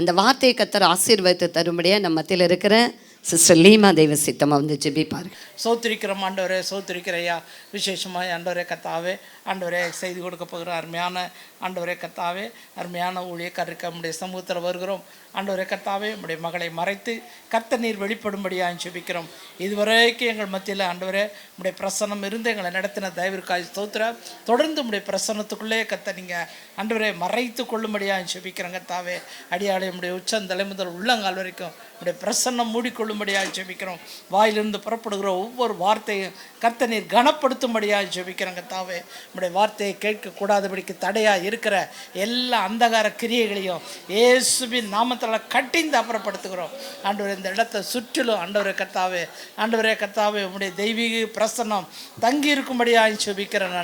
அந்த வார்த்தையை கர்த்தர் ஆசீர்வாதத்தை தரும்படியாக நம்ம மத்தியில் இருக்கிற சிஸ்டர் லீமா தெய்வ சித்தமாக வந்து ஜெபிப்பார்கள். சோத்திரிக்கிறோம் ஆண்டவரே, சோத்திரிக்கிற ஐயா. விசேஷமாக ஆண்டவரே கத்தாவே, ஆண்டவரே செய்து கொடுக்க போகிற அருமையான ஆண்டவரே கத்தாவே, அருமையான ஊழியக்காரருக்கு நம்முடைய சமூகத்தில் வருகிறோம். ஆண்டவரே கத்தாவே, நம்முடைய மகளை மறைத்து கர்த்தர் நீர் வெளிப்படும்படியாக ஜெபிக்கிறோம். இதுவரைக்கும் எங்கள் மத்தியில் ஆண்டவரே நம்முடைய பிரசன்னம் இருந்து எங்களை நடத்தின தயவிற்காய் ஸ்தோத்திர. தொடர்ந்து நம்முடைய பிரசன்னத்துக்குள்ளே கர்த்தர் நீங்கள் ஆண்டவரே மறைத்து கொள்ளும்படியாக ஜெபிக்கிறோம். கத்தாவே, அடியாளை நம்முடைய உச்சந்தலை முதல் உள்ளங்கால் வரைக்கும் நம்முடைய பிரசன்னம் மூடிக்கொள்ளும்படியாக ஜெபிக்கிறோம். வாயிலிருந்து புறப்படுகிற ஒவ்வொரு வார்த்தையும் கர்த்தர் நீர் கனப்படுத்தும்படியாக ஜெபிக்கிறோம். கத்தாவே, நம்முடைய வார்த்தையை கேட்கக்கூடாதபடிக்கு தடையாக இருக்கிற எல்லா அந்தகார கிரியைகளையும் இயேசுவின் நாமத்தில் கட்டிந்து அப்புறப்படுத்துகிறோம். ஆண்டவரே, இந்த இடத்தை சுற்றிலும் ஆண்டவரே கர்த்தாவே, ஆண்டவரே கர்த்தாவே, உம்முடைய தெய்வீக பிரசன்னம் தங்கி இருக்கும்படியாக ஜெபிக்கிறேன்.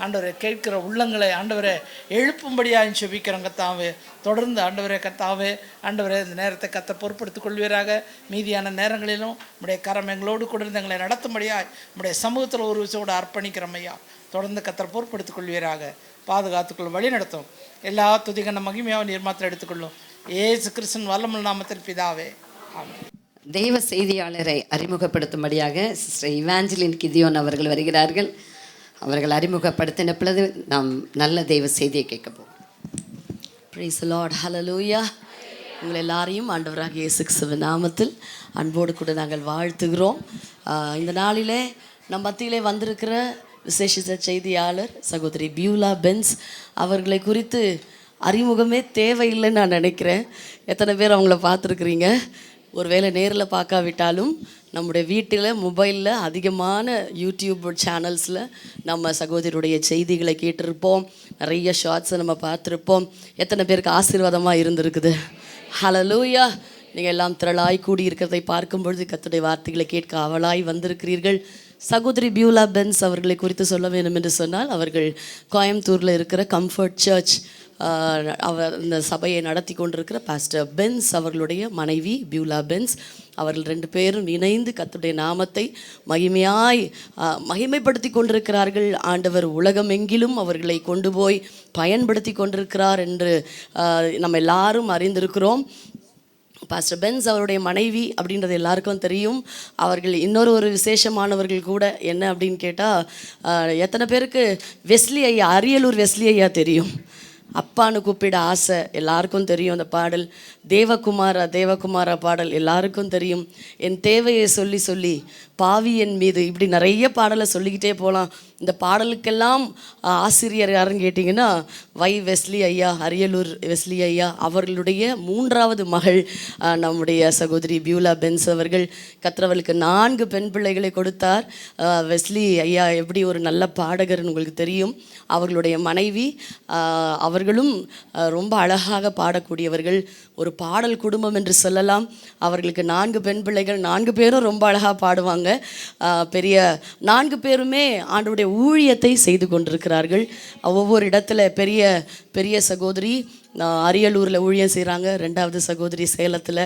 ஆண்டவரே கேட்கிற உள்ளங்களை ஆண்டவரே எழுப்பும்படியாக ஜெபிக்கிறோம். கர்த்தாவே, தொடர்ந்து ஆண்டவரே கர்த்தாவே, ஆண்டவரே இந்த நேரத்தை கர்த்தர் பொறுப்படுத்திக் கொள்வீராக. மீதியான நேரங்களிலும் உம்முடைய கரம் எங்களோடு கூட இருந்து எங்களை நடத்தும்படியாக உம்முடைய சமூகத்தில் ஒரு விஷயோடு அர்ப்பணிக்கிறோம் ஐயா. தொடர்ந்து கர்த்தர் பொறுப்படுத்திக் கொள்வீராக, பாதுகாத்துக்கொள்ளும், வழி நடத்தும். எல்லா துதிகன மகிமையாக நீர் மாத்திரம் எடுத்துக்கொள்ளும். இயேசு கிறிஸ்துவின் வல்லமையுள்ள நாமத்தில் பிதாவே, ஆமென். தெய்வ செய்தியாளரை அறிமுகப்படுத்தும்படியாக சிஸ்டர் இவாஞ்சலின் கிதியோன் அவர்கள் வருகிறார்கள். அவர்கள் அறிமுகப்படுத்தின பிறகு நாம் நல்ல தெய்வ செய்தியை கேட்க போவோம். பிரைஸ் தி லார்ட், ஹல்லேலூயா. உங்கள் எல்லாரையும் ஆண்டவராகிய இயேசு கிறிஸ்துவின் நாமத்தில் அன்போடு கூட நாங்கள் வாழ்த்துகிறோம். இந்த நாளிலே நம் மத்தியிலே வந்திருக்கிற விசேஷித்த செய்தியாளர் சகோதரி பியூலா பென்ஸ் அவர்களை குறித்து அறிமுகமே தேவையில்லைன்னு நான் நினைக்கிறேன். எத்தனை பேர் அவங்கள பார்த்துருக்குறீங்க? ஒருவேளை நேரில் பார்க்காவிட்டாலும் நம்முடைய வீட்டில் மொபைலில் அதிகமான யூடியூப் சேனல்ஸில் நம்ம சகோதரியுடைய செய்திகளை கேட்டிருப்போம். நிறைய ஷார்ட்ஸை நம்ம பார்த்துருப்போம். எத்தனை பேருக்கு ஆசீர்வாதமாக இருந்திருக்குது? ஹல்லேலூயா. நீங்கள் எல்லாம் திரளாய் கூடி இருக்கிறதை பார்க்கும் பொழுது கர்த்தருடைய வார்த்தைகளை கேட்க அவளாய் வந்திருக்கிறீர்கள். சகோதரி பியூலா பென்ஸ் அவர்களை குறித்து சொல்ல வேண்டும் என்று சொன்னால், அவர்கள் கோயம்புத்தூரில் இருக்கிற கம்ஃபர்ட் சர்ச் அவர் இந்த சபையை நடத்தி கொண்டிருக்கிற பாஸ்டர் பென்ஸ் அவர்களுடைய மனைவி பியூலா பென்ஸ். அவர்கள் 2 பேரும் இணைந்து கர்த்தருடைய நாமத்தை மகிமைப்படுத்தி கொண்டிருக்கிறார்கள். ஆண்டவர் உலகமெங்கிலும் அவர்களை கொண்டு போய் பயன்படுத்தி கொண்டிருக்கிறார் என்று நம்ம எல்லாரும் அறிந்திருக்கிறோம். பாஸ்டர் பென்ஸ் அவருடைய மனைவி அப்படின்றது எல்லாருக்கும் தெரியும். அவர்கள் இன்னொரு விசேஷமானவர்கள் கூட. என்ன அப்படின்னு கேட்டால், எத்தனை பேருக்கு வெஸ்லி ஐயா, அரியலூர் வெஸ்லி ஐயா தெரியும்? அப்பான்னு கூப்பிட ஆசை, எல்லாருக்கும் தெரியும் அந்த பாடல். தேவகுமாரா பாடல் எல்லாருக்கும் தெரியும். என் தேவையை சொல்லி சொல்லி பாவி என் மீது, இப்படி நிறைய பாடலை சொல்லிக்கிட்டே போகலாம். இந்த பாடலுக்கெல்லாம் ஆசிரியர் யாருன்னு கேட்டிங்கன்னா வெஸ்லி ஐயா, அரியலூர் வெஸ்லி ஐயா. அவர்களுடைய 3வது மகள் நம்முடைய சகோதரி பியூலா பென்ஸ் அவர்கள். கர்த்தருக்கு 4 பெண் பிள்ளைகளை கொடுத்தார். வெஸ்லி ஐயா எப்படி ஒரு நல்ல பாடகர்னு உங்களுக்கு தெரியும். அவர்களுடைய மனைவி அவர்களும் ரொம்ப அழகாக பாடக்கூடியவர்கள். ஒரு பாடல் குடும்பம் என்று சொல்லலாம். அவர்களுக்கு 4 பெண் பிள்ளைகள், 4 பேரும் ரொம்ப அழகாக பாடுவாங்க. பெரிய 4 பேருமே ஆண்டவருடைய ஊழியத்தை செய்து கொண்டிருக்கிறார்கள். ஒவ்வொரு இடத்துல பெரிய சகோதரி அரியலூரில் ஊழியம் செய்கிறாங்க, 2வது சகோதரி சேலத்தில்,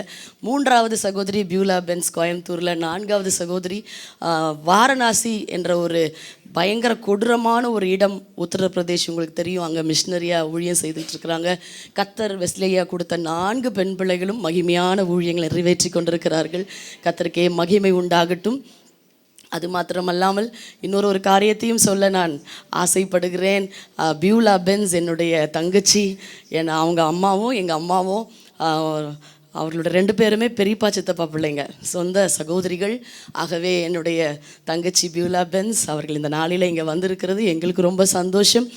3வது சகோதரி பியூலா பென்ஸ் கோயம்புத்தூரில், 4வது சகோதரி வாரணாசி என்ற ஒரு பயங்கர கொடூரமான ஒரு இடம் உத்தரப்பிரதேஷ், உங்களுக்கு தெரியும். அங்கே மிஷினரியாக ஊழியம் செய்துட்டு இருக்கிறாங்க. கர்த்தர் வெஸ்லியா கொடுத்த 4 பெண் பிள்ளைகளும் மகிமையான ஊழியங்களை நிறைவேற்றி கொண்டிருக்கிறார்கள். கர்த்தருக்கே மகிமை உண்டாகட்டும். அது மாத்திரமல்லாமல் இன்னொரு காரியத்தையும் சொல்ல நான் ஆசைப்படுகிறேன். பியூலா பென்ஸ் என்னுடைய தங்கச்சி. அவங்க அம்மாவும் எங்கள் அம்மாவும் அவர்களோட 2 பேருமே பெரியப்பா சித்தப்பா பிள்ளைங்க, சொந்த சகோதரிகள். ஆகவே என்னுடைய தங்கச்சி பியூலா பென்ஸ் அவர்கள் இந்த நாளில் இங்கே வந்திருக்கிறது எங்களுக்கு ரொம்ப சந்தோஷம்.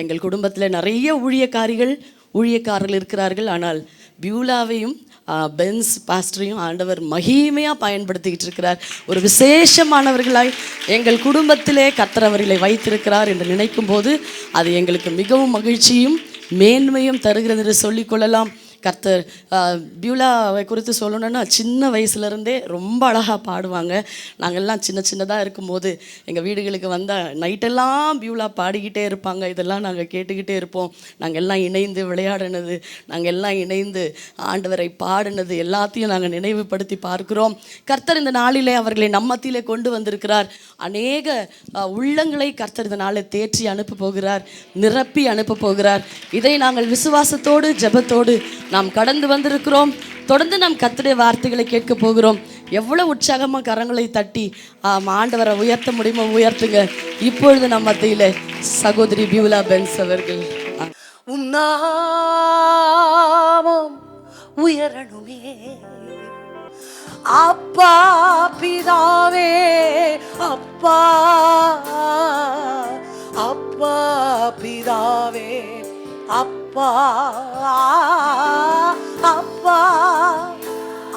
எங்கள் குடும்பத்தில் நிறைய ஊழியக்காரர்கள் இருக்கிறார்கள். ஆனால் பியூலாவையும் பென்ஸ் பாஸ்டரையும் ஆண்டவர் மகிமையாக பயன்படுத்திக்கிட்டு இருக்கிறார். ஒரு விசேஷமானவர்களாய் எங்கள் குடும்பத்திலே கர்த்தர் அவர்களை வைத்திருக்கிறார் என்று நினைக்கும் போது அது எங்களுக்கு மிகவும் மகிழ்ச்சியும் மேன்மையும் தருகிறது என்று சொல்லிக்கொள்ளலாம். கர்த்தர் பியூலாவை குறித்து சொல்லணுன்னா, சின்ன வயசுலேருந்தே ரொம்ப அழகாக பாடுவாங்க. நாங்கள்லாம் சின்னதாக இருக்கும்போது எங்கள் வீடுகளுக்கு வந்தால் நைட்டெல்லாம் பியூலா பாடிக்கிட்டே இருப்பாங்க. இதெல்லாம் நாங்கள் கேட்டுக்கிட்டே இருப்போம். நாங்கள் எல்லாம் இணைந்து விளையாடினது, நாங்கள் எல்லாம் இணைந்து ஆண்டவரை பாடினது எல்லாத்தையும் நாங்கள் நினைவுபடுத்தி பார்க்கிறோம். கர்த்தர் இந்த நாளிலே அவர்களை நம்மத்திலே கொண்டு வந்திருக்கிறார். அநேக உள்ளங்களை கர்த்தர் இந்த நாளை தேற்றி அனுப்ப போகிறார், நிரப்பி அனுப்ப போகிறார். இதை நாங்கள் விசுவாசத்தோடு ஜெபத்தோடு நாம் கடந்து வந்திருக்கிறோம். தொடர்ந்து நாம் கர்த்தருடைய வார்த்தைகளை கேட்க போகிறோம். எவ்வளவு உற்சாகமாக கரங்களை தட்டி ஆண்டவரை உயர்த்த முடியுமோ உயர்த்துங்க. இப்பொழுது நம் மத்தியில சகோதரி பியூலா பென்ஸ் அவர்கள். உன்னாமம் உயரணுமே அப்பா பிதாவே, அப்பா அப்பா பிதாவே, அப்பா அப்பா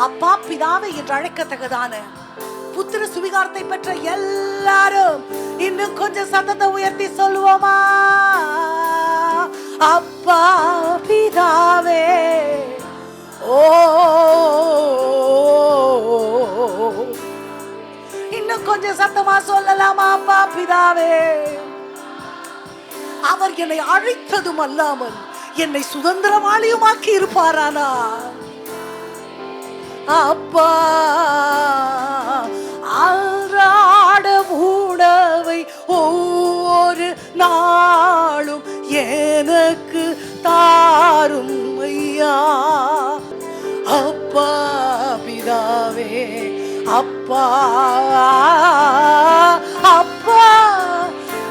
அப்பா பிதாவே என்று அழைக்கத்தக்கதான புத்திர சுவிகாரத்தை பெற்ற எல்லாரும் இன்னும் கொஞ்சம் சத்தத்தை உயர்த்தி சொல்லுவோமா? அப்பா பிதாவே, ஓ இன்னும் கொஞ்சம் சத்தமா சொல்லலாமா? அப்பா பிதாவே, அவர் என்னை அழைத்ததும் அல்லாமல் என்னை சுதந்திரவாளியுமாக்கி இருப்பாரானா? அப்பா அன்றாட உணவை ஒவ்வொரு நாளும் எனக்கு தாரும் ஐயா. அப்பா பிதாவே, அப்பா அப்பா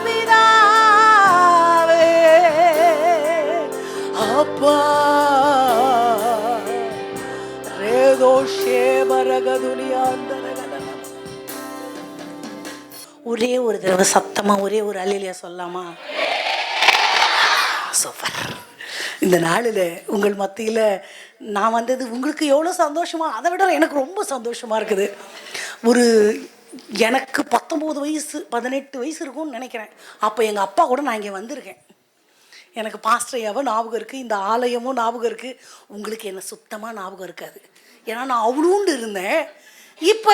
பிதாவே, அப்பா ஒரே ஒரு தடவை சத்தமா ஒரே ஒரு அல்லேலூயா சொல்லலாமா? சூப்பர். இந்த நாளில் உங்கள் மத்தியில் நான் வந்தது உங்களுக்கு எவ்வளோ சந்தோஷமா, அதை விட எனக்கு ரொம்ப சந்தோஷமாக இருக்குது. எனக்கு 19 வயசு 18 வயசு இருக்கும்னு நினைக்கிறேன். அப்போ எங்கள் அப்பா கூட நான் இங்கே வந்திருக்கேன். எனக்கு பாஸ்டரையாவும் ஞாபகம் இருக்குது, இந்த ஆலயமும் ஞாபகம் இருக்குது. உங்களுக்கு என்ன சுத்தமாக ஞாபகம் இருக்காது, ஏன்னா நான் அவ்வளோண்டு இருந்தேன். இப்போ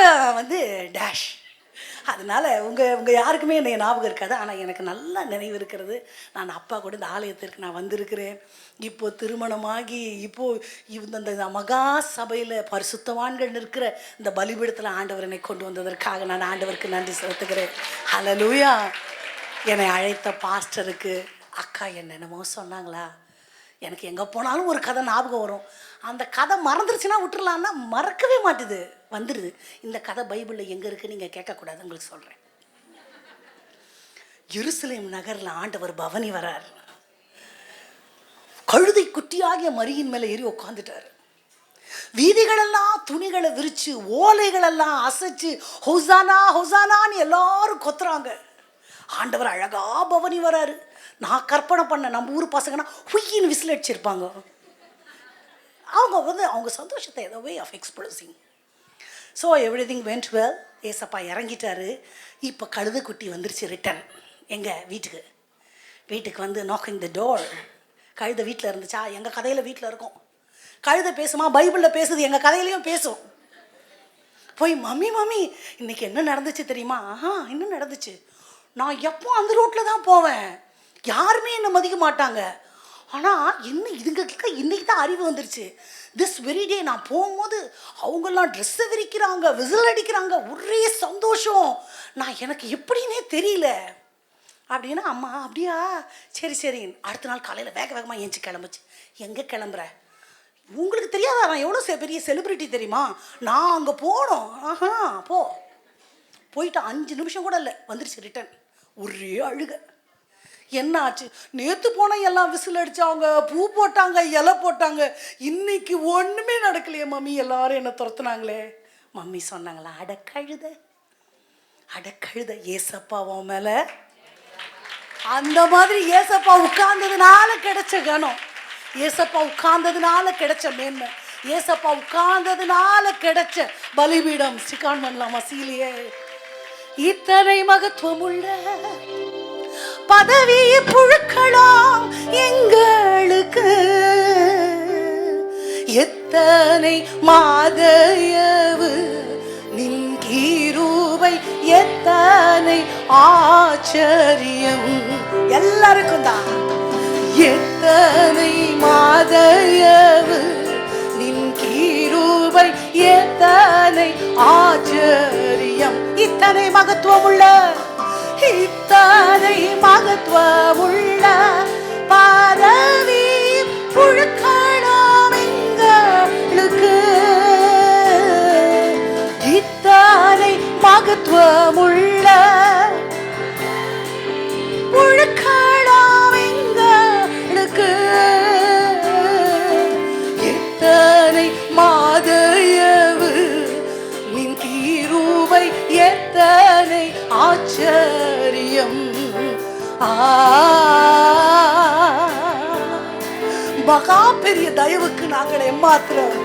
டேஷ், அதனால் உங்கள் யாருக்குமே என்னை ஞாபகம் இருக்காது. ஆனால் எனக்கு நல்லா நினைவு இருக்கிறது. நான் அப்பா கூட இந்த ஆலயத்திற்கு நான் வந்திருக்கிறேன். இப்போது திருமணமாகி இப்போது இந்த மகா சபையில் பரிசுத்தவான்கள் இருக்கிற இந்த பலிபீடத்தில் ஆண்டவர் என்னை கொண்டு வந்ததற்காக நான் ஆண்டவருக்கு நன்றி செலுத்துகிறேன். ஹல்லேலூயா. என்னை அழைத்த பாஸ்டருக்கு அக்கா என்னென்னமோ சொன்னாங்களா, எனக்கு எங்கே போனாலும் ஒரு கதை ஞாபகம் வரும். அந்த கதை மறந்துருச்சுன்னா விட்டுறலான்னா மறக்கவே மாட்டுது, வந்துடுது. இந்த கதை பைபிளில் எங்கே இருக்குன்னு நீங்கள் கேட்கக்கூடாது, உங்களுக்கு சொல்கிறேன். எருசலேம் நகரில் ஆண்டவர் பவனி வரார். கழுதை குட்டியாகிய மரியின் மேலே ஏறி உட்காந்துட்டார். வீதிகளெல்லாம் துணிகளை விரிச்சு ஓலைகளெல்லாம் அசைச்சு ஹொசானா ஹொசானான்னு எல்லாரும் கொத்துறாங்க. ஆண்டவர் அழகா பவனி வராரு. நான் கற்பனை பண்ண நம்ம ஊர் பசங்கன்னா ஹுயின்னு விசில் அடிச்சிருப்பாங்க. அவங்க சந்தோஷத்தை ஏதோ way of expressing. So everything went well. ஏசப்பா இறங்கிட்டாரு. இப்போ கழுதைக்குட்டி வந்துருச்சு ரிட்டன் எங்கள் வீட்டுக்கு வந்து நாக்கிங் த டோர். கழுதை வீட்டில் இருந்துச்சா? எங்கள் கதையில் வீட்டில் இருக்கும். கழுதை பேசுமா? பைபிளில் பேசுது, எங்கள் கதையிலையும் பேசும். போய் மம்மி இன்னைக்கு என்ன நடந்துச்சு தெரியுமா? என்ன நடந்துச்சு? நான் எப்போ அந்த ரோட்டில் தான் போவேன், யாருமே என்னை மதிக்க மாட்டாங்க. ஆனால் என்ன இதுங்களுக்கு இன்றைக்கி தான் அறிவு வந்துருச்சு. திஸ் வெரி டே நான் போகும்போது அவங்கெல்லாம் ட்ரெஸ்ஸை விரிக்கிறாங்க, விசில் அடிக்கிறாங்க, ஒரே சந்தோஷம். எனக்கு எப்படின்னே தெரியல அப்படின்னா, அம்மா அப்படியா, சரி. அடுத்த நாள் காலையில் வேகமாக ஏஞ்சி கிளம்புச்சு. எங்கே கிளம்புற? உங்களுக்கு தெரியாதா நான் எவ்வளோ பெரிய செலிப்ரிட்டி தெரியுமா? நான் அங்கே போனோம். போயிட்டு 5 நிமிஷம் கூட இல்லை, வந்துருச்சு ரிட்டன். ஒரே அழுக. என்ன ஆச்சு? நேற்று போனால் எல்லாம் விசில் அடித்தாங்க, பூ போட்டாங்க, இலை போட்டாங்க, இன்னைக்கு ஒன்றுமே நடக்கலையே மம்மி, எல்லாரும் என்னை துரத்துனாங்களே. மம்மி சொன்னாங்களா, அடக்கழுத ஏசப்பாவும் மேலே அந்த மாதிரி ஏசப்பா உட்கார்ந்ததுனால கிடைச்ச கனம், ஏசப்பா உட்கார்ந்ததுனால கிடைச்ச மேன்மை, ஏசப்பா உட்கார்ந்ததுனால கிடைச்ச பலிபீடம். சிக்கான் பண்ணலாமா சீலியே? இத்தனை மகத்துவம் உள்ள பதவி புழுக்கலாம் எங்களுக்கு, எத்தனை மாதயவு நின் கிருபை, எத்தனை ஆச்சரியம். எல்லாருக்கும் தான். எத்தனை மாதயவு நின் கிருபை, எத்தனை ஆச்சரியம். இத்தனை மகத்துவம் உள்ள, இத்தனை மகத்துவமுள்ள பதவி புழுக்கலாம் மகா பெரிய தயவுக்கு நாங்கள் எம்மாத்திரம்.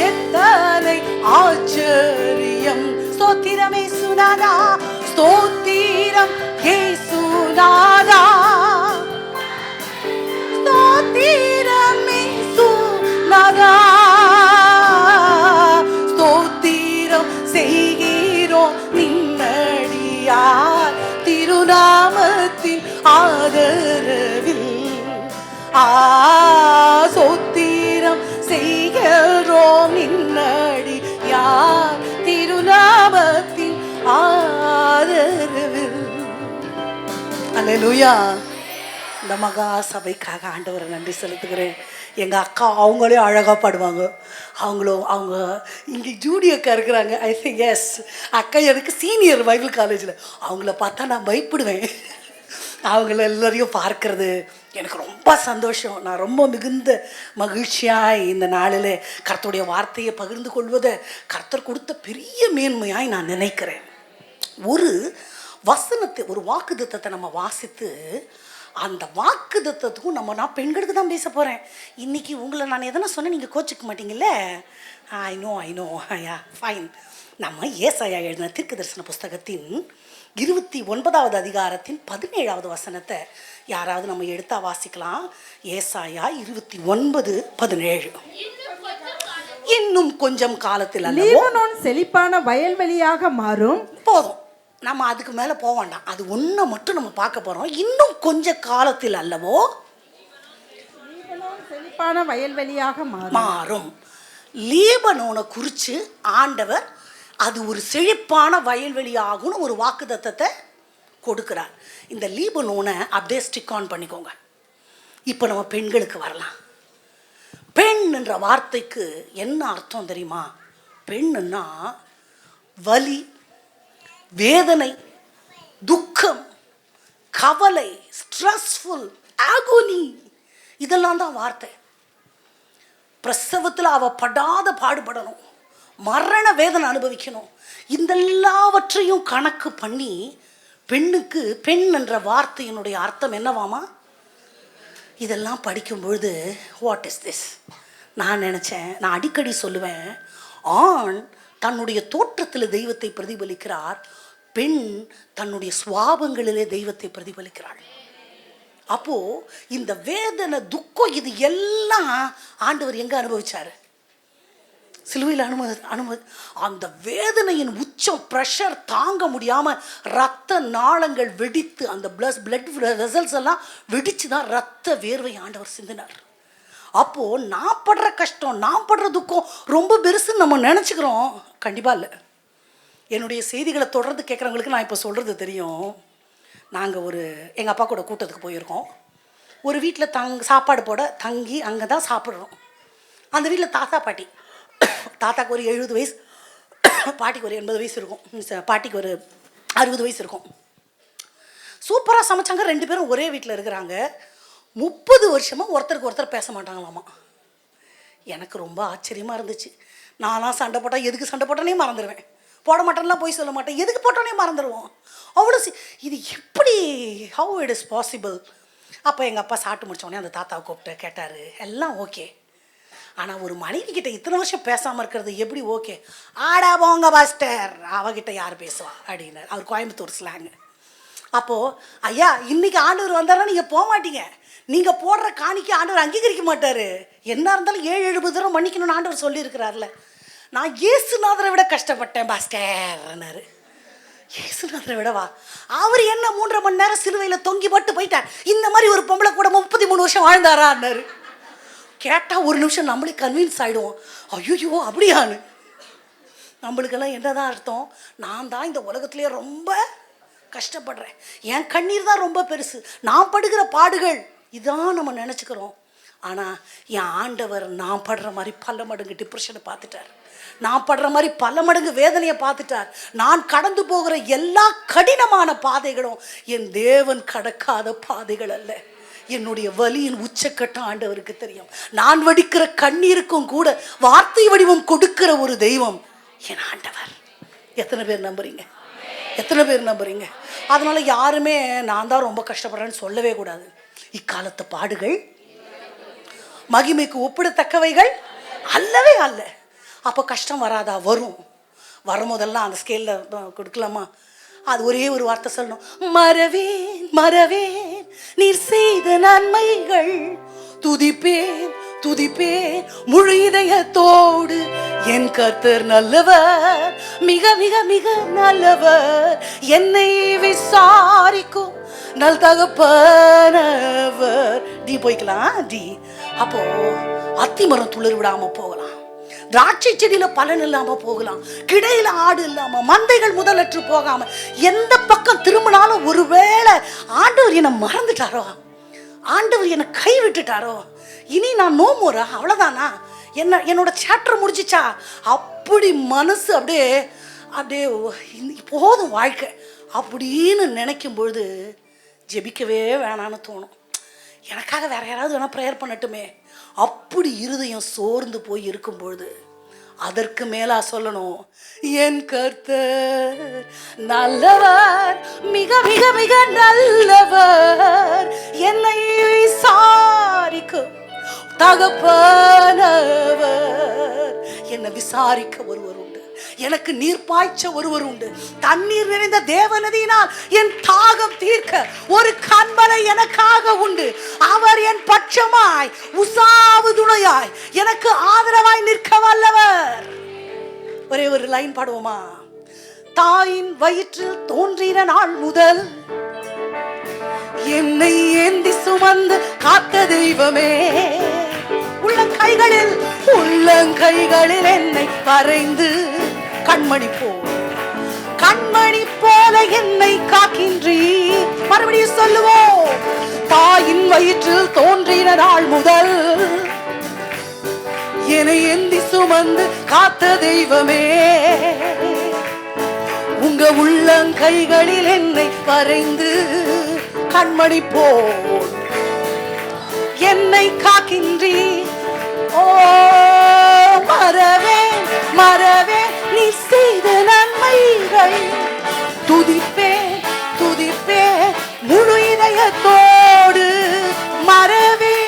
எத்தனை ஆச்சரியம். ஸ்தோத்திரமே சுனாதா, ஸ்தோத்திரம் ஏசுநாதா, ஸ்தோத்திரமே சுனாதா, ஸ்தோத்திரம் செய்கிறோம் நின்னடியார் திருநாமத்தின் ஆதரவில். சோத்திரம் செய்கிறோம் நின்னடி யார் திருநாமத்தின் ஆதரவில். அல்லேலூயா. இந்த மகா சபைக்காக ஆண்டவரை நன்றி செலுத்துகிறேன். எங்கள் அக்கா அவங்களே அழகாக பாடுவாங்க. அவங்க இங்கே ஜூடி அக்கா இருக்கிறாங்க. ஐ திங்க் எஸ் அக்கா எனக்கு சீனியர் பைபிள் காலேஜில். அவங்கள பார்த்தா நான் பயப்படுவேன். அவங்கள எல்லாரையும் பார்க்கறது எனக்கு ரொம்ப சந்தோஷம். நான் ரொம்ப மிகுந்த மகிழ்ச்சியாய் இந்த நாளில் கர்த்தருடைய வார்த்தையை பகிர்ந்து கொள்வதை கர்த்தர் கொடுத்த பெரிய மேன்மையாய் நான் நினைக்கிறேன். ஒரு வசனத்தை, ஒரு வாக்குத்தத்தத்தை நம்ம வாசித்து அந்த வாக்குத்தத்தத்துக்கும் நான் பெண்களுக்கு தான் பேச போகிறேன் இன்றைக்கி. உங்களை நான் எதனா சொன்னேன் நீங்கள் கோச்சிக்க மாட்டீங்கல்ல? I know yeah fine. நம்ம ஏசாயா எழுதின தீர்க்க தரிசன புஸ்தகத்தின் 29வது அதிகாரத்தின் 17வது வசனத்தை யாராவது நம்ம எடுத்தா வாசிக்கலாம். ஏசாயா 29:17. இன்னும் கொஞ்சம் காலத்தில் லீபனோன் செழிப்பான வயல்வெளியாக மாறும். போதும், நம்ம அதுக்கு மேலே போக வேண்டாம். அது ஒன்றை மட்டும் நம்ம பார்க்க போகிறோம். இன்னும் கொஞ்ச காலத்தில் அல்லவோ லீபனோன் செழிப்பான வயல்வெளியாக மாறும். லீபனோனை குறித்து ஆண்டவர் அது ஒரு செழிப்பான வயல்வெளி ஆகும்னு ஒரு வாக்குத்தத்தத்தை கொடுக்குறார். இந்த லீபனோனை அப்படியே ஸ்டிக் ஆன் பண்ணிக்கோங்க. இப்போ நம்ம பெண்களுக்கு வரலாம். பெண் என்ற வார்த்தைக்கு என்ன அர்த்தம் தெரியுமா? பெண்ணுன்னா வலி, வேதனை, துக்கம், கவலை, ஸ்ட்ரெஸ்ஃபுல், ஆகோனி, இதெல்லாம் தான் வார்த்தை. பிரசவத்தில் அவள் படாத பாடுபடணும், மரண வேதனை அனுபவிக்கணும். இந்த எல்லாவற்றையும் கணக்கு பண்ணி பெண்ணுக்கு பெண் என்ற வார்த்தையினுடைய அர்த்தம் என்னவாமா? இதெல்லாம் படிக்கும்பொழுது வாட் இஸ் திஸ் நான் நினச்சேன். நான் அடிக்கடி சொல்லுவேன், ஆண் தன்னுடைய தோற்றத்தில் தெய்வத்தை பிரதிபலிக்கிறார், பெண் தன்னுடைய சுவாபங்களிலே தெய்வத்தை பிரதிபலிக்கிறாள். அப்போது இந்த வேதனை, துக்கம், இது எல்லாம் ஆண்டவர் எங்கே அனுபவிச்சார்? சிலுவையில் அந்த வேதனையின் உச்சம், ப்ரெஷர் தாங்க முடியாமல் ரத்த நாளங்கள் வெடித்து அந்த பிளட் வெசல்ஸ் எல்லாம் வெடித்து தான் ரத்த வேர்வை ஆண்டவர் சிந்தினார். அப்போது நான் படுற கஷ்டம், நான் படுற துக்கம் ரொம்ப பெருசுன்னு நம்ம நினச்சிக்கிறோம். கண்டிப்பாக இல்லை. என்னுடைய செய்திகளை தொடர்ந்து கேட்குறவங்களுக்கு நான் இப்போ சொல்கிறது தெரியும். நாங்கள் எங்கள் அப்பா கூட கூட்டத்துக்கு போயிருக்கோம். ஒரு வீட்டில் சாப்பாடு போட தங்கி அங்கே தான் சாப்பிட்றோம். அந்த வீட்டில் தாத்தா பாட்டி, தாத்தாக்கு ஒரு 70 வயசு, பாட்டிக்கு ஒரு 80 வயசு இருக்கும், பாட்டிக்கு ஒரு 60 வயசு இருக்கும். சூப்பராக சமைச்சாங்க. 2 பேரும் ஒரே வீட்டில் இருக்கிறாங்க. 30 வருஷமாக ஒருத்தருக்கு ஒருத்தர் பேச மாட்டாங்களாமா. எனக்கு ரொம்ப ஆச்சரியமாக இருந்துச்சு. நான்லாம் சண்டை போட்டால் எதுக்கு சண்டை போட்டோன்னே மறந்துடுவேன். போட மாட்டேன்லாம் போய் சொல்ல மாட்டேன், எதுக்கு போட்டோன்னே மறந்துடுவோம். அவ்வளோ இது எப்படி, ஹவு இட் இஸ் பாசிபிள்? அப்போ எங்கள் அப்பா சாப்பிட்டு முடித்தோடனே அந்த தாத்தாவை கூப்பிட்டு கேட்டார். எல்லாம் ஓகே, ஆனால் ஒரு மனைவி கிட்ட இத்தனை வருஷம் பேசாமல் இருக்கிறது எப்படி ஓகே? ஆடா போங்க பாஸ்டர், அவகிட்ட யார் பேசுவா அப்படின்னார். அவர் கோயம்புத்தூர் ஸ்லாங்கு. அப்போது ஐயா இன்றைக்கி ஆண்டவர் வந்தாலும் நீங்கள் போக மாட்டீங்க, நீங்கள் போடுற காணிக்கை ஆண்டவர் அங்கீகரிக்க மாட்டார். என்ன இருந்தாலும் 7-7 தடவை மன்னிக்கணும்னு ஆண்டவர் சொல்லியிருக்கிறார்ல. நான் இயேசுநாதரை விட கஷ்டப்பட்டேன் பாஸ்டர்னாரு. இயேசுநாதரை விடவா? அவர் என்ன 3.5 மணி நேரம் சிலுவையில் தொங்கி பட்டு போயிட்டார். இந்த மாதிரி ஒரு பொம்பளை கூட 33 வருஷம் வாழ்ந்தாரான்னாரு. கேட்டால் ஒரு நிமிஷம் நம்மளே கன்வின்ஸ் ஆகிடுவோம். ஐயோ அப்படியான்னு. நம்மளுக்கெல்லாம் என்னதான் அர்த்தம்? நான் தான் இந்த உலகத்துலேயே ரொம்ப கஷ்டப்படுறேன், என் கண்ணீர் தான் ரொம்ப பெருசு, நான் படுகிற பாடுகள் இதான் நம்ம நினச்சிக்கிறோம். ஆனால் என் ஆண்டவர் நான் படுற மாதிரி பல மடங்கு டிப்ரெஷனை பார்த்துட்டார், நான் படுற மாதிரி பல மடங்கு வேதனையை பார்த்துட்டார். நான் கடந்து போகிற எல்லா கடினமான பாதைகளும் என் தேவன் கடக்காத பாதைகள் அல்ல. என்னுடைய வலியின் உச்சக்கட்ட ஆண்டவருக்கு தெரியும். நான் வடிக்கிற கண்ணீருக்கும் கூட வார்த்தை வடிவம் கொடுக்கிற ஒரு தெய்வம் என் ஆண்டவர். எத்தனை பேர் நம்புறீங்க? எத்தனை பேர் நம்புறீங்க? அதனால யாருமே நான் தான் ரொம்ப கஷ்டப்படுறேன்னு சொல்லவே கூடாது. இக்காலத்து பாடுகள் மகிமைக்கு ஒப்பிடத்தக்கவைகள் அல்லவே அல்ல. அப்போ கஷ்டம் வராதா? வரும். வரும்போதெல்லாம் அந்த ஸ்கேலில் கொடுக்கலாமா? அது ஒரே ஒரு வார்த்தை சொல்லணும், மறவேன் மறவேன் நீர் செய்த நன்மைகள், துதிப்பேன் துதிப்பேன் முழு இதயத்தோடு, என் கர்த்தர் நல்லவர், மிக மிக மிக நல்லவர், என்னை விசாரிக்கும் நல் தகப்பனவர். டி போய்க்கலாம் டி. அப்போ அத்திமரம் துளிர் விடாம போகலாம், திராட்சை செடியில பலன் இல்லாம போகலாம், கிடையில ஆடு இல்லாம, மந்தைகள் முதலற்று போகாம, எந்த பக்கம் திரும்பினாலும் ஒருவேளை ஆண்டவர் என்னை மறந்துட்டாரோ, ஆண்டவர் என்னை கை விட்டுட்டாரோ, இனி நான் நோ மோரா, அவ்வளவுதானா, என்னோட சாப்டர் முடிச்சிச்சா, அப்படி மனசு அப்படியே அப்படியே போதும் வாழ்க்கை அப்படின்னு நினைக்கும் பொழுது ஜெபிக்கவே வேணான்னு தோணும். எனக்காக வேற யாராவது வேணா ப்ரேயர் பண்ணட்டுமே, அப்படி இருதயம் சோர்ந்து போய் இருக்கும் பொழுது அதற்கு மேலா சொல்லணும், என் கர்த்தர் நல்லவர், மிக மிக மிக நல்லவர், என்னை விசாரிக்கும் தகப்பனவர். என்னை விசாரிக்க ஒருவர் உண்டு, எனக்கு நீர் பாய்ச்ச ஒருவர் உண்டு, தண்ணீர் நிறைந்த தேவநதியினால் என் தாகம் தீர்க்க ஒரு கண்மலை எனக்காக உண்டு. அவர் என் பட்சமாய் உசாவு துணையாய் எனக்கு ஆதரவாய் நிற்க வல்லவர். ஒரே ஒரு லைன் பாடுவோமா? தாயின் வயிற்றில் தோன்றின நாள் முதல் என்னை ஏந்தி சுமந்து காத்த தெய்வமே, உள்ளங்கைகளில் என்னை வரைந்து கண்மணி போல என்னை காக்கின்றீ. மறுபடியும் சொல்லுவோம், தாயின் வயிற்றில் தோன்றின நாள் முதல் என்னை ஏந்தி சுமந்து காத்த தெய்வமே, உங்க உள்ளங்கைகளில் என்னை வரைந்து கண்மணி போல் என்னை காக்கின்றீ. ஓ மறவே மறவே நீ செய்த நன்மைகள், துதிப்பே துதிப்பே முழு இதயத்தோடு, மறவே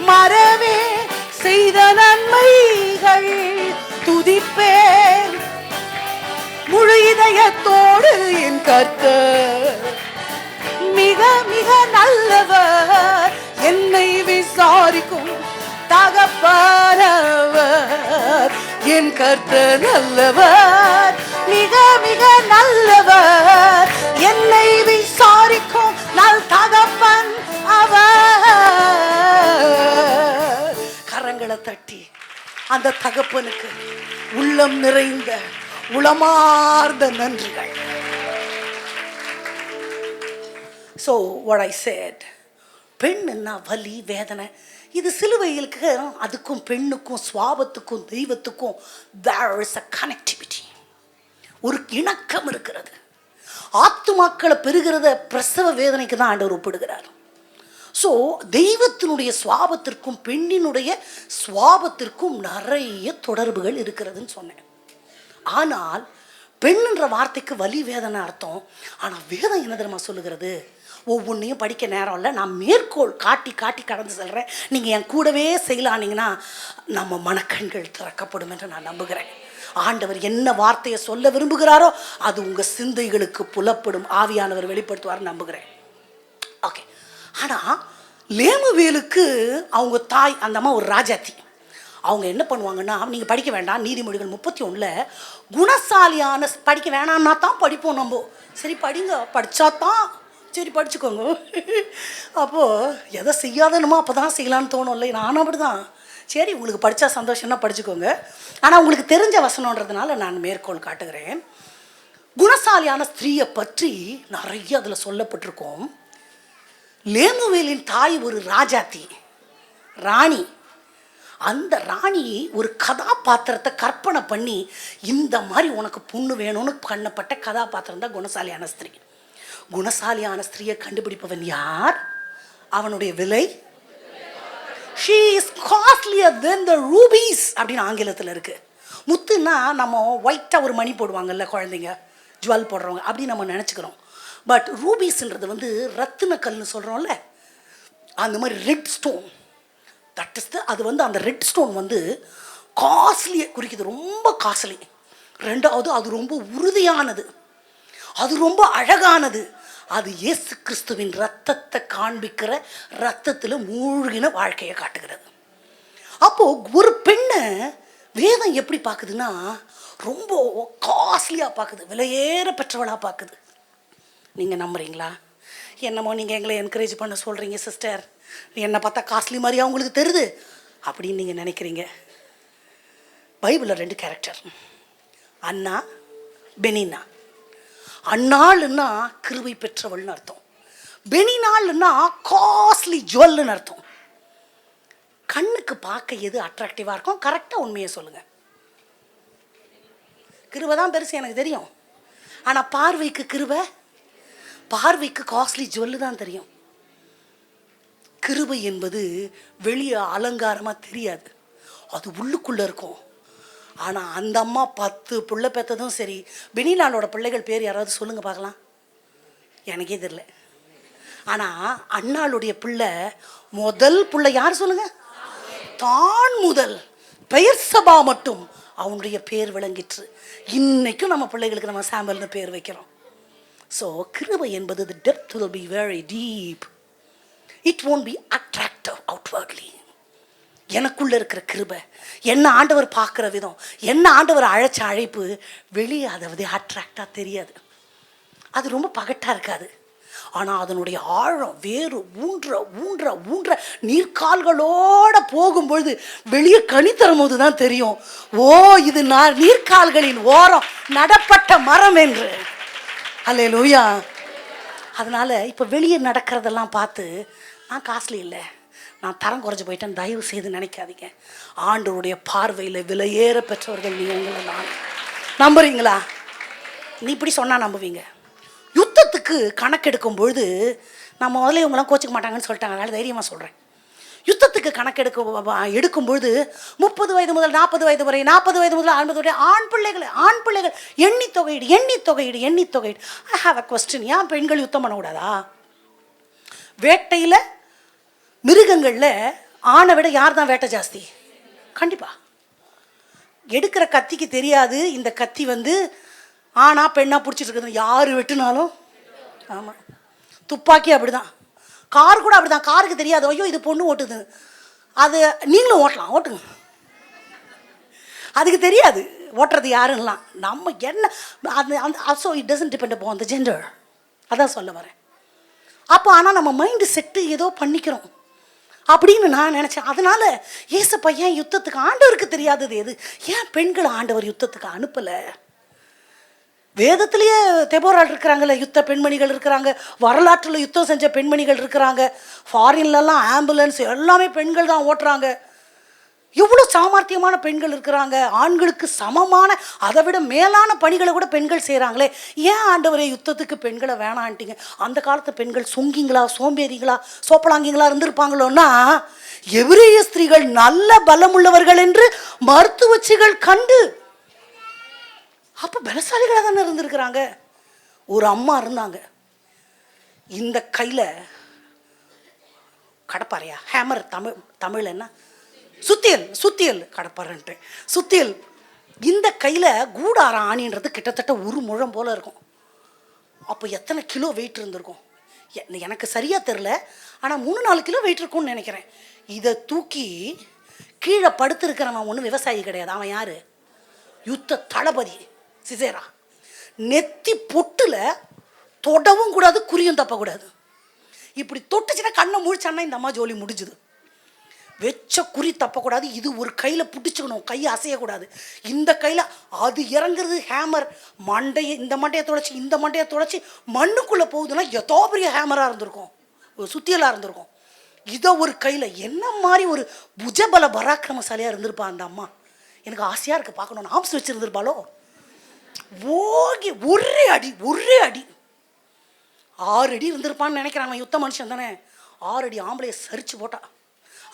மறவே செய்த நன்மைகள், துதிப்பே முழு இதயத்தோடு, என் கர்த்தர் மிக மிக நல்லவர், என்னை விசாரிக்கும் தகப்பனவர். என் கர்த்தர் நல்லவர், மிக மிக நல்லவர், என்னை விசாரிக்கும் நல் தகப்பன் அவர். கரங்களை தட்டி அந்த தகப்பனுக்கு உள்ளம் நிறைந்த உளமார்ந்த நன்றிகள். So what I said, பெண்ணுன்னா வலி வேதனை, இது சிலுவைகளுக்கு அதுக்கும் பெண்ணுக்கும் சுவாபத்துக்கும் தெய்வத்துக்கும் there is a connectivity, ஒரு இணக்கம் இருக்கிறது. ஆத்துமாக்களை பெறுகிறத பிரசவ வேதனைக்கு தான் ஆண்டவர் ஒப்பிடுகிறார். ஸோ தெய்வத்தினுடைய சுவாபத்திற்கும் பெண்ணினுடைய சுவாபத்திற்கும் நிறைய தொடர்புகள் இருக்கிறதுன்னு சொன்னேன். ஆனால் பெண்ணுன்ற வார்த்தைக்கு வலி வேதனை அர்த்தம். ஆனால் வேதம் என்ன தெரியுமா சொல்லுகிறது? ஒவ்வொன்றையும் படிக்க நேரம் இல்லை, நான் மேற்கோள் காட்டி காட்டி கடந்து செல்கிறேன். நீங்கள் என் கூடவே செய்யலானீங்கன்னா நம்ம மனக்கண்கள் திறக்கப்படும் என்று நான் நம்புகிறேன். ஆண்டவர் என்ன வார்த்தையை சொல்ல விரும்புகிறாரோ அது உங்கள் சிந்தைகளுக்கு புலப்படும், ஆவியானவர் வெளிப்படுத்துவார்னு நம்புகிறேன். ஓகே. ஆனால் லேமுவேலுக்கு அவங்க தாய் அந்த அம்மா ஒரு ராஜாத்தி. அவங்க என்ன பண்ணுவாங்கன்னா, நீங்கள் படிக்க வேண்டாம், நீதிமொழிகள் 31 குணசாலியான, படிக்க வேணான்னா தான் படிப்போம் நம்ம. சரி படிங்க, படித்தா தான் சரி படிச்சுக்கோங்க. அப்போது எதை செய்யாதனுமோ அப்போ தான் செய்யலான்னு தோணும் இல்லை? நானும் அப்படி தான். சரி உங்களுக்கு படித்தா சந்தோஷம்னா படிச்சுக்கோங்க. ஆனால் உங்களுக்கு தெரிஞ்ச வசனன்றதுனால நான் மேற்கோள் காட்டுகிறேன். குணசாலியான ஸ்திரீயை பற்றி நிறைய அதில் சொல்லப்பட்டிருக்கோம். லேமுவேலின் தாய் ஒரு ராஜாத்தி, ராணி. அந்த ராணி ஒரு கதாபாத்திரத்தை கற்பனை பண்ணி இந்த மாதிரி உனக்கு பொண்ணு வேணும்னு பண்ணப்பட்ட கதாபாத்திரம் தான் குணசாலியான ஸ்திரீ. குணசாலியான ஸ்திரீயை கண்டுபிடிப்பவன் யார்? அவனுடைய விலை she is costlier than the rubies அப்படின்னு ஆங்கிலத்தில் இருக்கு. முத்துன்னா நம்ம ஒயிட்டாக ஒரு மணி போடுவாங்கல்ல குழந்தைங்க, ஜுவல் போடுறவங்க அப்படி நம்ம நினச்சிக்கிறோம். பட் ரூபீஸ்ன்றது வந்து ரத்தின கல்னு சொல்கிறோம்ல, அந்த மாதிரி ரெட் ஸ்டோன், தட் இஸ் அது வந்து அந்த ரெட் ஸ்டோன் வந்து காஸ்ட்லியை குறிக்குது, ரொம்ப காஸ்ட்லி. ரெண்டாவது அது ரொம்ப உறுதியானது, அது ரொம்ப அழகானது. அது இயேசு கிறிஸ்துவின் ரத்தத்தை காண்பிக்கிற, ரத்தத்தில் மூழ்கின வாழ்க்கையை காட்டுகிறது. அப்போது ஒரு பெண்ணை வேதம் எப்படி பார்க்குதுன்னா ரொம்ப காஸ்ட்லியாக பார்க்குது, விலையேற பெற்றவளாக பார்க்குது. நீங்கள் நம்புறீங்களா? என்னமோ நீங்கள் எங்களை என்கரேஜ் பண்ண சொல்கிறீங்க சிஸ்டர், என்னை பார்த்தா காஸ்ட்லி மாதிரியா உங்களுக்கு தெரியுது அப்படின்னு நீங்கள் நினைக்கிறீங்க. பைபிளில் 2 கேரக்டர், அன்னா பெனினா. அன்னாள்னா கிருபை பெற்றவள்னு அர்த்தம், பெனினாள்னா காஸ்ட்லி ஜுவல்னு அர்த்தம். கண்ணுக்கு பார்க்க எது அட்ராக்டிவாக இருக்கும்? கரெக்டாக உண்மையை சொல்லுங்கள். கிருபை தான் பெருசு எனக்கு தெரியும், ஆனால் பார்வைக்கு கிருபை, பார்வைக்கு காஸ்ட்லி ஜுவல்லு தான் தெரியும். கிருபை என்பது வெளியே அலங்காரமாக தெரியாது, அது உள்ளுக்குள்ளே இருக்கும். ஆனால் அந்த அம்மா 10 பிள்ளை பெற்றதும் சரி. பெனினாலோட பிள்ளைகள் பேர் யாராவது சொல்லுங்க பார்க்கலாம், எனக்கே தெரியல. ஆனால் அன்னாளுடைய பிள்ளை முதல் பிள்ளை யார் சொல்லுங்க? தான் முதல் பெயர் சபா மட்டும் அவனுடைய பேர் விளங்கிற்று. இன்னைக்கும் நம்ம பிள்ளைகளுக்கு நம்ம சாம்பல்னு பேர் வைக்கிறோம். ஸோ கிருபை என்பது the depth will be very deep. It won't be attractive outwardly. எனக்குள்ளே இருக்கிற கிருபை, என்ன ஆண்டவர் பார்க்குற விதம், என்ன ஆண்டவர் அழைச்ச அழைப்பு வெளியே அதை அட்ராக்டாக தெரியாது, அது ரொம்ப பகட்டாக இருக்காது. ஆனால் அதனுடைய ஆழம் வேறு ஊன்ற ஊன்ற ஊன்ற நீர்க்கால்களோடு போகும்பொழுது வெளியே கனி தரும் போது தான் தெரியும், ஓ இது நீர்க்கால்களின் ஓரம் நடப்பட்ட மரம் என்று. அல்லேலூயா. அதனால் இப்போ வெளியே நடக்கிறதெல்லாம் பார்த்து நான் காஸ்ட்லி இல்லை, நான் தரம் குறைஞ்சி போயிட்டேன் தயவு செய்து நினைக்காதீங்க. ஆண்டவருடைய பார்வையில் விலையேற பெற்றவர்கள் நீங்கள். நான் நம்புறீங்களா? நீ இப்படி சொன்னால் நம்புவீங்க. யுத்தத்துக்கு கணக்கெடுக்கும் பொழுது நம்ம முதல்ல இவங்களாம் கோச்சிக்க மாட்டாங்கன்னு சொல்லிட்டாங்க, அதனால் தைரியமாக சொல்கிறேன். யுத்தத்துக்கு எடுக்கும் பொழுது 30 வயது முதல் 40 வயது வரை, 40 வயது முதல் 50 வரை ஆண் பிள்ளைகள் எண்ணி தொகையிடு. ஐ ஹாவ் அ கொஸ்டின், ஏன் பெண்கள் யுத்தம் பண்ணக்கூடாதா? வேட்டையில் மிருகங்களில் ஆணை விட யார் தான் வேட்டை ஜாஸ்தி? கண்டிப்பாக. எடுக்கிற கத்திக்கு தெரியாது இந்த கத்தி வந்து ஆனா பெண்ணா பிடிச்சிட்டு இருக்குது, யார் வெட்டுனாலும். ஆமாம், துப்பாக்கி அப்படி தான், கார் கூட அப்படி தான். காருக்கு தெரியாது, ஐயோ இது பொண்ணு ஓட்டுது, அது நீங்களும் ஓட்டலாம், ஓட்டுங்க. அதுக்கு தெரியாது ஓட்டுறது யாருன்னெலாம். நம்ம என்ன அது அந்த also it doesn't depend upon the gender, அதான் சொல்ல வரேன். அப்போ ஆனால் நம்ம மைண்டு செட்டு ஏதோ பண்ணிக்கிறோம் அப்படின்னு நான் நினச்சேன். அதனால ஏசப்பா ஏன் யுத்தத்துக்கு, ஆண்டவருக்கு தெரியாதது எது, ஏன் பெண்களை ஆண்டவர் யுத்தத்துக்கு அனுப்பலை? வேதத்திலேயே தெபோரால் இருக்கிறாங்கல்ல, யுத்த பெண்மணிகள் இருக்கிறாங்க, வரலாற்றில் யுத்தம் செஞ்ச பெண்மணிகள் இருக்கிறாங்க, ஃபாரின்லலாம் ஆம்புலன்ஸ் எல்லாமே பெண்கள் தான் ஓட்டுறாங்க. எவ்வளோ சாமர்த்தியமான பெண்கள் இருக்கிறாங்க, ஆண்களுக்கு சமமான அதை விட மேலான பணிகளை கூட பெண்கள் செய்கிறாங்களே. ஏன் ஆண்டவரே யுத்தத்துக்கு பெண்களை வேணான்ட்டீங்க? அந்த காலத்து பெண்கள் சொங்கிங்களா, சோம்பேறிங்களா, சோப்பலாங்கிங்களா இருந்திருப்பாங்களோன்னா, எபிரேய ஸ்திரீகள் நல்ல பலமுள்ளவர்கள் என்று மருத்துவச்சிகள் கண்டு அப்போ பலசாலிகளாக தானே இருந்திருக்கிறாங்க. ஒரு அம்மா இருந்தாங்க, இந்த கையில் கடப்பாறையா, ஹேமர் தமிழ் என்ன, சுத்தியல் கடப்பாறைன்ட்டு சுத்தியல், இந்த கையில் கூடாரம் ஆணின்றது கிட்டத்தட்ட 1 முழம் போல் இருக்கும். அப்போ எத்தனை கிலோ வெயிட் இருந்திருக்கும் எனக்கு சரியாக தெரில, ஆனால் 3-4 கிலோ வெயிட் இருக்கும்னு நினைக்கிறேன். இதை தூக்கி கீழே படுத்திருக்கிறவன் ஒன்றும் விவசாயி கிடையாது, அவன் யார்? யுத்த தளபதி சிசேரா. நெத்தி பொட்டில் தொடவும் கூடாது, குறியும் தப்பக்கூடாது. இப்படி தொட்டுச்சுன்னா கண்ணை முழிச்சான்னா இந்த அம்மா ஜோலி முடிஞ்சுது. வெச்ச குறி தப்பக்கூடாது, இது ஒரு கையில் பிடிச்சிக்கணும், கையை அசையக்கூடாது. இந்த கையில் அது இறங்குறது ஹேமர், மண்டையை இந்த மண்டையை துடைச்சி இந்த மண்டையை துடைச்சி மண்ணுக்குள்ளே போகுதுன்னா எதோ பெரிய ஹேமராக இருந்திருக்கும், ஒரு சுத்தியலாக இருந்திருக்கும். இதை ஒரு கையில், என்ன மாதிரி ஒரு புஜபல பராக்கிரமசாலியாக இருந்திருப்பா அந்த அம்மா. எனக்கு ஆசையாக இருக்குது பார்க்கணுன்னு. ஆம்ஸ் வச்சுருந்துருப்பாளோ, ஓகே ஒரே அடி 6 அடி இருந்திருப்பான்னு நினைக்கிறாங்க. யுத்த மனுஷன் தானே, 6 அடி ஆம்பளையை சரிச்சு போட்டா.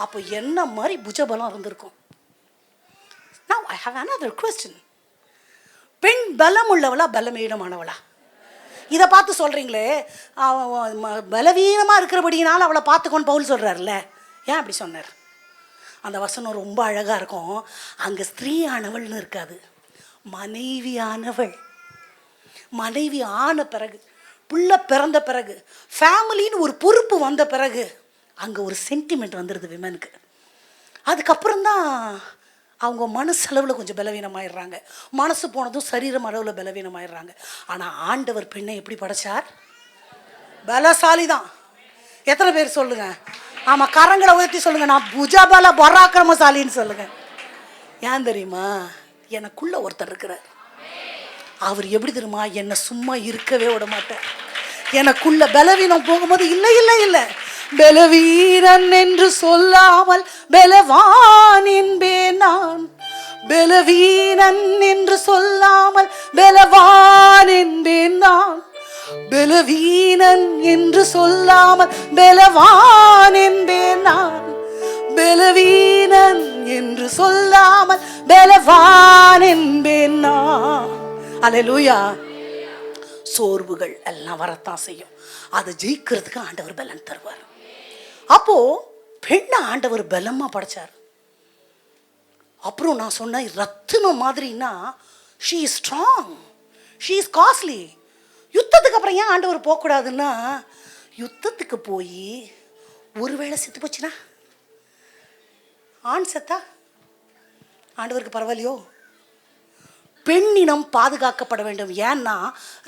அப்போ என்ன மாதிரி புஜபலம் இருந்திருக்கும்? Now I have another question. பெண் பலம் உள்ளவளா பலவீனமானவளா? இதை பார்த்து சொல்கிறீங்களே, பலவீனமாக இருக்கிறபடினால அவளை பார்த்துக்கோன்னு பவுல் சொல்கிறார்ல. ஏன் அப்படி சொன்னார்? அந்த வசனம் ரொம்ப அழகாக இருக்கும். அங்கே ஸ்திரீயானவள்னு இருக்காது, மனைவியானவள். மனைவி ஆன பிறகு, பிள்ளை பிறந்த பிறகு, ஃபேமிலின்னு ஒரு பொறுப்பு வந்த பிறகு அங்கே ஒரு சென்டிமெண்ட் வந்துடுது விமனுக்கு. அதுக்கப்புறம்தான் அவங்க மனசளவில் கொஞ்சம் பலவீனமாயிடுறாங்க. மனசு போனதும் சரீரம் அளவில் பலவீனமாயிடுறாங்க. ஆனால் ஆண்டவர் பெண்ணை எப்படி படைச்சார்? பலசாலி தான். எத்தனை பேர் சொல்லுங்க? ஆமாம், கரங்களை உயர்த்தி சொல்லுங்க, நான் புஜபல பராக்கிரமசாலின்னு சொல்லுங்க. ஏன் தெரியுமா? எனக்குள்ள ஒருத்தர் இருக்கிறார். அவர் எப்படி தெரியுமா? என்னை சும்மா இருக்கவே விட மாட்டார். எனக்குள்ள பலவீனம் போகும்போது இல்லை இல்லை இல்லை, பலவீனன் என்று சொல்லாமல் பலவான் என்பேன் நான். பலவீனன் என்று சொல்லாமல் பலவான் என்பேன் நான். பலவீனன் என்று சொல்லாமல் பலவான் என்பேன் நான். பலவீனன் என்று சொல்லாமல் பலவான் என்பேன் நான். அல்லேலூயா. சோர்வுகள் எல்லாம் வரத்தான் செய்யும். அதை ஜெயிக்கிறதுக்கு ஆண்டவர் பலன் தருவார். அப்போ பெண்ணை ஆண்டவர் பலமா படைச்சார். அப்புறம் நான் சொன்ன ரத்தினம் மாதிரின்னா, she is strong, she is costly. யுத்தத்துக்கு அப்புறம் ஏன் ஆண்டவர் போகக்கூடாதுன்னா, யுத்தத்துக்கு போய் ஒருவேளை செத்து போச்சுன்னா, ஆண் செத்தா ஆண்டவருக்கு பரவாயில்லையோ? பெண்ணினம் பாதுகாக்கப்பட வேண்டும். ஏன்னா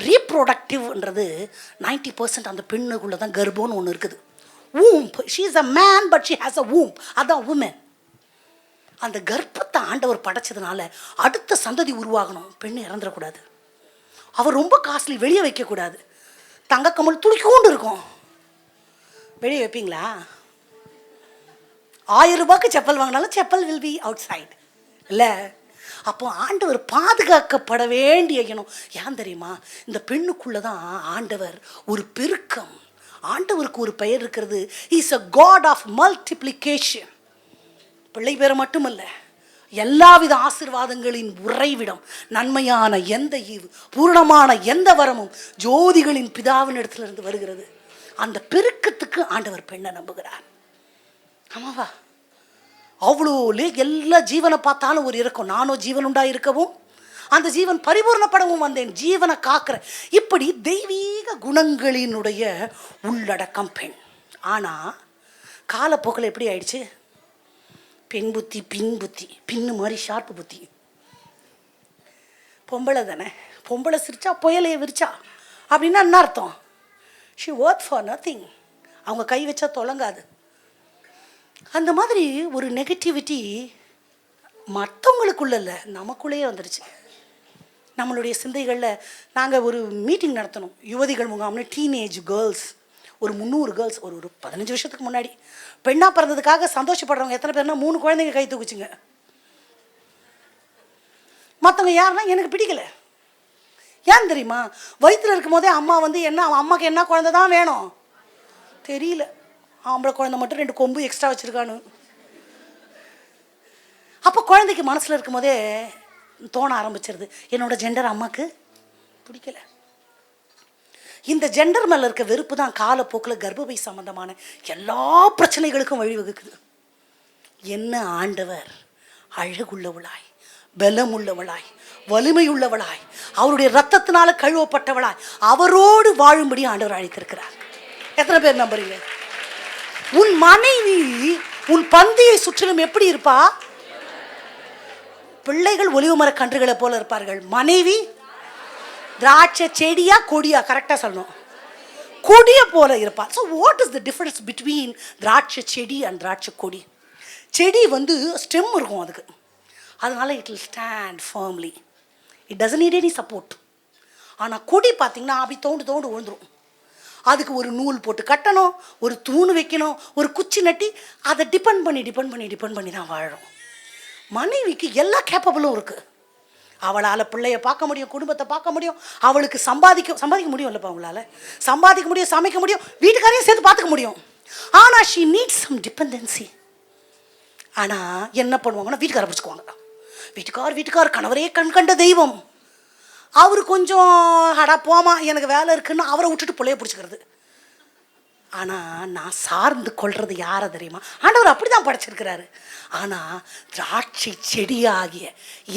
ரீப்ரொடக்டிவ்ன்றது 90% அந்த பெண்ணுக்குள்ளே தான் கர்ப்பம்னு ஒன்று இருக்குது. womb, she is a man but she has a womb. அதான் women. அந்த கர்ப்பத்தை ஆண்டவர் படைச்சதுனால அடுத்த சந்ததி உருவாகணும். பெண்ணு இறந்துடக்கூடாது. அவர் ரொம்ப காஸ்ட்லி, வெளியே வைக்கக்கூடாது. தங்க கம்மல் துடிக்கொண்டு இருக்கும். வெளியே வைப்பீங்களா? 1000 ரூபாய்க்கு செப்பல் வாங்கினாலும் chappal will be out side இல்லை. அப்போ ஆண்டவர் பாதுகாக்கப்பட வேண்டிய இனம். ஏன் தெரியுமா? இந்த பெண்ணுக்குள்ளே தான் ஆண்டவர் ஒரு பெருக்கம். ஆண்டவருக்கு ஒரு பெயர் இருக்கிறது, is a God of multiplication. பிள்ளை பேர் மட்டுமல்ல, எல்லாவித ஆசீர்வாதங்களின் உறைவிடம். நன்மையான எந்த ஈவு, பூரணமான எந்த வரமும் ஜோதிகளின் பிதாவின் இடத்திலிருந்து வருகிறது. அந்த பெருக்கத்துக்கு ஆண்டவர் பெண்ணை நம்புகிறார். ஆமாவா? அவ்வளோ எல்லா ஜீவனை பார்த்தாலும் ஒரு இருக்கும். நானும் ஜீவன் உண்டா இருக்கவும் அந்த ஜீவன் பரிபூர்ணப்படவும் வந்தேன், ஜீவனை காக்கிற. இப்படி தெய்வீக குணங்களினுடைய உள்ளடக்கம் பெண். ஆனால் காலப்போக்கில் எப்படி ஆயிடுச்சு? பெண் புத்தி, பின் புத்தி, பின்னு மாதிரி ஷார்ப்பு புத்தி. பொம்பளை தானே, பொம்பளை சிரிச்சா புயலையே விரிச்சா அப்படின்னா என்ன அர்த்தம்? She worth for nothing. அவங்க கை வச்சா தொலங்காது. அந்த மாதிரி ஒரு நெகட்டிவிட்டி மற்றவங்களுக்குள்ள இல்லை, நமக்குள்ளேயே வந்துடுச்சு. நம்மளுடைய சிந்தைகளில் நாங்கள் ஒரு மீட்டிங் நடத்தணும், யுவதிகள் முகாம்னு. டீனேஜ் கேர்ள்ஸ் ஒரு 300 கேர்ள்ஸ் ஒரு 15 வருஷத்துக்கு முன்னாடி. பெண்ணாக பிறந்ததுக்காக சந்தோஷப்படுறவங்க எத்தனை பேர்னா 3 குழந்தைங்க கை தூக்குச்சுங்க. மற்றவங்க யாருன்னா எனக்கு பிடிக்கல. ஏன் தெரியுமா? வயிற்றில் இருக்கும் போதே அம்மா என்ன அம்மாவுக்கு என்ன குழந்தை தான் வேணும் தெரியல. ஆம்பளை குழந்தை மட்டும் 2 கொம்பு எக்ஸ்ட்ரா வச்சுருக்கானு. அப்போ குழந்தைக்கு மனசில் இருக்கும் போதே தோண ஆரம்பிச்சிருது, என்னோட ஜெண்டர் அம்மாவுக்கு பிடிக்கல. இந்த ஜெண்டர் மேலே இருக்க வெறுப்பு தான் காலப்போக்கில் கர்ப்பப்பை சம்பந்தமான எல்லா பிரச்சனைகளுக்கும் வழிவகுக்குது. என்ன ஆண்டவர் அழகுள்ளவளாய், பலமுள்ளவளாய், வலிமையுள்ளவளாய், அவருடைய ரத்தத்தினால கழுவப்பட்டவளாய் அவரோடு வாழும்படி ஆண்டவர் அழைத்திருக்கிறார். எத்தனை பேர் நம்புறீங்க? உன் மனைவி உன் பந்தியை சுற்றிலும் எப்படி இருப்பா? பிள்ளைகள் ஒலிவு மர கன்றுகளை போல இருப்பார்கள். மனைவி திராட்சை செடியா கொடியா? கரெக்டாக சொல்லணும். கொடியை போல இருப்பார். So what is the difference between திராட்சை செடி அண்ட் திராட்சை கொடி? செடி ஸ்டெம் இருக்கும் அதுக்கு, அதனால it will stand firmly, it doesn't need any support. ஆனால் கொடி பார்த்தீங்கன்னா அப்படி தோண்டு தோண்டு விழுந்துடும். அதுக்கு ஒரு நூல் போட்டு கட்டணும், ஒரு தூண் வைக்கணும், ஒரு குச்சி நட்டி அதை டிபெண்ட் பண்ணி தான் வாழும். மனைவிக்கு எல்லா கேப்பபிளும் இருக்குது. அவளால் பிள்ளைய பார்க்க முடியும், குடும்பத்தை பார்க்க முடியும், அவளுக்கு சம்பாதிக்க முடியும் இல்லைப்பா? அவங்களால சம்பாதிக்க முடியும், சமைக்க முடியும், வீட்டுக்காரையும் சேர்த்து பார்த்துக்க முடியும். ஆனால் ஷீ நீட்ஸ் சம் டிபெண்டன்சி. ஆனால் என்ன பண்ணுவாங்கன்னா வீட்டுக்காரை பிடிச்சிக்குவாங்க. வீட்டுக்கார் கணவரே கண் கண்ட தெய்வம். அவர் கொஞ்சம் அடா போமா எனக்கு வேலை இருக்குன்னு அவரை விட்டுட்டு பிள்ளைய பிடிச்சிக்கிறது. ஆனால் நான் சார்ந்து கொள்வது யாரை தெரியுமா? ஆண்டவர் அப்படி தான் படைச்சிருக்கிறாரு. ஆனால் திராட்சை செடியாகிய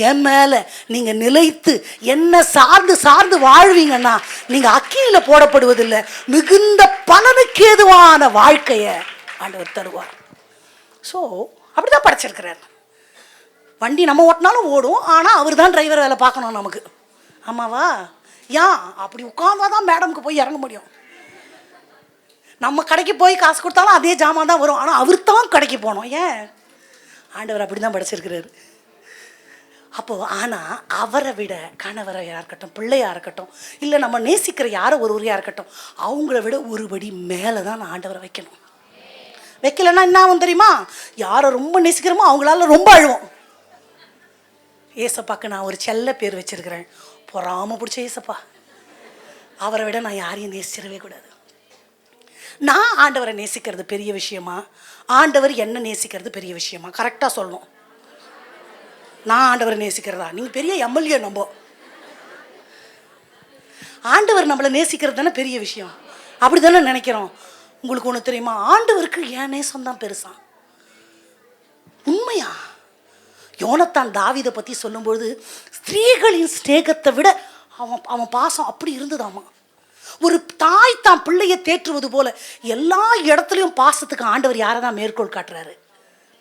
என் மேலே நீங்கள் நிலைத்து என்ன சார்ந்து சார்ந்து வாழ்வீங்கன்னா நீங்கள் அக்கினியில் போடப்படுவதில்லை, மிகுந்த பலனுக்கு ஏதுவான வாழ்க்கையை ஆண்டவர் தருவார். ஸோ அப்படி தான் படைச்சிருக்கிறார். வண்டி நம்ம ஓட்டினாலும் ஓடும், ஆனால் அவர் தான் டிரைவர் வேலை பார்க்கணும் நமக்கு. ஆமாவா? ஏன் அப்படி உட்கார்ந்தா தான் மேடமுக்கு போய் இறங்க முடியும். நம்ம கடைக்கு போய் காசு கொடுத்தாலும் அதே ஜாமான் தான் வரும், ஆனால் அவர் தான் கடைக்கு போகணும். ஏன்? ஆண்டவர் அப்படி தான் படைச்சிருக்கிறாரு. அப்போது ஆனால் அவரை விட கணவரையாக இருக்கட்டும், பிள்ளையாக இருக்கட்டும், இல்லை நம்ம நேசிக்கிற யாரோ ஒருவரையாக இருக்கட்டும், அவங்கள விட ஒருபடி மேலே தான் நான் ஆண்டவரை வைக்கணும். வைக்கலைன்னா என்ன ஆகும் தெரியுமா? யாரை ரொம்ப நேசிக்கிறோமோ அவங்களால ரொம்ப அழுவோம். ஏசப்பாக்கு நான் ஒரு செல்ல பேர் வச்சிருக்கிறேன், பொறாம பிடிச்ச ஏசப்பா. அவரை விட நான் யாரையும் நேசிச்சிடவே கூடாது. நான் ஆண்டவரை நேசிக்கிறது பெரிய விஷயமா, ஆண்டவர் என்ன நேசிக்கிறது பெரிய விஷயமா? கரெக்டாக சொல்லணும். நான் ஆண்டவரை நேசிக்கிறதா? நீங்கள் பெரிய எம்எல்ஏ. நம்ம ஆண்டவர் நம்மளை நேசிக்கிறது தானே பெரிய விஷயம். அப்படி தானே நினைக்கிறோம். உங்களுக்கு ஒன்று தெரியுமா? ஆண்டவருக்கு என் நேசம் தான் பெருசா. உண்மையா? யோனத்தான் தாவீதை பற்றி சொல்லும்பொழுது ஸ்திரீகளின் ஸ்நேகத்தை விட அவன் பாசம் அப்படி இருந்ததாமா. ஒரு தாய் தான் பிள்ளையை தேற்றுவது போல எல்லா இடத்துலையும் பாசத்துக்கு ஆண்டவர் யாரை தான் மேற்கோள் காட்டுறாரு?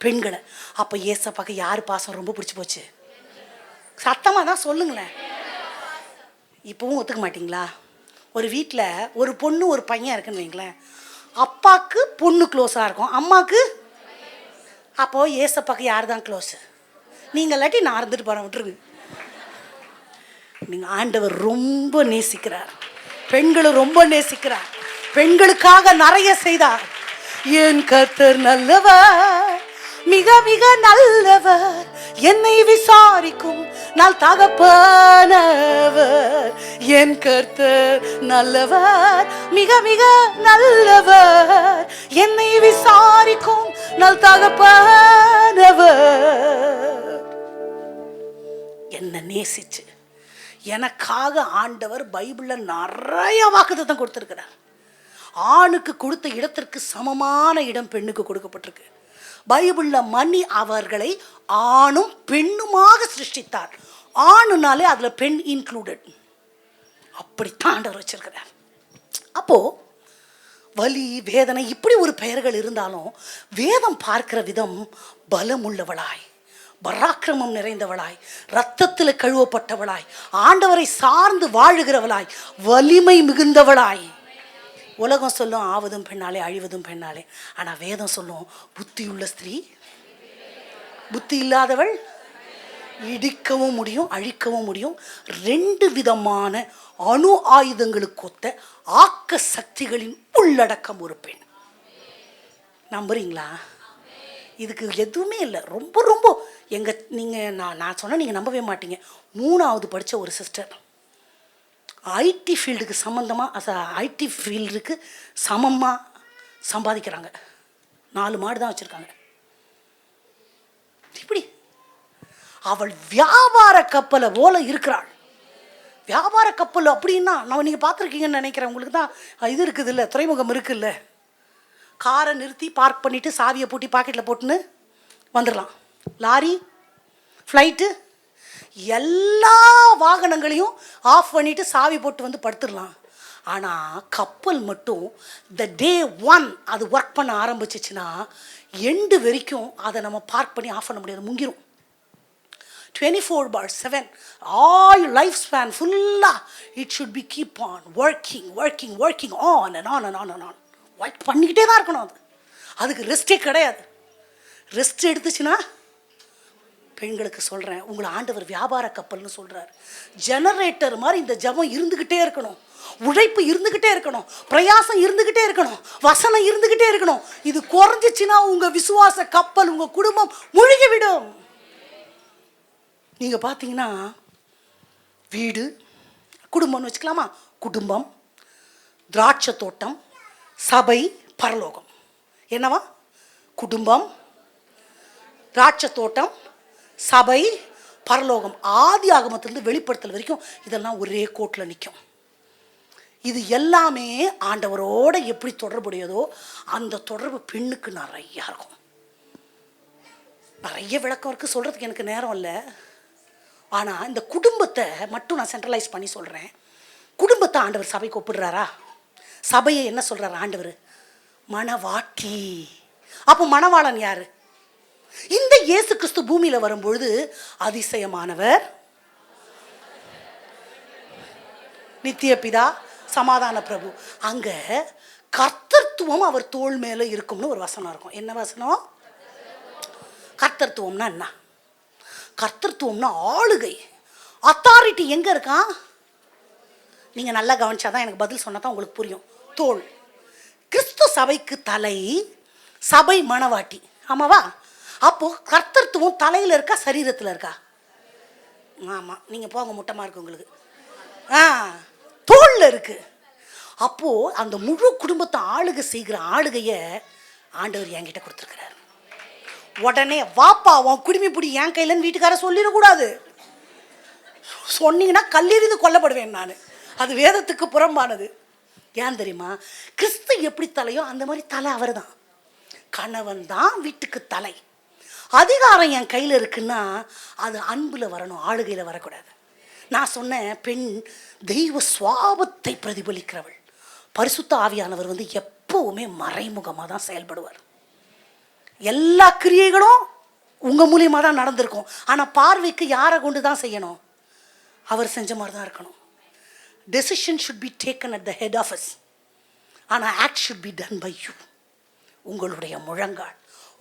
பெண்களை. அப்போ ஏசப்பாக்கு யார் பாசம் ரொம்ப பிடிச்சி போச்சு? சத்தமாக தான் சொல்லுங்களேன். இப்போவும் ஒத்துக்க மாட்டிங்களா? ஒரு வீட்டில் ஒரு பொண்ணு ஒரு பையன் இருக்குன்னு வைங்களேன். அப்பாவுக்கு பொண்ணு க்ளோஸாக இருக்கும், அம்மாவுக்கு. அப்போது ஏசப்பாக்கு யார் தான் க்ளோஸு? நீங்கள் இல்லாட்டி நான் இருந்துட்டு போகிறேன், விட்டுருங்க. நீங்கள் ஆண்டவர் ரொம்ப நேசிக்கிறார், பெண்களை ரொம்ப நேசிக்கிறார், பெண்களுக்காக நிறைய செய்தார். என் கர்த்தர் நல்லவர், மிக மிக நல்லவர், என்னை விசாரிக்கும் நாள் தகப்பனவர். என் கர்த்தர் நல்லவர், மிக மிக நல்லவர், என்னை விசாரிக்கும் நாள் தகப்பனவர். என்ன நேசிச்சு எனக்காக ஆண்டவர் பைபிளில் நிறைய வாக்குத்தத்தம் கொடுத்துருக்கிறார். ஆணுக்கு கொடுத்த இடத்திற்கு சமமான இடம் பெண்ணுக்கு கொடுக்கப்பட்டிருக்கு. பைபிளில் மணி அவர்களை ஆணும் பெண்ணுமாக சிருஷ்டித்தார். ஆணுனாலே அதில் பெண் இன்க்ளூடட். அப்படித்தான் ஆண்டவர் வச்சிருக்கிறார். அப்போது வலி வேதனை இப்படி ஒரு பெயர்கள் இருந்தாலும் வேதம் பார்க்கிற விதம் பலமுள்ளவளாய், பராக்கிரமம் நிறைந்தவளாய், இரத்தத்தில் கழுவப்பட்டவளாய், ஆண்டவரை சார்ந்து வாழுகிறவளாய், வலிமை மிகுந்தவளாய். உலகம் சொல்லும் ஆவதும் பெண்ணாலே அழிவதும் பெண்ணாலே. ஆனால் வேதம் சொல்லும் புத்தியுள்ள ஸ்திரீ புத்தி இல்லாதவள் இடிக்கவும் முடியும் அழிக்கவும் முடியும். 2 விதமான அணு ஆயுதங்களுக்கு ஒத்த ஆக்க சக்திகளின் உள்ளடக்கம் ஒரு பெண். நம்புறீங்களா? இதுக்கு எதுவுமே இல்லை. ரொம்ப ரொம்ப நீங்கள் நான் சொன்னால் நீங்கள் நம்பவே மாட்டீங்க. 3வது படித்த ஒரு சிஸ்டர் ஐடி ஃபீல்டுக்கு சம்மந்தமாக ஐடி ஃபீல்டுக்கு சமமாக சம்பாதிக்கிறாங்க. 4 மாடு தான் வச்சுருக்காங்க. இப்படி அவள் வியாபார கப்பலை போல இருக்கிறாள். வியாபார கப்பல் அப்படின்னா நீங்கள் பார்த்துருக்கீங்கன்னு நினைக்கிறேன். உங்களுக்கு தான் இது இருக்குது இல்லை, துறைமுகம் இருக்குல்ல. காரை நிறுத்தி பார்க் பண்ணிவிட்டு சாவியை பூட்டி பாக்கெட்டில் போட்டுன்னு வந்துடலாம். லாரி, ஃப்ளைட்டு, எல்லா வாகனங்களையும் ஆஃப் பண்ணிவிட்டு சாவி போட்டு வந்து படுத்துடலாம். ஆனால் கப்பல் மட்டும் த டே 1 அது ஒர்க் பண்ண ஆரம்பிச்சிச்சுன்னா எண்டு வரைக்கும் அதை நம்ம பார்க் பண்ணி ஆஃப் பண்ண முடியாது, முங்கிரும். 24/7 all life span ஃபுல்லாக it should be keep on working on and on. Work பண்ணிக்கிட்டே தான் இருக்கணும். அதுக்கு ரெஸ்ட்டே கிடையாது. ரெஸ்ட் எடுத்துச்சுன்னா பெண்களுக்கு சொல்கிறேன், உங்களை ஆண்டவர் வியாபார கப்பல்னு சொல்கிறார். ஜெனரேட்டர் மாதிரி இந்த ஜபம் இருந்துக்கிட்டே இருக்கணும், உழைப்பு இருந்துக்கிட்டே இருக்கணும், பிரயாசம் இருந்துக்கிட்டே இருக்கணும், வசனம் இருந்துக்கிட்டே இருக்கணும். இது குறைஞ்சிச்சுன்னா உங்கள் விசுவாச கப்பல், உங்கள் குடும்பம் முழுகிவிடும். நீங்கள் பார்த்தீங்கன்னா வீடு, குடும்பம்னு வச்சுக்கலாமா? குடும்பம், திராட்சை தோட்டம், சபை, பரலோகம். என்னவா? குடும்பம், திராட்சை தோட்டம், சபை, பரலோகம், ஆதி ஆகமத்திலிருந்து வெளிப்படுத்தல் வரைக்கும் இதெல்லாம் ஒரே கோட்டில் நிற்கும். இது எல்லாமே ஆண்டவரோட எப்படி தொடர்புடையதோ அந்த தொடர்பு பெண்ணுக்கு நிறையா இருக்கும். நிறைய விளக்கம் இருக்குது, சொல்கிறதுக்கு எனக்கு நேரம் இல்லை. ஆனால் இந்த குடும்பத்தை மட்டும் நான் சென்ட்ரலைஸ் பண்ணி சொல்கிறேன். குடும்பத்தை ஆண்டவர் சபைக்கு ஒப்பிடுறாரா? சபையை என்ன சொல்கிறார் ஆண்டவர்? மணவாட்டி. அப்போ மணவாளன் யார்? இந்த இயேசு கிறிஸ்து பூமியில் வரும்பொழுது அதிசயமானவர், நித்திய பிதா, சமாதான பிரபு. அங்கே கர்த்தத்துவம் அவர் தோள் மேலே இருக்கும்னு ஒரு வசனம் இருக்கும். என்ன வசனம்? கர்த்தத்துவம்னா என்ன? கர்த்தத்துவம்னா ஆளுகை, அத்தாரிட்டி எங்கே இருக்கான்? நீங்கள் நல்லா கவனிச்சாதான் எனக்கு பதில் சொன்னால் தான் உங்களுக்கு புரியும். தோள். கிறிஸ்து சபைக்கு தலை, சபை மணவாட்டி. ஆமாவா? அப்போ கர்த்தத்துவம் தலையில் இருக்கா, சரீரத்தில் இருக்கா? ஆமாம், நீங்கள் போங்க, முட்டமாக இருக்கு உங்களுக்கு. தோளில் இருக்கு. அப்போது அந்த முழு குடும்பத்தை ஆளுகை செய்கிற ஆளுகையை ஆண்டவர் என்கிட்ட கொடுத்துருக்கிறார். உடனே வாப்பா உன் குடுமி பிடி என் கையிலன்னு வீட்டுக்கார சொல்லிடக்கூடாது. சொன்னீங்கன்னா கல்லெறிந்து கொல்லப்படுவேன் நான். அது வேதத்துக்கு புறம்பானது. ஏன் தெரியுமா? கிறிஸ்து எப்படி தலையோ அந்த மாதிரி தலை அவர் தான். கணவன் தான் வீட்டுக்கு தலை. அதிகாரம் என் கையில் இருக்குன்னா அது அன்பில் வரணும், ஆளுகையில் வரக்கூடாது. நான் சொன்னேன், பெண் தெய்வ சுவாபத்தை பிரதிபலிக்கிறவள். பரிசுத்த ஆவியானவர் எப்பவுமே மறைமுகமாக தான் செயல்படுவார். எல்லா கிரியைகளும் உங்கள் மூலியமாக தான் நடந்திருக்கும். ஆனால் பார்வைக்கு யாரை கொண்டு தான் செய்யணும்? அவர் செஞ்ச மாதிரி தான் இருக்கணும். Decision should be taken at the head of us. ஆனால் act should be done by you. உங்களுடைய முழங்கால்,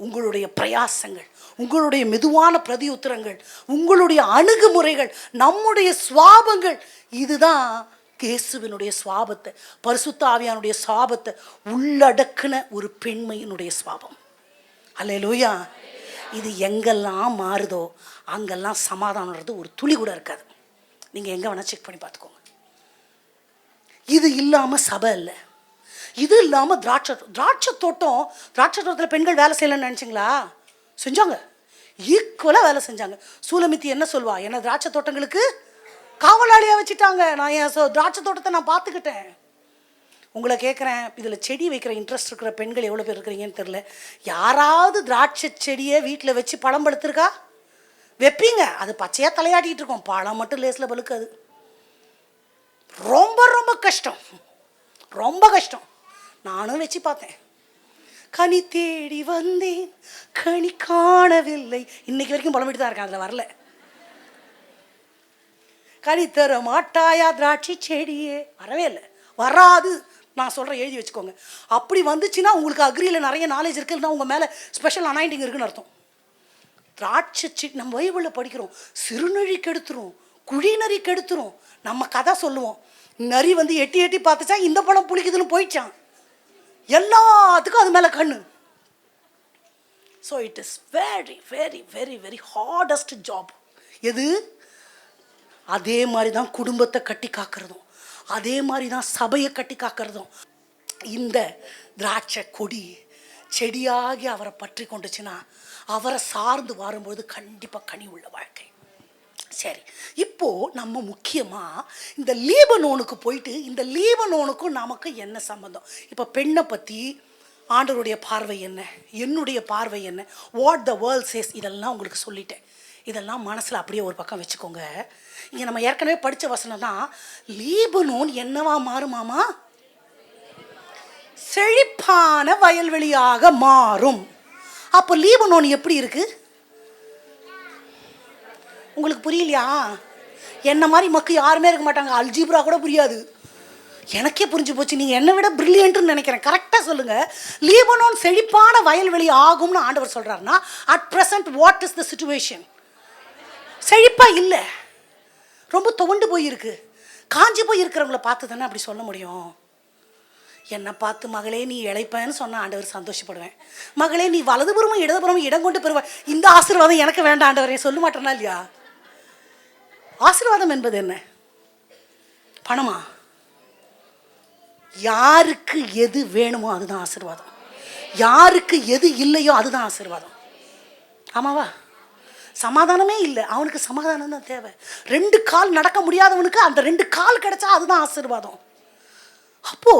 உங்களுடைய பிரயாசங்கள், உங்களுடைய மெதுவான பிரதியுத்தரங்கள், உங்களுடைய அணுகுமுறைகள், நம்முடைய சுவாபங்கள், இதுதான் இயேசுவினுடைய சுவாபத்தை, பரிசுத்த ஆவியானுடைய சுவாபத்தை உள்ளடக்குன ஒரு பெண்மையினுடைய சுவாபம். அல்லேலூயா. இது எங்கெல்லாம் மாறுதோ அங்கெல்லாம் சமாதானம்ன்றது ஒரு துளி கூட இருக்காது. நீங்கள் எங்கே வேணால் செக் பண்ணி பார்த்துக்கோங்க. இது இல்லாமல் சபை இல்லை. இது இல்லாமல் திராட்சை தோட்டத்தில் பெண்கள் வேலை செய்யலைன்னு நினச்சிங்களா? செஞ்சாங்க, ஈக்குவலாக வேலை செஞ்சாங்க. சூலமித்தி என்ன சொல்வா? என்ன திராட்சை தோட்டங்களுக்கு காவலாளியாக வச்சுட்டாங்க. நான் என் திராட்சை தோட்டத்தை நான் பார்த்துக்கிட்டேன். உங்களை கேட்குறேன், இதில் செடி வைக்கிற இன்ட்ரெஸ்ட் இருக்கிற பெண்கள் எவ்வளோ பேர் இருக்கிறீங்கன்னு தெரில. யாராவது திராட்சை செடியை வீட்டில் வச்சு பழம் பழுத்துருக்கா? வைப்பீங்க, அது பச்சையாக தலையாட்டிகிட்டு இருக்கோம், பழம் மட்டும் லேஸில் பழுக்காது. ரொம்ப ரொம்ப கஷ்டம், ரொம்ப கஷ்டம். நானும் வச்சு பார்த்தேன். கனி தேடி வந்தேன், கனி காணவில்லை. இன்னைக்கு வரைக்கும் புலம்பிட்டு தான் இருக்கேன், அதில் வரல. கனி தர மாட்டாயா திராட்சை செடியே? வரவே இல்லை, வராது. நான் சொல்கிறேன், எழுதி வச்சுக்கோங்க. அப்படி வந்துச்சுன்னா உங்களுக்கு அக்ரியில் நிறைய நாலேஜ் இருக்குன்னா உங்கள் மேலே ஸ்பெஷல் அனாயிண்டிங் இருக்குன்னு அர்த்தம். திராட்சை செடி நம்ம பைபிளில் படிக்கிறோம், சிறுநழி கெடுத்துரும், குழி நரி கெடுத்துரும். நம்ம கதை சொல்லுவோம், நரி எட்டி எட்டி பார்த்துச்சா இந்த பழம் புளிக்குதுன்னு போயிடுச்சான். எல்லாத்துக்கும் அது மேலே கண்ணு. So it is very very very very hardest job. எது? அதே மாதிரி தான் குடும்பத்தை கட்டி காக்கிறதும், அதே மாதிரி தான் சபையை கட்டி காக்கிறதும். இந்த திராட்சை கொடி செடியாகி அவரை பற்றி கொண்டுச்சுன்னா அவரை சார்ந்து வரும்போது கண்டிப்பாக கனி உள்ள வாழ்க்கை. சரி, இப்போது நம்ம முக்கியமாக இந்த லீபனோனுக்கு போயிட்டு, இந்த லீபனோனுக்கும் நமக்கு என்ன சம்பந்தம்? இப்போ பெண்ணை பற்றி ஆண்டவருடைய பார்வை என்ன, என்னுடைய பார்வை என்ன, வாட் த வேர்ல்ட் சேஸ், இதெல்லாம் உங்களுக்கு சொல்லிட்டேன். இதெல்லாம் மனசில் அப்படியே ஒரு பக்கம் வச்சுக்கோங்க. இங்கே நம்ம ஏற்கனவே படித்த வசனம் தான். லீபனோன் என்னவா மாறுமாமா? செழிப்பான வயல்வெளியாக மாறும். அப்போ லீபனோன் எப்படி இருக்கு? உங்களுக்கு புரியலையா? என்ன மாதிரி மக்கள் யாருமே இருக்க மாட்டாங்க, அல்ஜீப்ரா கூட புரியாது. எனக்கே புரிஞ்சு போச்சு, நீங்கள் என்னை விட பிரில்லியன்ட்னு நினைக்கிறேன். கரெக்டாக சொல்லுங்கள். லீபனோன் செழிப்பான வயல்வெளி ஆகும்னு ஆண்டவர் சொல்கிறாருன்னா, at present what is the situation? செழிப்பாக இல்லை, ரொம்ப துவண்டு போயிருக்கு. காஞ்சி போய் இருக்கிறவங்கள பார்த்து தானே அப்படி சொல்ல முடியும். என்னை பார்த்து மகளே நீ இழைப்பேன்னு சொன்ன ஆண்டவர் சந்தோஷப்படுவேன். மகளே நீ வலதுபுறமும் இடதுபுறமும் இடம் கொண்டு பெறுவேன், இந்த ஆசீர்வாதம் எனக்கு வேண்டாம் ஆண்டவரே சொல்ல மாட்டேனா இல்லையா? ஆசீர்வாதம் என்பது என்ன? பணமா? யாருக்கு எது வேணுமோ அதுதான் ஆசீர்வாதம். யாருக்கு எது இல்லையோ அதுதான் ஆசீர்வாதம். ஆமாவா? சமாதானமே இல்லை. அவனுக்கு சமாதானம் தான் தேவை. 2 கால் நடக்க முடியாதவனுக்கு அந்த 2 கால் கிடைச்சா அதுதான் ஆசீர்வாதம். அப்போ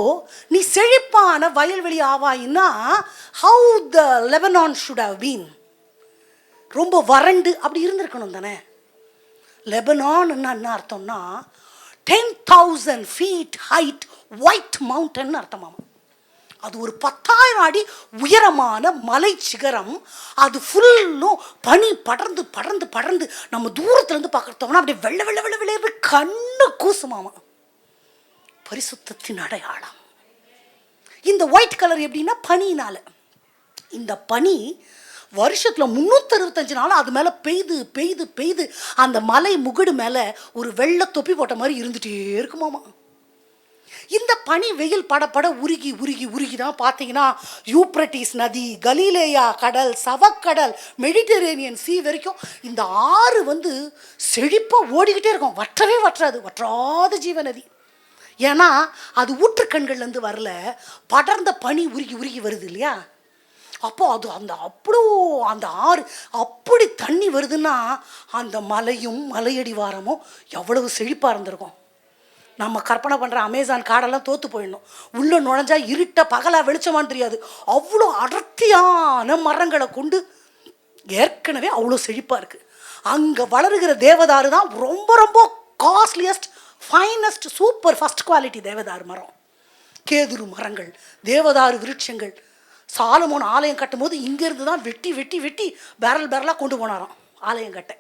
நீ செழிப்பான வயல்வெளி ஆவாயின்னா how the Lebanon should have been. ரொம்ப வறண்டு அப்படி இருந்திருக்கணும் தானே. லெபனான் என்ன அர்த்தம்னா 10,000 feet height white mountain அர்த்தமாமா. அது ஒரு 10,000 அடி உயரமான மலை சிகரம். அது ஃபுல்லும் பனி படர்ந்து படர்ந்து படர்ந்து நம்ம தூரத்துலேருந்து பார்க்குறோம்னா அப்படியே வெள்ளை வெள்ளை வெள்ளை வெள்ளை கண்ணு கூசுமாமா. பரிசுத்தத்தின் அடையாளம். இந்த ஒயிட் கலர் எப்படின்னா பனியினால. இந்த பனி வருஷத்தில் 365 நாள் அது மேலே பெய்து பெய்து பெய்து அந்த மலை முகடு மேலே ஒரு வெள்ளை தொப்பி போட்ட மாதிரி இருந்துகிட்டே இருக்குமாமா. இந்த பனி வெயில் படப்பட உருகி உருகி உருகி தான் பார்த்தீங்கன்னா யூப்ரட்டிஸ் நதி, கலீலேயா கடல், சவக்கடல், மெடிட்டரேனியன் சீ வரைக்கும் இந்த ஆறு வந்து செழிப்பாக ஓடிக்கிட்டே இருக்கும். வற்றவே வற்றாது, வற்றாத ஜீவநதி. ஏன்னா அது ஊற்றுக்கண்கள்லேருந்து வரல, படர்ந்த பனி உருகி உருகி வருது இல்லையா. அப்போ அது அந்த ஆறு அப்படி தண்ணி வருதுன்னா அந்த மலையும் மலையடிவாரமும் எவ்வளவு செழிப்பாக இருந்திருக்கும். நம்ம கற்பனை பண்ணுற அமேசான் காடெல்லாம் தோற்று போயிடணும். உள்ளே நுழைஞ்சா இருட்ட பகலா வெளிச்சமானு தெரியாது. அவ்வளோ அடர்த்தியான மரங்களை கொண்டு ஏற்கனவே அவ்வளோ செழிப்பாக இருக்குது. அங்கே வளருகிற தேவதாரு தான் ரொம்ப ரொம்ப costliest, finest, super first quality தேவதாரு மரம். கேதுரு மரங்கள், தேவதாரு விருட்சங்கள். சாலமோன் ஆலயம் கட்டும் போது இங்கேருந்து தான் வெட்டி வெட்டி வெட்டி பேரலாக கொண்டு போனாராம் ஆலயம் கட்ட.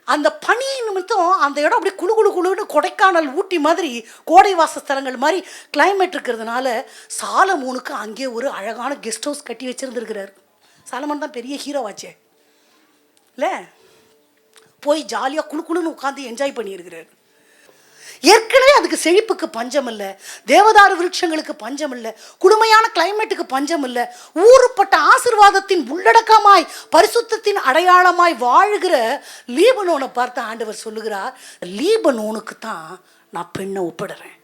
அந்த பனி நிமித்தம் அந்த இடம் அப்படியே குழு குழு குழுன்னு கொடைக்கானல், ஊட்டி மாதிரி கோடை வாசஸ்தலங்கள் மாதிரி கிளைமேட் இருக்கிறதுனால சாலமோனுக்கு அங்கே ஒரு அழகான கெஸ்ட் ஹவுஸ் கட்டி வச்சுருந்துருக்கிறாரு. சாலமோன் தான் பெரிய ஹீரோவாச்சே இல்லை, போய் ஜாலியாக குழு குழுன்னு உட்காந்து என்ஜாய் பண்ணியிருக்கிறாரு. ஏற்கனவே அதுக்கு செழிப்புக்கு பஞ்சம் இல்லை, தேவதாரு விருட்சங்களுக்கு பஞ்சம் இல்லை, குளுமையான கிளைமேட்டுக்கு பஞ்சம் இல்லை. ஊறுப்பட்ட ஆசீர்வாதத்தின் உள்ளடக்கமாய் பரிசுத்தத்தின் அடையாளமாய் வாழுகிற லீபனோனை பார்த்து ஆண்டவர் சொல்லுகிறார், லீபனோனுக்கு தான் நான் பெண்ணை ஒப்பிடுறேன்.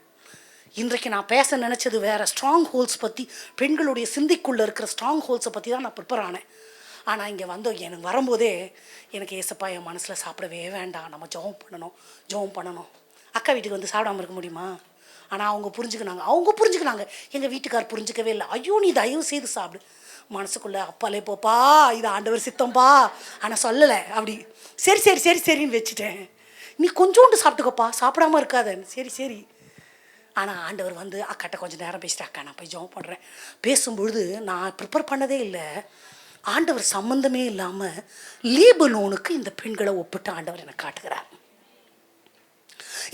இன்றைக்கு நான் பேச நினச்சது வேற, ஸ்ட்ராங் ஹோல்ஸ் பற்றி, பெண்களுடைய சிந்திக்குள்ளே இருக்கிற ஸ்ட்ராங் ஹோல்ஸை பற்றி தான் நான் ப்ரிப்பேர் ஆனேன். ஆனால் இங்கே எனக்கு வரும்போதே எனக்கு ஏசப்பா என் மனசில் சாப்பிடவே வேண்டாம், நம்ம ஜெபம் பண்ணணும். அக்கா வீட்டுக்கு வந்து சாப்பிடாமல் இருக்க முடியுமா? ஆனால் அவங்க புரிஞ்சுக்கினாங்க. எங்கள் வீட்டுக்கார் புரிஞ்சிக்கவே இல்லை. ஐயோ நீ தயவு செய்து சாப்பிடு. மனசுக்குள்ளே அப்பாலே போப்பா, இது ஆண்டவர் சித்தம்பா, ஆனால் சொல்லலை. அப்படி சரி சரி சரி சரின்னு வச்சுட்டேன். நீ கொஞ்சோண்டு சாப்பிட்டுக்கோப்பா, சாப்பிடாமல் இருக்காத. சரி சரி. ஆனால் ஆண்டவர் வந்து அக்காட்ட கொஞ்சம் நேரம் பேசிட்டு, அக்கா நான் போய் ஜெபம் பண்ணுறேன். பேசும்பொழுது நான் ப்ரிப்பேர் பண்ணதே இல்லை. ஆண்டவர் சம்மந்தமே இல்லாமல் லீபனோனுக்கு இந்த பெண்களை ஒப்பிட்டு ஆண்டவர் எனக்கு காட்டுகிறார்.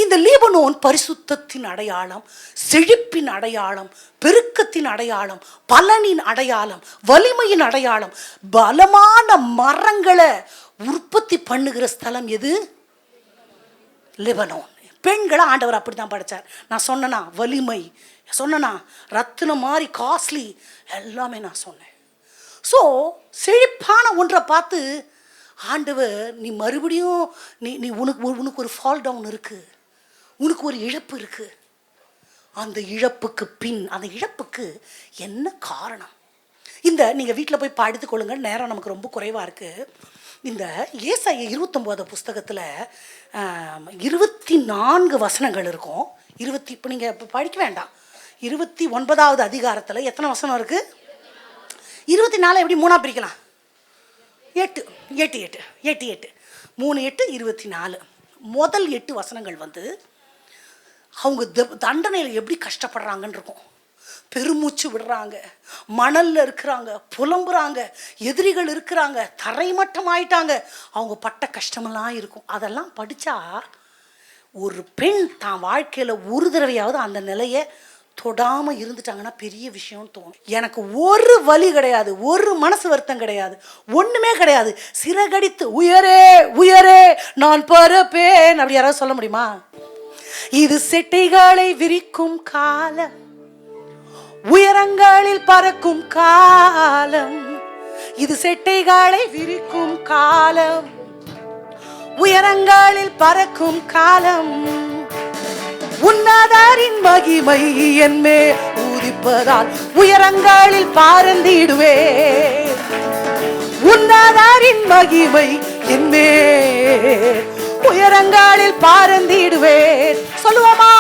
இந்த லீபனோன் பரிசுத்தத்தின் அடையாளம், செழிப்பின் அடையாளம், பெருக்கத்தின் அடையாளம், பலனின் அடையாளம், வலிமையின் அடையாளம். பலமான மரங்களை உற்பத்தி பண்ணுகிற ஸ்தலம் எது? லெபனோன். பெண்களை ஆண்டவர் அப்படி தான் படைச்சார். நான் சொன்னேனா வலிமை, சொன்னேனா ரத்தினம் மாதிரி காஸ்ட்லி, எல்லாமே நான் சொன்னேன். ஸோ செழிப்பான ஒன்றை பார்த்து ஆண்டவர் நீ மறுபடியும் நீ உனக்கு ஒரு ஃபால் டவுன் இருக்குது, உனக்கு ஒரு இழப்பு இருக்குது. அந்த இழப்புக்கு அந்த இழப்புக்கு என்ன காரணம்? நீங்கள் வீட்டில் போய் படித்து கொள்ளுங்க, நேரம் நமக்கு ரொம்ப குறைவாக இருக்குது. இந்த ஏசாயா 29 புஸ்தகத்தில் 24 வசனங்கள் இருக்கும். இப்போ நீங்கள் இப்போ படிக்க வேண்டாம். 29வது அதிகாரத்தில் எத்தனை வசனம் இருக்குது? 24 எப்படி 3 பிரிக்கலாம்? 8 8 8 8 8 3 8 24. முதல் 8 வசனங்கள் வந்து அவங்க தண்டனையில் எப்படி கஷ்டப்படுறாங்கன்னு இருக்கும். பெருமூச்சு விடுறாங்க, மணலில் இருக்கிறாங்க, புலம்புறாங்க, எதிரிகள் இருக்கிறாங்க, தரைமட்டம் ஆயிட்டாங்க, அவங்க பட்ட கஷ்டமெல்லாம் இருக்கும். அதெல்லாம் படித்தா ஒரு பெண் தான் வாழ்க்கையில் ஒரு தடவையாவது அந்த நிலையை தொடாமல் இருந்துட்டாங்கன்னா பெரிய விஷயம்னு தோணும். எனக்கு ஒரு வலி கிடையாது, ஒரு மனசு வருத்தம் கிடையாது, ஒன்றுமே கிடையாது. சிறகடித்து உயரே உயரே நான் பறப்பேன் அப்படி யாராவது சொல்ல முடியுமா? இது செட்டைகளை விரிக்கும் காலம், உயரங்களில் பறக்கும் காலம். இது செட்டைகளை விரிக்கும் காலம், உயரங்களில் பறக்கும் காலம். உன்னதரின் மகிமை என்மே உதிப்பதால் உயரங்களில் பறந்திடுவே. உன்னதரின் மகிமை என்மேல் உயரங்களில் பறந்திடுவேன். சொல்லுவோமா?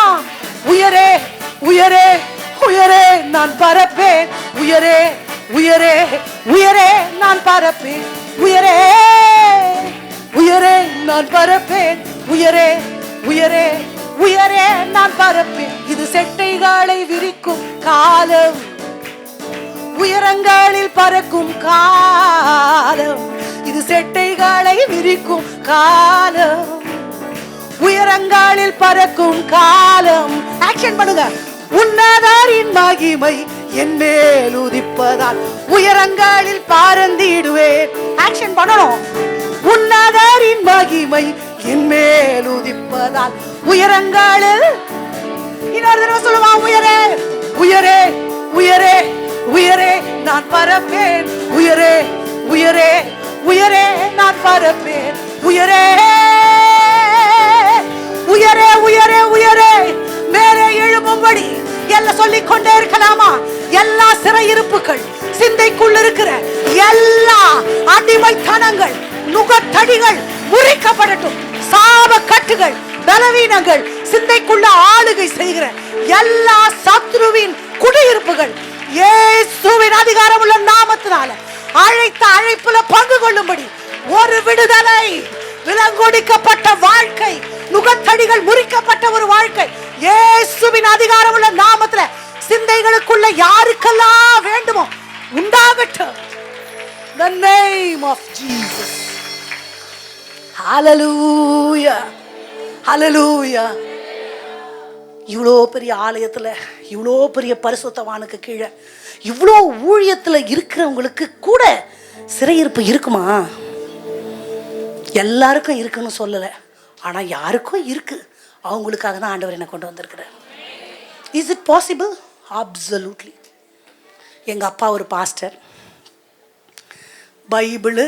உயரே உயரே உயரே நான் பறப்பேன். உயரே உயரே உயரே நான் பறப்பேன். உயரே உயரே நான் பறப்பேன். உயரே உயரே உயரே நான் பறப்பேன். இது செட்டைகளை விரிக்கும் காலம், உயரங்களில் பறக்கும் காலம். இது செட்டைகளை விரிக்கும் காலம், உயரங்களில் பறக்கும் காலம். ஆக்ஷன் பண்ணுங்க. உன்னதரின் மகிமை என் மேல் உதிப்பதால் உயரங்களில் பறந்திடுவேன். ஆக்ஷன் பண்ணணும். உன்னதரின் மகிமை என் மேல் உதிப்பதால் உயரங்களில். இன்னொரு தடவை சொல்லுவா. உயரே உயரே உயரே உயரே நான் பறப்பேன். உயரே உயரே உயரே நான் பறப்பேன். உயரே உயரே உயரே உயரே மேலே எழும்பும்படி எல்லாம் சொல்லிக் கொண்டே இருக்கலாமா? எல்லா சிறையிருப்புகள், சிந்தைக்குள் இருக்கிற எல்லா அடிமைத்தனங்கள், நுகத்தடிகள் முறிக்கப்படட்டும். சாப கட்டுகள், பலவீனங்கள், சிந்தைக்குள்ள ஆளுகை செய்கிற எல்லா சத்ருவின் குடியிருப்புகள் இயேசுவின் அதிகாரமுள்ள நாமத்தினால அழைத்த அழைப்புல பங்கு கொள்ளும்படி ஒரு விடுதலை. விலங்கொடிக்கப்பட்ட வாழ்க்கை, நுகத்தடிகள் முறிக்கப்பட்ட ஒரு வாழ்க்கை இயேசுவின் அதிகாரமுள்ள நாமத்துல சிந்தைகளுக்குள்ள யாருக்கெல்லாம் வேண்டுமோ உண்டாகட்டும். The name of Jesus. Hallelujah. Hallelujah. இவ்வளோ பெரிய ஆலயத்தில், இவ்வளோ பெரிய பரிசுத்தவானுக்கு கீழே, இவ்வளோ ஊழியத்தில் இருக்கிறவங்களுக்கு கூட சிறையிருப்பு இருக்குமா? எல்லாருக்கும் இருக்குன்னு சொல்லலை, ஆனால் யாருக்கும் இருக்கு. அவங்களுக்காக தான் ஆண்டவர் என்னை கொண்டு வந்திருக்கிறார். Is it possible? அப்சல்யூட்லி. எங்கள் அப்பா ஒரு பாஸ்டர். பைபிளு,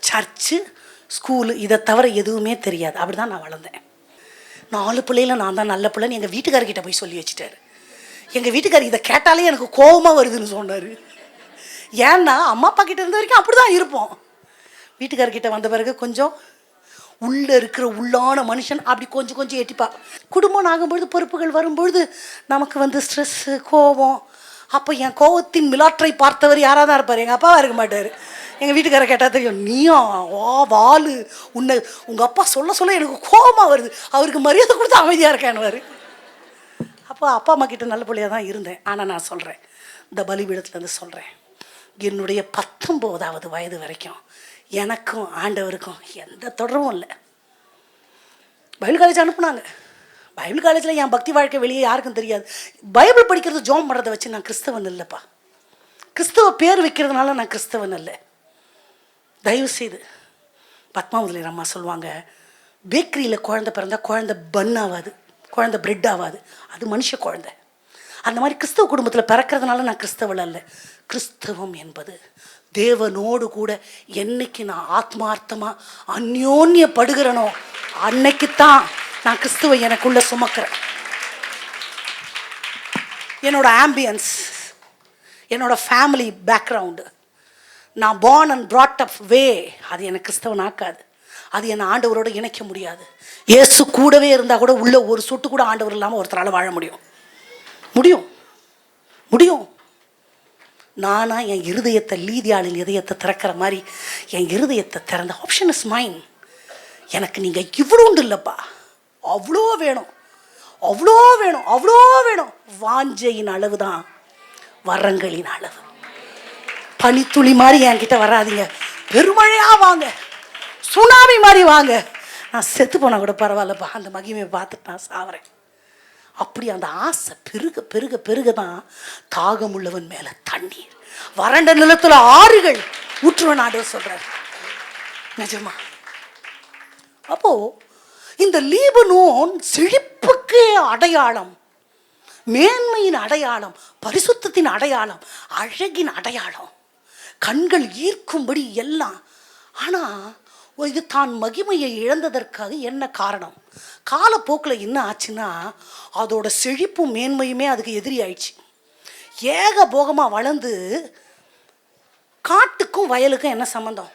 சர்ச்சு, ஸ்கூலு இதை தவிர எதுவுமே தெரியாது. அப்படி தான் நான் வளர்ந்தேன். 4 பிள்ளையில நான் தான் நல்ல பிள்ளைன்னு எங்கள் வீட்டுக்காரர்கிட்ட போய் சொல்லி வச்சுட்டாரு. எங்கள் வீட்டுக்காரர் இதை கேட்டாலே எனக்கு கோபமாக வருதுன்னு சொன்னார். ஏன்னா அம்மா அப்பா கிட்ட இருந்த வரைக்கும் அப்படி தான் இருப்போம். வீட்டுக்காரர்கிட்ட வந்த பிறகு கொஞ்சம் உள்ளே இருக்கிற உள்ளான மனுஷன் அப்படி கொஞ்சம் கொஞ்சம் எட்டிப்பா. குடும்பம் ஆகும்பொழுது, பொறுப்புகள் வரும்பொழுது நமக்கு ஸ்ட்ரெஸ்ஸு, கோபம். அப்போ என் கோபத்தின் மிலாற்றை பார்த்தவர் யாராக தான் இருப்பார், எங்கள் அப்பாவாக இருக்க மாட்டார். எங்கள் வீட்டுக்காரர் கேட்டால் தெரியும், நீயும் வாலு, உன்னை உங்கள் அப்பா சொல்ல சொல்ல எனக்கு கோபமாக வருது, அவருக்கு மரியாதை கொடுத்து அமைதியாக இருக்கேன்னுவார். அப்போ அப்பா அம்மா கிட்ட நல்ல பிள்ளையாக தான் இருந்தேன். ஆனால் நான் சொல்கிறேன், இந்த பலிபீடத்துலேருந்து சொல்கிறேன், என்னுடைய 19வது வயது வரைக்கும் எனக்கும் ஆண்டவருக்கும் எந்த தொடர்பும் இல்லை. பைபிள் காலேஜ் அனுப்புனாங்க. பைபிள் காலேஜில் என் பக்தி வாழ்க்கை வெளியே யாருக்கும் தெரியாது. பைபிள் படிக்கிறது, ஜோம் பண்ணுறதை வச்சு நான் கிறிஸ்தவன் இல்லைப்பா. கிறிஸ்தவ பேர் வைக்கிறதுனால நான் கிறிஸ்தவன் இல்லை. தயவுசெய்து பத்மாவதியில் அம்மா சொல்லுவாங்க, பேக்கரியில் குழந்தை பிறந்தா குழந்தை பன் ஆகாது, குழந்தை பிரெட் ஆகாது, அது மனுஷ குழந்தை. அந்த மாதிரி கிறிஸ்தவ குடும்பத்தில் பிறக்கிறதுனால நான் கிறிஸ்தவள் அல்ல. கிறிஸ்தவம் என்பது தேவனோடு கூட என்னைக்கு நான் ஆத்மார்த்தமாக அந்யோன்யப்படுகிறனோ அன்னைக்குத்தான் நான் கிறிஸ்துவை எனக்குள்ள சுமக்கிறேன். என்னோட ஆம்பியன்ஸ், என்னோட ஃபேமிலி பேக்ரவுண்டு, நான் பார்ன் அண்ட் ப்ராட் அப் வே, அது எனக்கு கிறிஸ்தவன் ஆக்காது. அது என்னை ஆண்டவரோடு இணைக்க முடியாது. இயேசு கூடவே இருந்தால் கூட உள்ள ஒரு சொட்டு கூட ஆண்டவர் இல்லாமல் ஒருத்தரால் வாழ முடியும். முடியும். நானா என் இருதயத்தை, லீதியாளின் இதயத்தை திறக்கிற மாதிரி என் இருதயத்தை திறந்த ஆப்ஷன் இஸ் மைன். எனக்கு நீங்கள் இவ்வளோ உண்டு இல்லைப்பா, அவ்வளோ வேணும், அவ்வளோ வேணும், அவ்வளோ வேணும். வாஞ்சையின் அளவு தான் வரங்களின் அளவு. பனித்துளி மாதிரி என்கிட்ட வராதிங்க, பெருமழையாக வாங்க, சுனாமி மாதிரி வாங்க. நான் செத்து போனால் கூட பரவாயில்லப்பா, அந்த மகிமையை பார்த்துட்டு நான் சாவறேன். அப்படி அந்த ஆசை பெருக பெருக பெருக தான் தாகம் உள்ளவன் மேலே தண்ணீர், வறண்ட நிலத்தில் ஆறுகள் ஊற்றுவன் ஆண்டவர் சொல்றார். நிஜமா? அப்போ இந்த லீபனோன் செழிப்புக்கு அடையாளம், மேன்மையின் அடையாளம், பரிசுத்தத்தின் அடையாளம், அழகின் அடையாளம், கண்கள் ஈர்க்கும்படி எல்லாம். ஆனால் இது தான் மகிமையை இழந்ததற்காக என்ன காரணம்? காலப்போக்கில் என்ன ஆச்சுன்னா, அதோட செழிப்பும் மேன்மையுமே அதுக்கு எதிரி ஆயிடுச்சு. ஏக போகமாக வளர்ந்து, காட்டுக்கும் வயலுக்கும் என்ன சம்மந்தம்?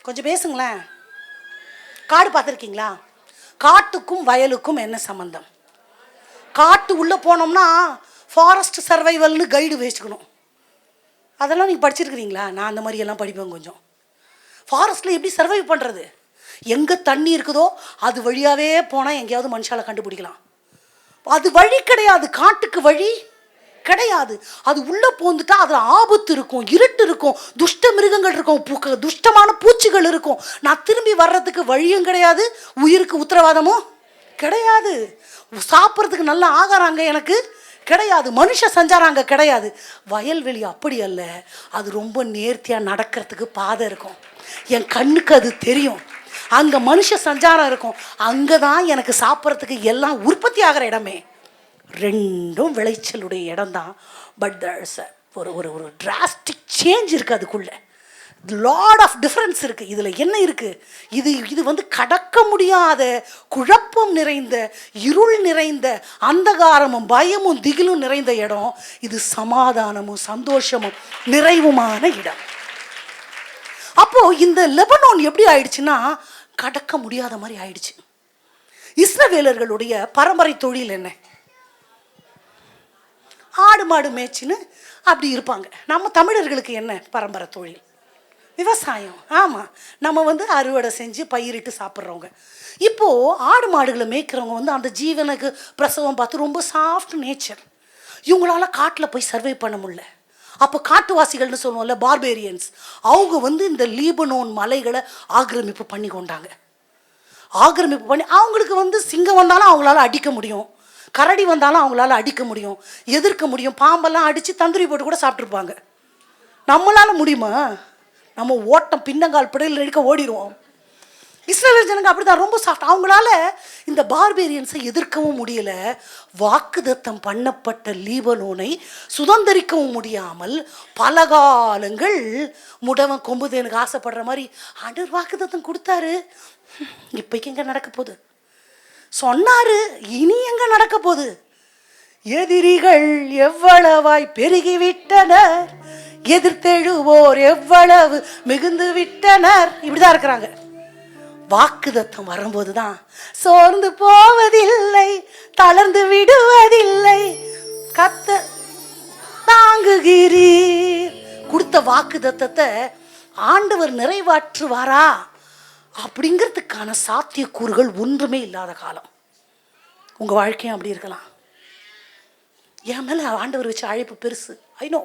கொஞ்சம் பேசுங்களேன். காடு பார்த்துருக்கீங்களா? காட்டுக்கும் வயலுக்கும் என்ன சம்மந்தம்? காட்டு உள்ளே போனோம்னா ஃபாரஸ்ட் சர்வைவல்னு கைடு வச்சுக்கணும். அதெல்லாம் நீங்கள் படிச்சிருக்கிறீங்களா? நான் அந்த மாதிரியெல்லாம் படிப்பேன் கொஞ்சம். ஃபாரஸ்ட்டில் எப்படி சர்வைவ் பண்ணுறது? எங்கே தண்ணி இருக்குதோ அது வழியாகவே போனால் எங்கேயாவது மனுஷால கண்டுபிடிக்கலாம். அது வழி கிடையாது, காட்டுக்கு வழி கிடையாது. அது உள்ளே போந்துட்டா அதில் ஆபத்து இருக்கும், இருட்டு இருக்கும், துஷ்ட மிருகங்கள் இருக்கும், துஷ்டமான பூச்சிகள் இருக்கும். நான் திரும்பி வர்றதுக்கு வழியும் கிடையாது, உயிருக்கு உத்தரவாதமும் கிடையாது. சாப்பிட்றதுக்கு நல்ல ஆகாரம் அங்கே எனக்கு கிடையாது, மனுஷ சஞ்சாரம் அங்கே கிடையாது. வயல்வெளி அப்படி அல்ல, அது ரொம்ப நேர்த்தியாக நடக்கிறதுக்கு பாதை இருக்கும். என் கண்ணுக்கு அது தெரியும். அங்கே மனுஷ சஞ்சாரம் இருக்கும். அங்கே தான் எனக்கு சாப்பிட்றதுக்கு எல்லாம் உற்பத்தி ஆகிற இடமே. ரெண்டும் விளைச்சலுடைய இடம் தான். பட் தேர்ஸ் ஒரு ஒரு ஒரு டிராஸ்டிக் சேஞ்ச் இருக்குது அதுக்குள்ளே. லாட் ஆஃப் டிஃப்ரென்ஸ் இருக்குது. இதில் என்ன இருக்குது? இது வந்து கடக்க முடியாத, குழப்பம் நிறைந்த, இருள் நிறைந்த, அந்தகாரமும் பயமும் திகிலும் நிறைந்த இடம். இது சமாதானமும் சந்தோஷமும் நிறைவுமான இடம். அப்போது இந்த லெபனோன் எப்படி ஆயிடுச்சுன்னா கடக்க முடியாத மாதிரி ஆயிடுச்சு. இஸ்ரவேலர்களுடைய பரம்பரை தொழில் என்ன? ஆடு மாடு மேய்ச்சின்னு அப்படி இருப்பாங்க. நம்ம தமிழர்களுக்கு என்ன பரம்பரை தொழில்? விவசாயம். ஆமாம், நம்ம வந்து அறுவடை செஞ்சு பயிரிட்டு சாப்பிட்றவங்க. இப்போது ஆடு மாடுகளை மேய்க்கிறவங்க வந்து அந்த ஜீவனுக்கு பிரசவம் பார்த்து ரொம்ப சாஃப்ட் நேச்சர். இவங்களால காட்டில் போய் சர்வை பண்ண முடியல. அப்போ காட்டுவாசிகள்னு சொல்லுவோம்ல, பார்பேரியன்ஸ், அவங்க வந்து இந்த லீபனோன் மலைகளை ஆக்கிரமிப்பு பண்ணி கொண்டாங்க. ஆக்கிரமிப்பு பண்ணி அவங்களுக்கு வந்து சிங்கம் வந்தாலும் அவங்களால அடிக்க முடியும், கரடி வந்தாலும் அவங்களால அடிக்க முடியும், எதிர்க்க முடியும். பாம்பெல்லாம் அடித்து தந்தூரி போட்டு கூட சாப்பிட்ருப்பாங்க. நம்மளால் முடியுமா? நம்ம ஓட்டம் பின்னங்கால் பிடையில் எடுக்க ஓடிடுவோம். இஸ்ரேல் ஜனங்க அப்படி தான், ரொம்ப சாஃப்ட். அவங்களால இந்த பார்பேரியன்ஸை எதிர்க்கவும் முடியலை. வாக்குதத்தம் பண்ணப்பட்ட லீபனோனை சுதந்திரிக்கவும் முடியாமல் பல காலங்கள் முடவன் கொம்புது எனக்கு ஆசைப்படுற மாதிரி ஆண்டவர் வாக்குதத்தம் கொடுத்தாரு. இப்போக்கு எங்கே நடக்க போகுது? சொன்னாரு, இனி எங்கே நடக்க போகுது? எதிரிகள் எவ்வளவாய் பெருகிவிட்டனர், எதிர்த்தெழுவோர் எவ்வளவு மிகுந்து விட்டனர். இப்படிதான் இருக்கிறாங்க. வாக்குதத்தம் வரும்போது தான் சோர்ந்து போவதில்லை, தளர்ந்து விடுவதில்லை, கத்த தாங்குகிறீர். கொடுத்த வாக்குதத்தத்தை ஆண்டவர் நிறைவாற்றுவாரா அப்படிங்கிறதுக்கான சாத்தியக்கூறுகள் ஒன்றுமே இல்லாத காலம். உங்கள் வாழ்க்கையும் அப்படி இருக்கலாம். என் மேலே ஆண்டவர் வச்ச அழைப்பு பெருசு. ஐநோ,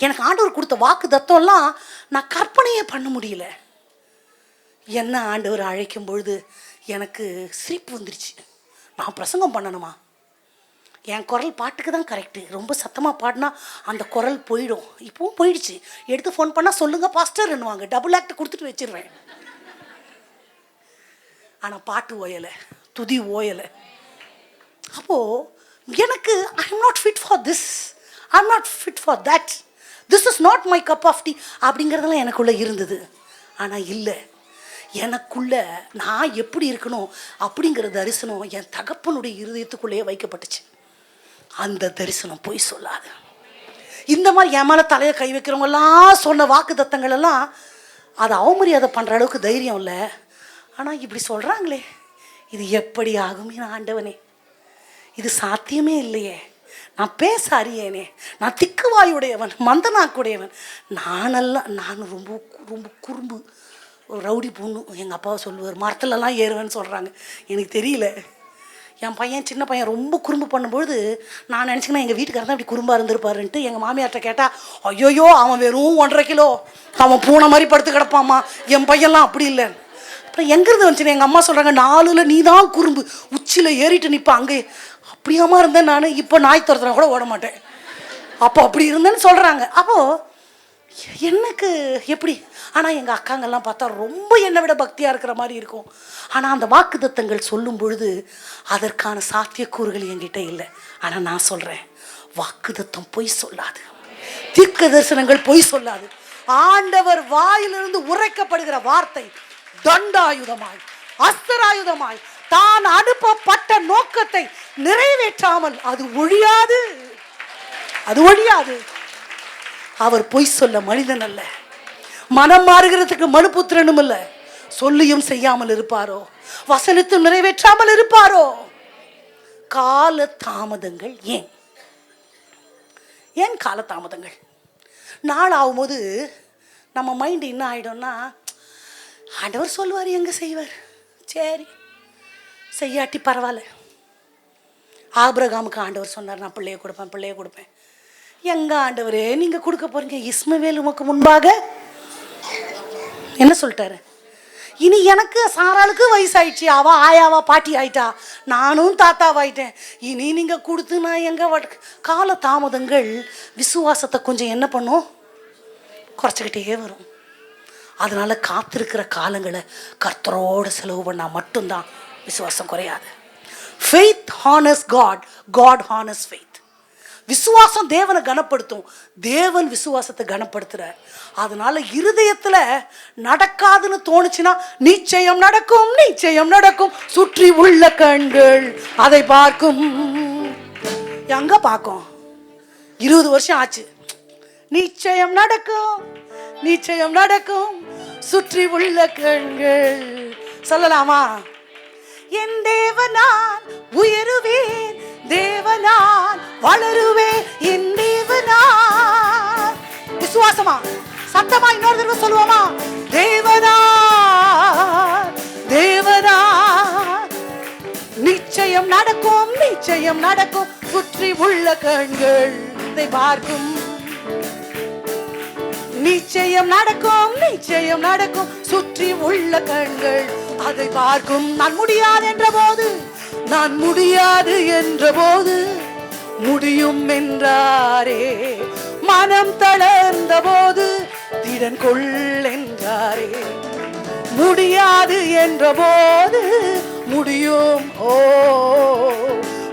எனக்கு ஆண்டவர் கொடுத்த வாக்கு தத்துவம்லாம் நான் கற்பனையே பண்ண முடியல. என்ன ஆண்டவர் அழைக்கும் பொழுது எனக்கு சிரிப்பு வந்துருச்சு. நான் பிரசங்கம் பண்ணணுமா? என் குரல் பாட்டுக்கு தான் கரெக்டு. ரொம்ப சத்தமாக பாடினா அந்த குரல் போயிடும். இப்போவும் போயிடுச்சு. எடுத்து ஃபோன் பண்ணால் சொல்லுங்கள் பாஸ்டர்ன்னுவாங்க. டபுள் ஆக்ட் கொடுத்துட்டு வச்சிடுவேன். ஆனால் பாட்டு ஓயலை, துதி ஓயலை. அப்போது எனக்கு I am not fit for this, I am not fit for that, this is not my cup of tea அப்படிங்கிறதெல்லாம் எனக்குள்ளே இருந்தது. ஆனால் இல்லை, எனக்குள்ள நான் எப்படி இருக்கணும் அப்படிங்கிற தரிசனம் என் தகப்பனுடைய இருதயத்துக்குள்ளேயே வைக்கப்பட்டுச்சு. அந்த தரிசனம் பொய் சொல்லாது. இந்த மாதிரி என் மேலே தலையை கை வைக்கிறவங்கெல்லாம் சொன்ன வாக்கு தத்தங்கள் எல்லாம் அதை அவமரியாதை பண்ணுற அளவுக்கு தைரியம் இல்லை. ஆனால் இப்படி சொல்கிறாங்களே, இது எப்படி ஆகுமே ஆண்டவனே, இது சாத்தியமே இல்லையே, நான் பேச அறியேனே, நான் திக்குவாயுடையவன், மந்தனாக்குடையவன், நான் ரொம்ப ரொம்ப குறும்பு, ஒரு ரவுடி பொண்ணு. எங்கள் அப்பாவை சொல்லுவார், மரத்துலலாம் ஏறுவேன்னு சொல்கிறாங்க. எனக்கு தெரியல. என் பையன் சின்ன பையன் ரொம்ப குறும்பு பண்ணும்பொழுது நான் நினச்சிங்கன்னா எங்கள் வீட்டுக்காரர் தான் இப்படி குறும்பாக இருந்திருப்பாருன்ட்டு எங்கள் மாமியார்கிட்ட கேட்டால், ஐயோயோ அவன் வெறும் 1.5 கிலோ, அவன் பூனை மாதிரி படுத்து கிடப்பாம்மா, என் பையன்லாம் அப்படி இல்லை. அப்புறம் எங்கேருந்து வந்துச்சுன்னு எங்கள் அம்மா சொல்கிறாங்க, 4ல் நீ தான் குறும்பு, உச்சியில் ஏறிட்டு நிற்ப. அங்கே அப்படியாமா இருந்தேன் நான். இப்போ நாய் துரத்துனா கூட ஓட மாட்டேன். அப்போ அப்படி இருந்தேன்னு சொல்கிறாங்க. அப்போது எனக்கு எப்படி? ஆனால் எங்கள் அக்காங்கெல்லாம் பார்த்தா ரொம்ப என்னை விட பக்தியாக இருக்கிற மாதிரி இருக்கும். ஆனால் அந்த வாக்குத்தத்தங்கள் சொல்லும் பொழுது அதற்கான சாத்தியக்கூறுகள் என்கிட்ட இல்லை. ஆனால் நான் சொல்கிறேன், வாக்குத்தத்தம் பொய் சொல்லாது, தீர்க்க தரிசனங்கள் பொய் சொல்லாது. ஆண்டவர் வாயிலிருந்து உரைக்கப்படுகிற வார்த்தை தண்டாயுதமாய், அஸ்திராயுதமாய் தான் அனுப்பப்பட்ட நோக்கத்தை நிறைவேற்றாமல் அது ஒழியாது, அது ஒழியாது. அவர் பொய் சொல்ல மனிதன் அல்ல. மனம் மாறுகிறதுக்கு மனுபுத்திரனும் இல்லை. சொல்லியும் செய்யாமல் இருப்பாரோ, வசனத்தும் நிறைவேற்றாமல் இருப்பாரோ? கால தாமதங்கள் ஏன்? ஏன் கால தாமதங்கள்? நாள் ஆகும்போது நம்ம மைண்டு என்ன ஆகிடும்னா, ஆண்டவர் சொல்லுவார், எங்கே செய்வார், சரி செய்யாட்டி பரவாயில்ல. ஆபிரகாமுக்கு ஆண்டவர் சொன்னார், நான் பிள்ளைய கொடுப்பேன். எங்க ஆண்டவரே நீங்கள் கொடுக்க போறீங்க? இஸ்மவேல் உமக்கு முன்பாக என்ன சொல்லிட்டாரு? இனி எனக்கு சாராளுக்கு வயசாயிடுச்சு, அவ ஆயாவா பாட்டி ஆயிட்டா, நானும் தாத்தாவாயிட்டேன். இனி நீங்கள் கொடுத்து நான் எங்கே? கால தாமதங்கள் விசுவாசத்தை கொஞ்சம் என்ன பண்ணும், குறைச்சிக்கிட்டே வரும். அதனால காத்திருக்கிற காலங்களை கர்த்தரோடு செலவு பண்ணால் மட்டும்தான் விசுவாசம் குறையாது. Faith honours God, God honours faith. விசுவாசம் தேவனை கனப்படுத்தும், தேவன் விசுவாசத்தை கனப்படுத்துறார். அதனால இருதயத்தில் நடக்காதுன்னு தோணுச்சுன்னா நிச்சயம் நடக்கும், நிச்சயம் நடக்கும். சுற்றி உள்ள கண்கள் அதை பார்க்கும். எங்க பார்க்கும்? 20 வருஷம் ஆச்சு. நிச்சயம் நடக்கும், நிச்சயம் நடக்கும். சுற்றி உள்ள கண்கள் சொல்லலாமா? என் தேவனால் உயருவேன், தேவனால் வளருவேன், என் தேவனால். விசுவாசமா சத்தமா இன்னொரு தடவை சொல்லுவோமா? தேவனால், தேவனால் நிச்சயம் நடக்கும், நிச்சயம் நடக்கும். சுற்றி உள்ள கண்கள் இதை பார்க்கும். நிச்சயம் நடக்கும், நிச்சயம் நடக்கும். சுற்றி உள்ள கண்கள் அதை பார்க்கும். நான் முடியாது என்ற போது, நான் முடியாது என்ற போது முடியும் என்றாரே. மனம் தளர்ந்த போது திடன் கொள் என்றாரே. முடியாது என்ற போது முடியும். ஓ,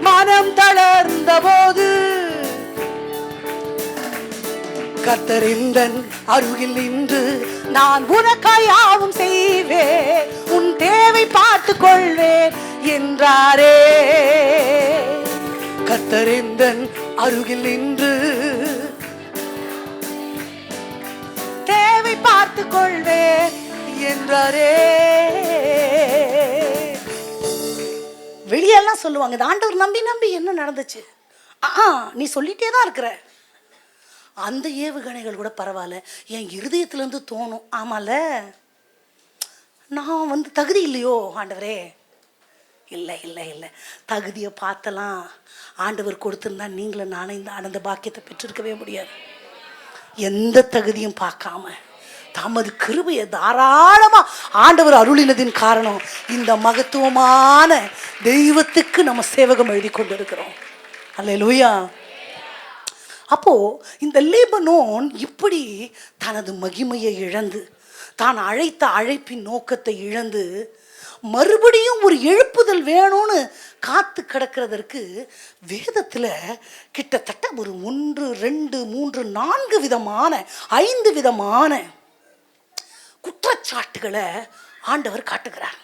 மனம் தளர்ந்த போது கர்த்தரின் அருகில் நின்று நான் உனக்காய் யாவும் செய்வேன், உன் தேவை பார்த்து கொள்வேன் என்றாரே. கர்த்தரின் அருகில் நின்று தேவை பார்த்து கொள்வேன் என்றாரே. வெளியெல்லாம் சொல்லுவாங்க, இந்த ஆண்டவர் நம்பி நம்பி என்ன நடந்துச்சு? நீ சொல்லிட்டே தான் இருக்கிற. அந்த ஏவுகணைகள் கூட பரவாயில்ல, என் இருதயத்திலேருந்து தோணும், ஆமால நான் தகுதி இல்லையோ ஆண்டவரே? இல்லை இல்லை இல்லை, தகுதியை பார்த்தலாம் ஆண்டவர் கொடுத்துருந்தா நீங்களும் நானும் இந்த ஆனந்த பாக்கியத்தை பெற்றிருக்கவே முடியாது. எந்த தகுதியும் பார்க்காம தமது கிருபையை தாராளமாக ஆண்டவர் அருளினதின் காரணம் இந்த மகத்துவமான தெய்வத்துக்கு நம்ம சேவகம் எழுதி கொண்டு இருக்கிறோம். அல்லேலூயா. அப்போ இந்த லீபனோன் இப்படி தனது மகிமையை இழந்து, தான் அழைத்த அழைப்பின் நோக்கத்தை இழந்து, மறுபடியும் ஒரு எழுப்புதல் வேணும்னு காத்து கிடக்கிறதற்கு வேதத்தில் கிட்டத்தட்ட ஒரு 1, 2, 3, 4 விதமான 5 விதமான குற்றச்சாட்டுகளை ஆண்டவர் காட்டுகிறார்.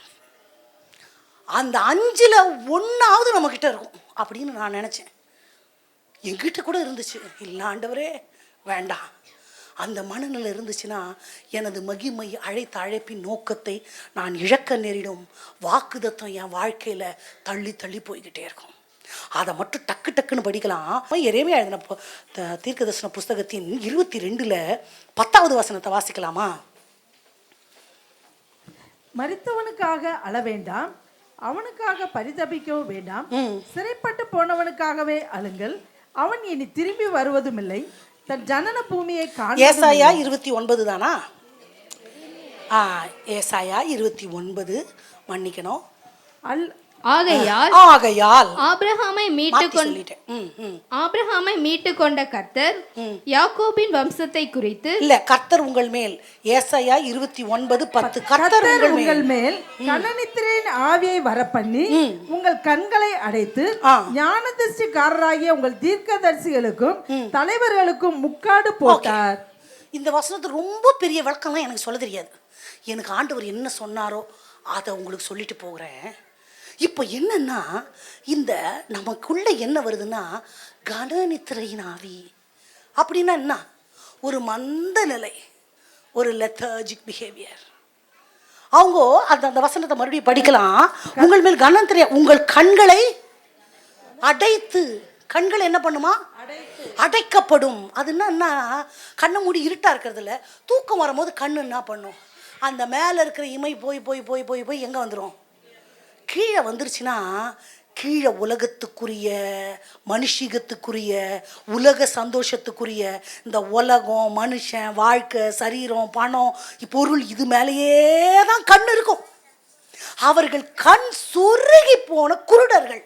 அந்த 5ல் 1ஆவது நம்மக்கிட்ட இருக்கும் அப்படின்னு நான் நினச்சேன். எங்கிட்ட கூட இருந்துச்சு. இல்லை ஆண்டவரே வேண்டாம், அந்த மனநிலை இருந்துச்சுன்னா எனது மகிமை அழைத்த அழைப்பின் நோக்கத்தை நான் இழக்க நேரிடும். வாக்குதத்தம் என் வாழ்க்கையில் தள்ளி தள்ளி போய்கிட்டே இருக்கும். அதை மட்டும் டக்கு டக்குன்னு படிக்கலாம். எரேமியா எழுதின தீர்க்கதரிசன புஸ்தகத்தின் 22ல் 10வது வசனத்தை வாசிக்கலாமா? மரித்தவனுக்காக அழ வேண்டாம், அவனுக்காக பரிதபிக்கவும் வேண்டாம். சிறைப்பட்டு போனவனுக்காகவே அழுங்கள், அவன் இனி திரும்பி வருவதும் இல்லை, தன் ஜனன பூமியை காண. ஏசாயா 29 தானா? ஏசாயா 29 மன்னிக்கணும். ஆகையால் ஆபிரகாமை மீட்டு கொண்ட கர்த்தர் யாக்கோபின் வம்சத்தை குறித்து, இல்ல கர்த்தர் உங்கள் மேல், ஏசாயா 29:10, கர்த்தர் உங்கள் மேல் கண்ணனித்திரையின் ஆவியை வரப்பண்ணி உங்கள் கண்களை அடைத்து ஞான திருஷ்டிக்காரராகிய உங்கள் தீர்க்கதரிசிகளுக்கும் தலைவர்களுக்கும் முக்காடு போட்டார். இந்த வசனத்துக்கு ரொம்ப பெரிய விளக்கம்லாம் எனக்கு சொல்ல தெரியாது. எனக்கு ஆண்டவர் என்ன சொன்னாரோ அதை உங்களுக்கு சொல்லிட்டு போகிறேன். இப்போ என்னன்னா, இந்த நமக்குள்ள என்ன வருதுன்னா, கனநித்திரையின் ஆவி அப்படின்னா என்ன? ஒரு மந்த நிலை, ஒரு லெத்தர்ஜிக் பிஹேவியர். அவங்க அந்த வசனத்தை மறுபடியும் படிக்கலாம். உங்கள் மேல் கனம் தெரியும், உங்கள் கண்களை அடைத்து. கண்கள் என்ன பண்ணுமா? அடைக்கப்படும். அது என்ன, கண்ணை மூடி இருட்டா இருக்கிறது இல்லை, தூக்கம் வரும்போது கண்ணு என்ன பண்ணும், அந்த மேலே இருக்கிற இமை போய் போய் போய் போய் போய் எங்கே வந்துடும், கீழே வந்துருச்சுன்னா கீழே உலகத்துக்குரிய, மனுஷிகத்துக்குரிய, உலக சந்தோஷத்துக்குரிய இந்த உலகம், மனுஷன், வாழ்க்கை, சரீரம், பணம், பொருள், இது மேலேயே தான் கண் இருக்கும். அவர்கள் கண் சொருகி போன குருடர்கள்.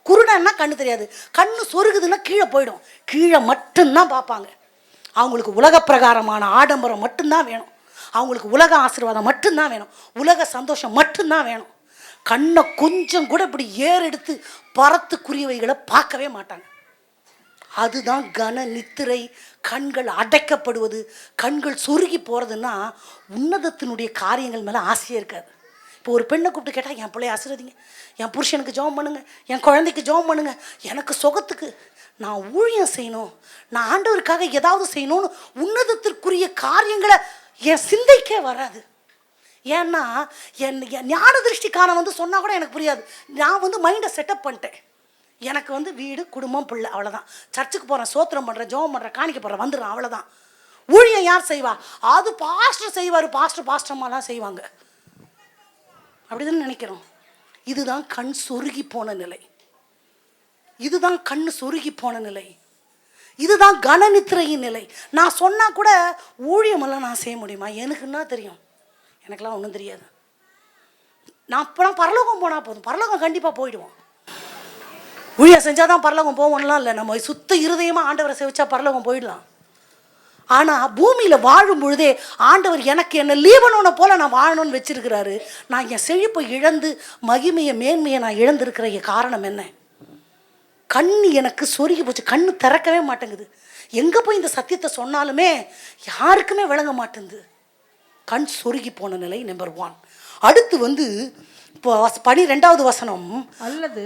குருடன்னா கண்ணு தெரியாது, கண்ணு சொருகுதுன்னா கீழே போயிடும், கீழே மட்டும்தான் பார்ப்பாங்க. அவங்களுக்கு உலக பிரகாரமான ஆடம்பரம் மட்டும்தான் வேணும், அவங்களுக்கு உலக ஆசீர்வாதம் மட்டும்தான் வேணும், உலக சந்தோஷம் மட்டும்தான் வேணும். கண்ணை கொஞ்சம் கூட இப்படி ஏறெடுத்து பரத்துக்குரியவைகளை பார்க்கவே மாட்டாங்க. அதுதான் கன நித்திரை. கண்கள் அடைக்கப்படுவது, கண்கள் சொருகி போகிறதுன்னா உன்னதத்தினுடைய காரியங்கள் மேலே ஆசையே இருக்காது. இப்போ ஒரு பெண்ணை கூப்பிட்டு கேட்டால், என் பிள்ளைய ஆசீர்வதிங்க, என் புருஷனுக்கு ஜெபம் பண்ணுங்க, என் குழந்தைக்கு ஜெபம் பண்ணுங்க, எனக்கு சுகத்துக்கு நான் ஊழியம் செய்யணும், நான் ஆண்டவருக்காக ஏதாவது செய்யணும்னு உன்னதத்திற்குரிய காரியங்களை என் சிந்தைக்கே வராது. ஏன்னா என் ஞான திருஷ்டிக்காரன் வந்து சொன்னால் கூட எனக்கு புரியாது. நான் மைண்டை செட்டப் பண்ணிட்டேன். எனக்கு வீடு, குடும்பம், பிள்ளை, அவ்வளோதான். சர்ச்சுக்கு போகிறேன், சோத்திரம் பண்ணுறேன், ஜெபம் பண்ணுறேன், காணிக்க போகிறேன், வந்துடுறேன், அவ்வளோதான். ஊழியம் யார் செய்வா? அது பாஸ்டர் செய்வார், பாஸ்டர்மாலாம் செய்வாங்க. அப்படிதான் நினைக்கிறோம். இதுதான் கண் சொருகி போன நிலை, இதுதான் கண் சொருகி போன நிலை, இதுதான் கனநித்திரையின் நிலை. நான் சொன்னால் கூட ஊழியமெல்லாம் நான் செய்ய முடியுமா? எனக்குன்னா தெரியும், எனக்கெல்லாம் ஒன்றும் தெரியாது. நான் இப்போலாம் பரலோகம் போனால் போதும், பரலோகம் கண்டிப்பாக போயிடுவோம். ஊழியம் செஞ்சால் தான் பரலோகம் போவோம்லாம் இல்லை, நம்ம சுத்த இருதயமாக ஆண்டவரை சேவிச்சா பரலோகம் போயிடலாம். ஆனால் பூமியில் வாழும் பொழுதே ஆண்டவர் எனக்கு என்ன லீபனோனை போல் நான் வாழணும்னு வச்சிருக்கிறாரு. நான் என் செழிப்பை இழந்து மகிமையை, மேன்மையை நான் இழந்திருக்கிற காரணம் என்ன? கண் எனக்கு சொருகி போச்சு, கண்ணு திறக்கவே மாட்டேங்குது. எங்கே போய் இந்த சத்தியத்தை சொன்னாலுமே யாருக்குமே விளங்க மாட்டேங்குது. கண் சொருகி போன நிலை நம்பர் 1. அடுத்து இப்போ 12வது வசனம், அல்லது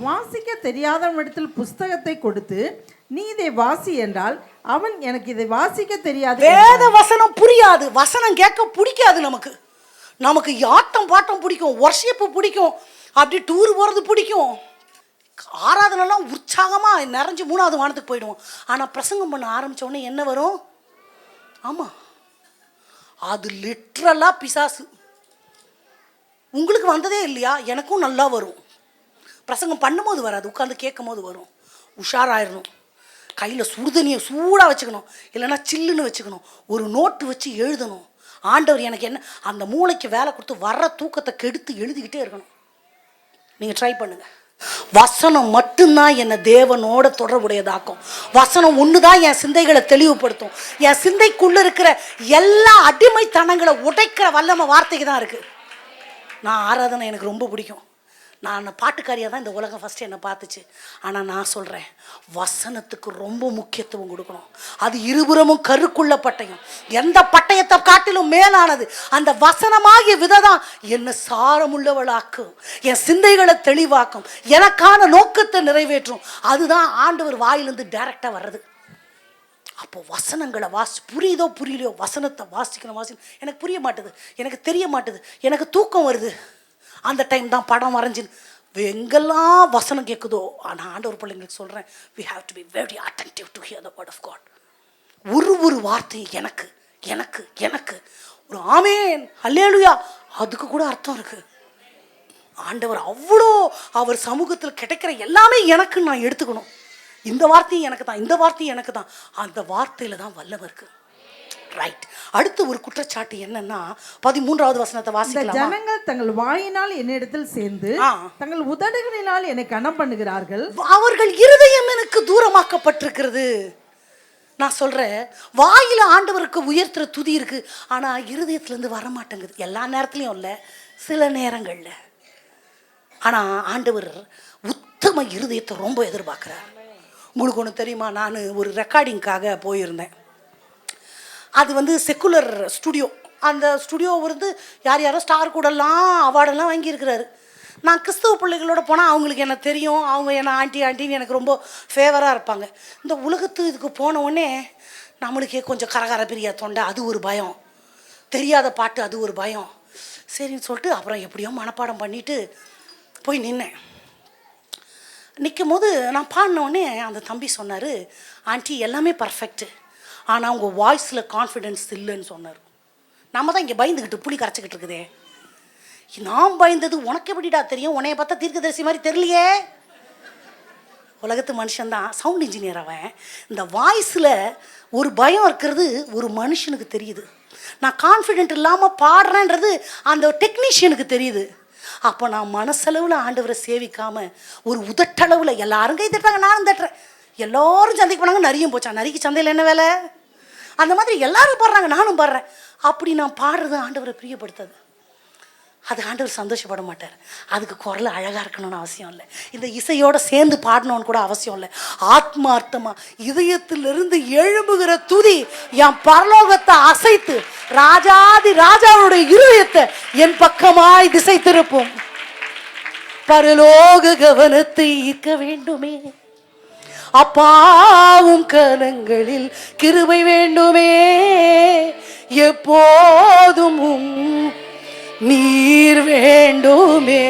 வாசிக்க தெரியாதவனிடத்தில் புஸ்தகத்தை கொடுத்து நீ இதை வாசி என்றால் அவன் எனக்கு இதை வாசிக்க தெரியாது. வேத வசனம் புரியாது, வசனம் கேட்க பிடிக்காது. நமக்கு ஆட்டம் பாட்டம் பிடிக்கும், வர்ஷிப்பு பிடிக்கும், அப்படி டூர் போகிறது பிடிக்கும், ஆராதனைலாம் உற்சாகமாக நிறைஞ்சு 3வது வானத்துக்கு போயிடுவோம். ஆனால் பிரசங்கம் பண்ண ஆரம்பித்த உடனே என்ன வரும்? ஆமாம், அது லிட்ரலாக பிசாசு. உங்களுக்கு வந்ததே இல்லையா? எனக்கும் நல்லா வரும். பிரசங்கம் பண்ணும்போது வராது, உட்காந்து கேட்கும் போது வரும். உஷாராயிடணும், கையில் சுடுதண்ணியை சூடாக வச்சுக்கணும், இல்லைன்னா சில்லுன்னு வச்சுக்கணும், ஒரு நோட்டு வச்சு எழுதணும். ஆண்டவர் எனக்கு என்ன, அந்த மூளைக்கு வேலை கொடுத்து வர்ற தூக்கத்தை கெடுத்து எழுதிக்கிட்டே இருக்கணும். நீங்கள் ட்ரை பண்ணுங்கள். வசனம் மட்டும்தான் என்னை தேவனோட தொடர்புடையதாக்கும். வசனம் ஒன்று தான் என் சிந்தைகளை தெளிவுபடுத்தும். என் சிந்தைக்குள்ளே இருக்கிற எல்லா அடிமைத்தனங்களை உடைக்கிற வல்லமை வார்த்தைக்கு தான் இருக்குது. நான் ஆராதனை எனக்கு ரொம்ப பிடிக்கும். நான் பாட்டுக்காரியாக தான் இந்த உலகம் ஃபஸ்ட்டு என்னை பார்த்துச்சு. ஆனால் நான் சொல்கிறேன், வசனத்துக்கு ரொம்ப முக்கியத்துவம் கொடுக்கணும். அது இருபுறமும் கருக்குள்ள பட்டயம், எந்த பட்டயத்தை காட்டிலும் மேலானது. அந்த வசனமாகிய விதை தான் என்னை சாரமுள்ளவளாக்கும், என் சிந்தைகளை தெளிவாக்கும், எனக்கான நோக்கத்தை நிறைவேற்றும். அதுதான் ஆண்டவர் வாயிலிருந்து டைரெக்டாக வர்றது. அப்போது வசனங்களை புரியுதோ புரியலையோ, வசனத்தை வாசிக்கணும். எனக்கு புரிய மாட்டுது, எனக்கு தெரிய மாட்டுது, எனக்கு தூக்கம் வருது. அந்த டைம் தான் படம் வரைஞ்சி எங்கெல்லாம் வசனம் கேட்குதோ. ஆனால் ஆண்டவர் பிள்ளைங்களுக்கு சொல்கிறேன், we have to be very attentive to hear the word of God. ஒரு வார்த்தையும் எனக்கு எனக்கு எனக்கு ஒரு ஆமேன் அல்லேலூயா அதுக்கு கூட அர்த்தம் இருக்குது. ஆண்டவர் அவ்வளோ, அவர் சமூகத்தில் கிடைக்கிற எல்லாமே எனக்கு நான் எடுத்துக்கணும். இந்த வார்த்தையும் எனக்கு தான், இந்த வார்த்தையும் எனக்கு தான். அந்த வார்த்தையில் தான் வல்லமை இருக்குது. ரைட். அடுத்து ஒரு குற்றச்சாட்டு என்னன்னா 13வது வசனத்தை வாசிக்கலாம். ஜனங்கள் தங்கள் வாயினால் என்னிடத்தில் சேர்ந்து தங்கள் உதடுகளினால் என்னை கனம் பண்ணுகிறார்கள், அவர்கள் இருதயம் எனக்கு தூரமாக்கப்பட்டிருக்கிறது. நான் சொல்றேன், வாயில ஆண்டவருக்கு உயர்த்துற துதி இருக்கு, ஆனா இருதயத்திலிருந்து வர மாட்டேங்குது. எல்லா நேரத்துலயும் இல்லை, சில நேரங்கள்ல. ஆனா ஆண்டவர் உத்தம இருதயத்தை ரொம்ப எதிர்பார்க்கிறார். உங்களுக்கு ஒன்று தெரியுமா? நான் ஒரு ரெக்கார்டிங்காக போயிருந்தேன். அது செக்குலர் ஸ்டுடியோ. அந்த ஸ்டுடியோ யார் யாரோ ஸ்டார் கூடலாம் அவார்டெல்லாம் வாங்கியிருக்கிறாரு. நான் கிறிஸ்தவ பிள்ளைகளோட போனால் அவங்களுக்கு என்ன தெரியும், அவங்க என்ன ஆண்டின்னு எனக்கு ரொம்ப ஃபேவராக இருப்பாங்க. இந்த உலகத்து இதுக்கு போன உடனே நம்மளுக்கே கொஞ்சம் கரகர பிரியா தொண்டை, அது ஒரு பயம். தெரியாத பாட்டு, அது ஒரு பயம். சரின்னு சொல்லிட்டு அப்புறம் எப்படியோ மனப்பாடம் பண்ணிவிட்டு போய் நின்னேன். நிற்கும் போது நான் பாடினோடனே அந்த தம்பி சொன்னார், ஆண்டி எல்லாமே பர்ஃபெக்ட்டு, ஆனால் உங்கள் வாய்ஸில் கான்ஃபிடென்ஸ் இல்லைன்னு சொன்னார். நம்ம தான் இங்கே பயந்துக்கிட்டு புளி கரைச்சிக்கிட்டு இருக்குதே. நான் பயந்தது உனக்கு எப்படிடா தெரியும்? உன்னைய பார்த்தா தீர்க்கதரிசி மாதிரி தெரியலையே. உலகத்து மனுஷன்தான் சவுண்ட் இன்ஜினியர் அவன். இந்த வாய்ஸில் ஒரு பயம் இருக்கிறது ஒரு மனுஷனுக்கு தெரியுது. நான் கான்ஃபிடென்ட் இல்லாமல் பாடுறேன்றது அந்த டெக்னீஷியனுக்கு தெரியுது. அப்போ நான் மனசளவில் ஆண்டவரை சேவிக்காமல் ஒரு உதட்டளவில் எல்லாரும் கை தட்டுறாங்க, நானும் தட்டுறேன். எல்லோரும் சந்தைக்கு போனாங்க, நரியும் போச்சான். நரிக்கு சந்தையில் என்ன வேலை? அந்த மாதிரி எல்லாரும் பாடுறாங்க, நானும் பாடுறேன். அப்படி நான் பாடுறது ஆண்டவரை பிரியப்படுத்தாது. அது ஆண்டவர் சந்தோஷப்பட மாட்டார். அதுக்கு குரல் அழகாக இருக்கணும்னு அவசியம் இல்லை. இந்த இசையோடு சேர்ந்து பாடணும்னு கூட அவசியம் இல்லை. ஆத்மார்த்தமாக இதயத்திலிருந்து எழும்புகிற துதி என் பரலோகத்தை அசைத்து ராஜாதி ராஜாவுடைய இருதயத்தை என் பக்கமாய் திசை திருப்பும். பரலோக கவனத்தை ஈர்க்க வேண்டுமே, அப்பாவும் கரங்களில் கிருபை வேண்டுமே, எப்போதும் நீர் வேண்டுமே,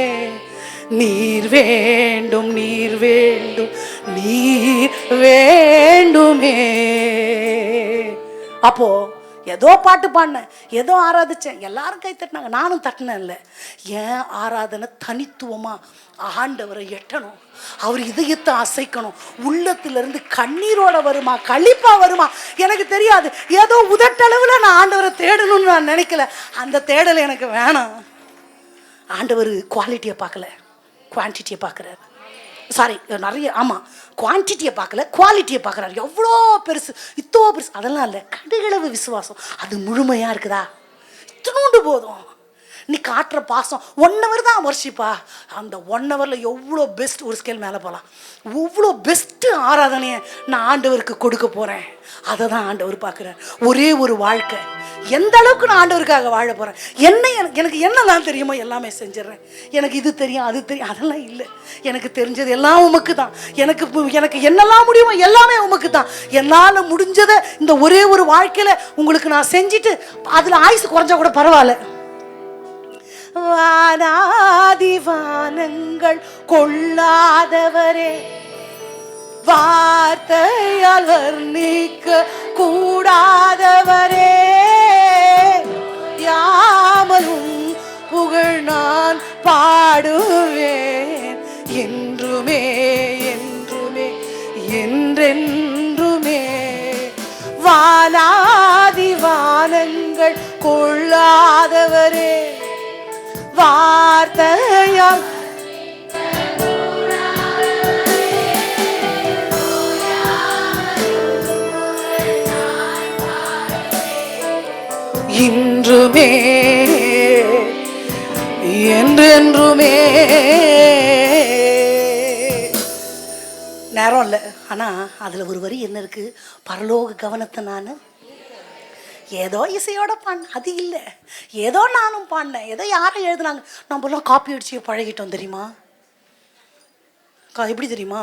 நீர் வேண்டும், நீர் வேண்டும், நீர் வேண்டுமே. அப்போ ஏதோ பாட்டு பாடினேன், ஏதோ ஆராதிச்சேன், எல்லாரும் கை தட்டினாங்க, நானும் தட்டினேன். இல்லை, ஏன் ஆராதனை தனித்துவமாக ஆண்டவரை எட்டணும், அவர் இதயத்தை அசைக்கணும். உள்ளத்திலிருந்து கண்ணீரோட வருமா, களிப்பா வருமா எனக்கு தெரியாது. ஏதோ உதட்டளவில் நான் ஆண்டவரை தேடணும்னு நான் நினைக்கல. அந்த தேடல் எனக்கு வேணாம். ஆண்டவர் குவாலிட்டியை பார்க்கல, குவான்டிட்டியை பார்க்குறாரு. சாரி, நிறைய, ஆமாம், குவான்டிட்டியை பார்க்கல, குவாலிட்டியை பார்க்குறாரு. எவ்வளோ பெருசு, இத்தோ பெருசு, அதெல்லாம் இல்லை. கடுகளவு விசுவாசம் அது முழுமையாக இருக்குதா? இத்தனோண்டு போதும். நீ காட்டுற பாசம் 1 hour தான் வர்ஷிப்பா. அந்த 1 hourல எவ்வளோ பெஸ்ட், ஒரு ஸ்கேல் மேலே போகலாம், எவ்வளோ பெஸ்ட்டு ஆராதனையை நான் ஆண்டவருக்கு கொடுக்க போகிறேன். அதை தான் ஆண்டவர் பார்க்குறார். ஒரே ஒரு வாழ்க்கை, எந்த அளவுக்கு நான் ஆண்டவருக்காக வாழ போகிறேன். எனக்கு என்னெல்லாம் தெரியுமோ எல்லாமே செஞ்சிடறேன். எனக்கு இது தெரியும், அது தெரியும், அதெல்லாம் இல்லை. எனக்கு தெரிஞ்சது எல்லாம் உமக்கு தான். எனக்கு என்னெல்லாம் முடியுமோ எல்லாமே உமக்கு தான். என்னால் முடிஞ்சதை இந்த ஒரே ஒரு வாழ்க்கையில் உங்களுக்கு நான் செஞ்சுட்டு அதில் ஆயுசு குறைஞ்சா கூட பரவாயில்ல. வானாதி வானங்கள் கொள்ளாதவரே, வார்த்தையால் வர்ணிக்க கூடாதவரே, யாமலும் புகழ் நான் பாடுவேன் என்றுமே, என்றுமே, என்றென்றுமே. வானாதி வானங்கள் கொள்ளாதவரே, வார்த்தையால் இன்றுமே என்றென்றுமே. நேரம் இல்லை, ஆனால் அதில் ஒரு வரி என்ன இருக்குது? பரலோக கவனத்தை நான் ஏதோ இசையோட பாடினேன், அது இல்லை. ஏதோ நானும் பாடினேன், ஏதோ யாரும் எழுதுனாங்க. நம்மளாம் காப்பி அடிச்சு பழகிட்டோம் தெரியுமா? எப்படி தெரியுமா?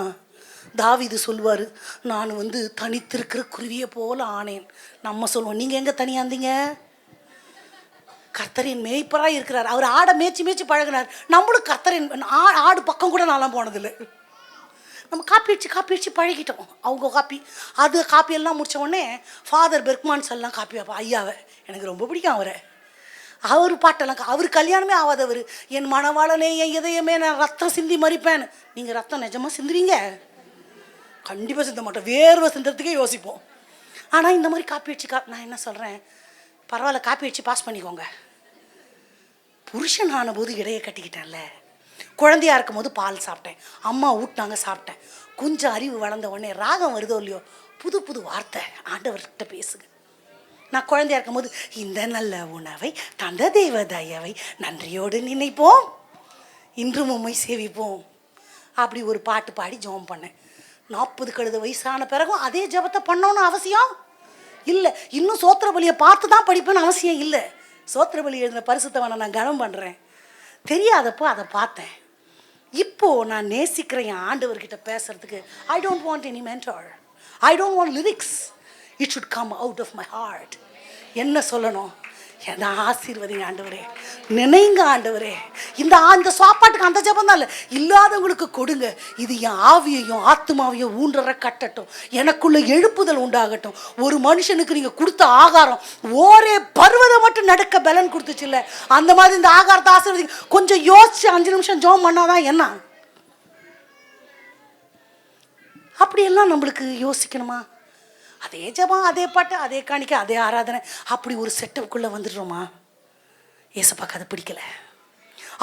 தாவீது சொல்லுவார், நான் தனித்திருக்கிற குருவியை போல ஆனேன். நம்ம சொல்லுவோம், நீங்கள் எங்கே தனியாந்தீங்க? கர்த்தரின் மேய்ப்பராக இருக்கிறார். அவர் ஆடை மேய்ச்சி மேய்ச்சி பழகினார். நம்மளும் கர்த்தரின் ஆடு பக்கம் கூட நான்லாம் போனதில்லை. நம்ம காப்பி அடிச்சு பழகிட்டோம். அவங்க காப்பி எல்லாம் முடித்த உடனே ஃபாதர் பெர்க்மான்ஸ் எல்லாம் காப்பி வைப்பா. ஐயாவை எனக்கு ரொம்ப பிடிக்கும். அவர் பாட்டெல்லாம், அவர் கல்யாணமே ஆகாதவர். என் மனவாளனே, என் இதயமே, நான் ரத்தம் சிந்தி மறிப்பேன். நீங்கள் ரத்தம் நிஜமாக சிந்துவீங்க? கண்டிப்பாக சிந்த மாட்டோம், வேர்வை சிந்துறதுக்கே யோசிப்போம். ஆனால் இந்த மாதிரி காப்பி அடிச்சு நான் என்ன சொல்கிறேன், பரவாயில்ல, காப்பி அடிச்சு பாஸ் பண்ணிக்கோங்க. புருஷன் ஆன போது இடையை கட்டிக்கிட்டேன்ல, குழந்தையா இருக்கும் போது பால் சாப்பிட்டேன், அம்மா ஊட்டினாங்க சாப்பிட்டேன். கொஞ்சம் அறிவு வளர்ந்த உடனே ராகம் வருதோ இல்லையோ, புது புது வார்த்தை ஆண்டவர்கிட்ட பேசுங்க. நான் குழந்தையா இருக்கும் போது, இந்த நல்ல உணவை தந்த தெய்வ தயவை நன்றியோடு நினைப்போம், இன்றும் உம்மை சேவிப்போம். அப்படி ஒரு பாட்டு பாடி ஜெபம் பண்ணேன். 40 கழுத வயசான பிறகும் அதே ஜெபத்தை பண்ணணும்னு அவசியம் இல்லை. இன்னும் சோத்திர பலியை பார்த்து தான் படிப்பேன்னு அவசியம் இல்லை. சோத்திர பலி எழுதின பரிசுத்தவனை நான் கனம் பண்ணுறேன். தெரியாதப்போ அதை பார்த்தேன். இப்போது நான் நேசிக்கிற என் ஆண்டவர்கிட்ட பேசுறதுக்கு I don't want any mentor, I don't want lyrics. It should come out of my heart. என்ன சொல்லணும்? என்ன ஆசீர்வதிங்க ஆண்டவரே, நினைங்க ஆண்டவரே. இந்த சாப்பாட்டுக்கு அந்த ஜெபம் தான் இல்லை, இல்லாதவங்களுக்கு கொடுங்க. இது என் ஆவியையும் ஆத்மாவையும் ஊன்றற கட்டட்டும், எனக்குள்ள எழுப்புதல் உண்டாகட்டும். ஒரு மனுஷனுக்கு நீங்கள் கொடுத்த ஆகாரம் ஒரே பருவதம் மட்டும் நடக்க பலன் கொடுத்துச்சு இல்லை, அந்த மாதிரி இந்த ஆகாரத்தை ஆசீர்வதிங்க. கொஞ்சம் யோசிச்சு 5 நிமிஷம் ஜெபம் பண்ணாதான் என்ன? அப்படியெல்லாம் நம்மளுக்கு யோசிக்கணுமா? அதே ஜெபம், அதே பாட்டு, அதே காணிக்கை, அதே ஆராதனை, அப்படி ஒரு செட்டப்புக்குள்ளே வந்துடுறோமா? ஏசப்பாக்கு அது பிடிக்கலை.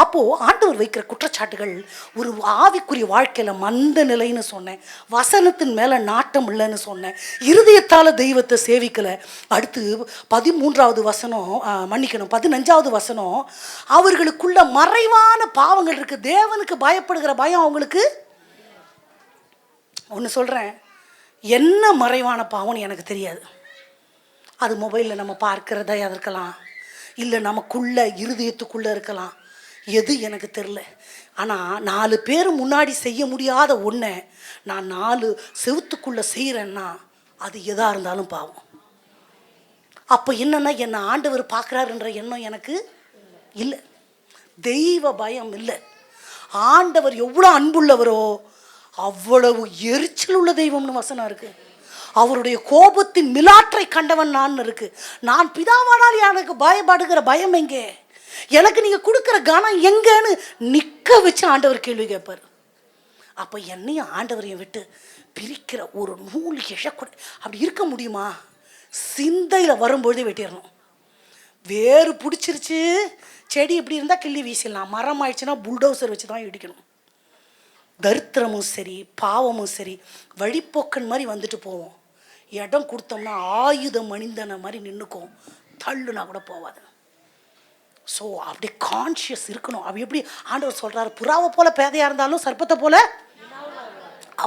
அப்போது ஆண்டவர் வைக்கிற குற்றச்சாட்டுகள் ஒரு ஆவிக்குரிய வாழ்க்கையில் மந்த நிலைன்னு சொன்னேன், வசனத்தின் மேலே நாட்டம் இல்லைன்னு சொன்னேன், இருதயத்தால் தெய்வத்தை சேவிக்கலை. அடுத்து 13வது வசனம், மன்னிக்கணும் 15வது வசனம், அவர்களுக்குள்ள மறைவான பாவங்கள் இருக்குது. தேவனுக்கு பயப்படுகிற பயம் அவங்களுக்கு. ஒன்று சொல்கிறேன், என்ன மறைவான பாவம்னு எனக்கு தெரியாது. அது மொபைலில் நம்ம பார்க்கிறதா இருக்கலாம், இல்லை நமக்குள்ள இருதயத்துக்குள்ளே இருக்கலாம், எது எனக்கு தெரில. ஆனால் 4 பேர் முன்னாடி செய்ய முடியாத ஒன்றை நான் 4 செவுத்துக்குள்ளே செய்கிறேன்னா அது எதாக இருந்தாலும் பாவம். அப்போ என்னென்னா என்னை ஆண்டவர் பார்க்குறாருன்ற எண்ணம் எனக்கு இல்லை, தெய்வ பயம் இல்லை. ஆண்டவர் எவ்வளோ அன்புள்ளவரோ அவ்வளவு எரிச்சல் உள்ள தெய்வம்னு வசனம் இருக்கு. அவருடைய கோபத்தின் மிலாற்றை கண்டவன் நான் இருக்கு. நான் பிதாவானால் எனக்கு பயப்படுகிற பயம் எங்கே, எனக்கு நீங்க கொடுக்குற கனம் எங்கன்னு நிற்க வச்சு ஆண்டவர் கேள்வி கேட்பார். அப்போ என்னையும் ஆண்டவரையும் விட்டு பிரிக்கிற ஒரு நூல் இழக்கூட அப்படி இருக்க முடியுமா? சிந்தையில் வரும்பொழுதே வெட்டிடணும். வேறு பிடிச்சிருச்சு, செடி இப்படி இருந்தால் கிள்ளி வீசிடலாம், மரம் ஆயிடுச்சுன்னா புல்டோசர் வச்சு தான் இடிக்கணும். தரித்திரமும் சரி பாவமும் சரி வழிப்போக்கன் மாதிரி வந்துட்டு போவோம். இடம் கொடுத்தோம்னா ஆயுதம் அணிந்தன மாதிரி நின்றுக்கும், தள்ளுனா கூட போவாது. ஸோ அப்படியே கான்ஷியஸ் இருக்கணும். அப்படி எப்படி ஆண்டவர் சொல்கிறாரு, புறாவை போல பேதையாக இருந்தாலும் சர்ப்பத்தை போல.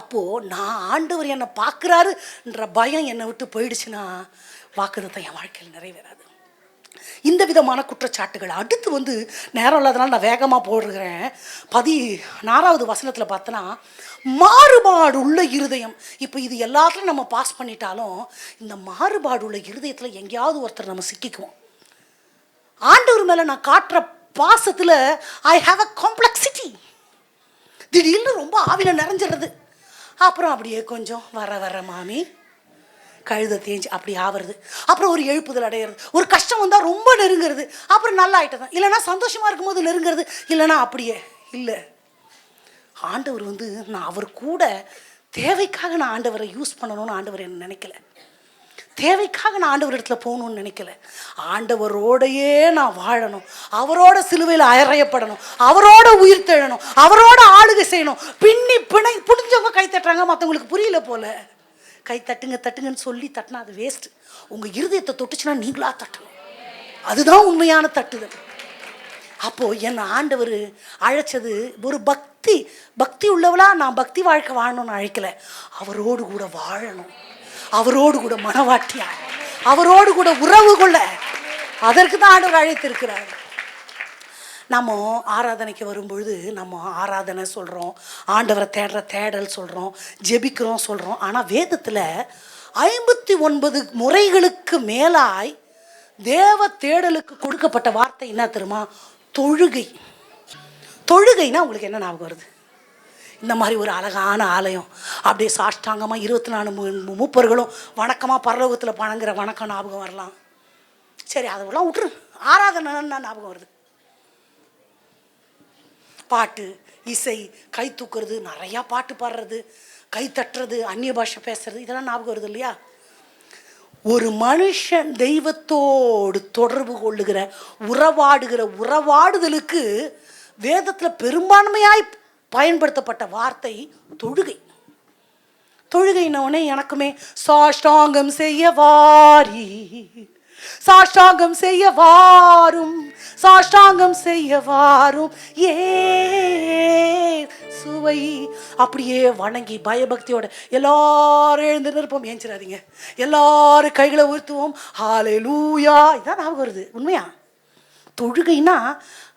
அப்போது நான் ஆண்டவர் என்னை பார்க்குறாருன்ற பயம் என்னை விட்டு போயிடுச்சுன்னா வாக்குத்தத்தம் என் வாழ்க்கையில் நிறைவேறாது. இந்த விதமான குற்றச்சாட்டுகள். அடுத்து நேரம் இல்லாதனால நான் வேகமாக போடுறேன். 14வது வசனத்தில் பார்த்தோன்னா மாறுபாடு உள்ள இருதயம். இப்போ இது எல்லாத்துலையும் நம்ம பாஸ் பண்ணிட்டாலும் இந்த மாறுபாடு உள்ள இருதயத்தில் எங்கேயாவது ஒருத்தர் நம்ம சிக்கிக்குவோம். ஆண்டவர் மேலே நான் காட்டுற பாசத்தில் ஐ ஹாவ் அ காம்ப்ளெக்சிட்டி. திடீர்னு ரொம்ப ஆவியில் நிறைஞ்சிடுறது, அப்புறம் அப்படியே கொஞ்சம் வர மாமி கழுத தேஞ்சு அப்படி ஆவறது, அப்புறம் ஒரு எழுப்புதல் அடையிறது, ஒரு கஷ்டம் வந்தால் ரொம்ப நெருங்கிறது, அப்புறம் நல்லா ஆகிட்டதான், இல்லைனா சந்தோஷமாக இருக்கும்போது நெருங்கிறது, இல்லைனா அப்படியே இல்லை. ஆண்டவர் நான் அவர் கூட தேவைக்காக நான் ஆண்டவரை யூஸ் பண்ணணும்னு ஆண்டவர் என்ன நினைக்கல, தேவைக்காக நான் ஆண்டவர் இடத்துல போகணும்னு நினைக்கல. ஆண்டவரோடையே நான் வாழணும், அவரோட சிலுவையில் அறையப்படணும், அவரோட உயிர் தெழணும், அவரோட ஆளுகை செய்யணும். பின்னி பிணை புடிஞ்சவங்க கை தட்டுறாங்க, மற்றவங்களுக்கு புரியல போல. கை தட்டுங்கன்னு சொல்லி தட்டினா அது வேஸ்ட். உங்கள் இருதயத்தை தொட்டுச்சுன்னா நீங்களா தட்டணும், அதுதான் உண்மையான தட்டுதல். அப்போது என்னை ஆண்டவர் அழைச்சது ஒரு பக்தி உள்ளவளா நான் பக்தி வாழ்க்கை வாழணும்னு அழைக்கல, அவரோடு கூட வாழணும், அவரோடு கூட மனவாட்டியா, அவரோடு கூட உறவு கொள்ள, அதற்கு தான் ஆண்டவர் அழைத்திருக்கிறார். நம்ம ஆராதனைக்கு வரும்பொழுது நம்ம ஆராதனை சொல்கிறோம், ஆண்டவரை தேடுற தேடல் சொல்கிறோம், ஜெபிக்கிறோம் சொல்கிறோம். ஆனால் வேதத்தில் 59 முறைகளுக்கு மேலாய் தேவ தேடலுக்கு கொடுக்கப்பட்ட வார்த்தை என்ன தெரியுமா? தொழுகை. தொழுகைனா உங்களுக்கு என்ன ஞாபகம் வருது? இந்த மாதிரி ஒரு அழகான ஆலயம், அப்படியே சாஷ்டாங்கமாக 24 மூப்பர்களும் வணக்கமாக பரலோகத்தில் பணங்கிற வணக்கம் ஞாபகம் வரலாம். சரி, அதெல்லாம் விட்டுரு. ஆராதனைன்னா ஞாபகம் வருது பாட்டு, இசை, கை தூக்குறது, நிறையா பாட்டு பாடுறது, கை தட்டுறது, அந்நிய பாஷை பேசுறது, இதெல்லாம் ஞாபகம் வருது இல்லையா? ஒரு மனுஷன் தெய்வத்தோடு தொடர்பு கொள்ளுகிற உறவாடுதலுக்கு வேதத்தில் பெரும்பான்மையாய் பயன்படுத்தப்பட்ட வார்த்தை தொழுகை. தொழுகைனவனே எனக்குமே சாஷ்டாங்கம் செய்ய வாரி, சாஷ்டாங்கம் செய்ய வாரும், சாஷ்டாங்கம் செய்ய வாரும் ஏ சுவை, அப்படியே வணங்கி பயபக்தியோட எல்லாரும் எழுந்து நிற்போம். ஏஞ்சிடாதீங்க, எல்லாரும் கைகளை உயர்த்துவோம், ஹalleluya. இதான் ஞாபகம் வருது. உண்மையா தொழுகைனா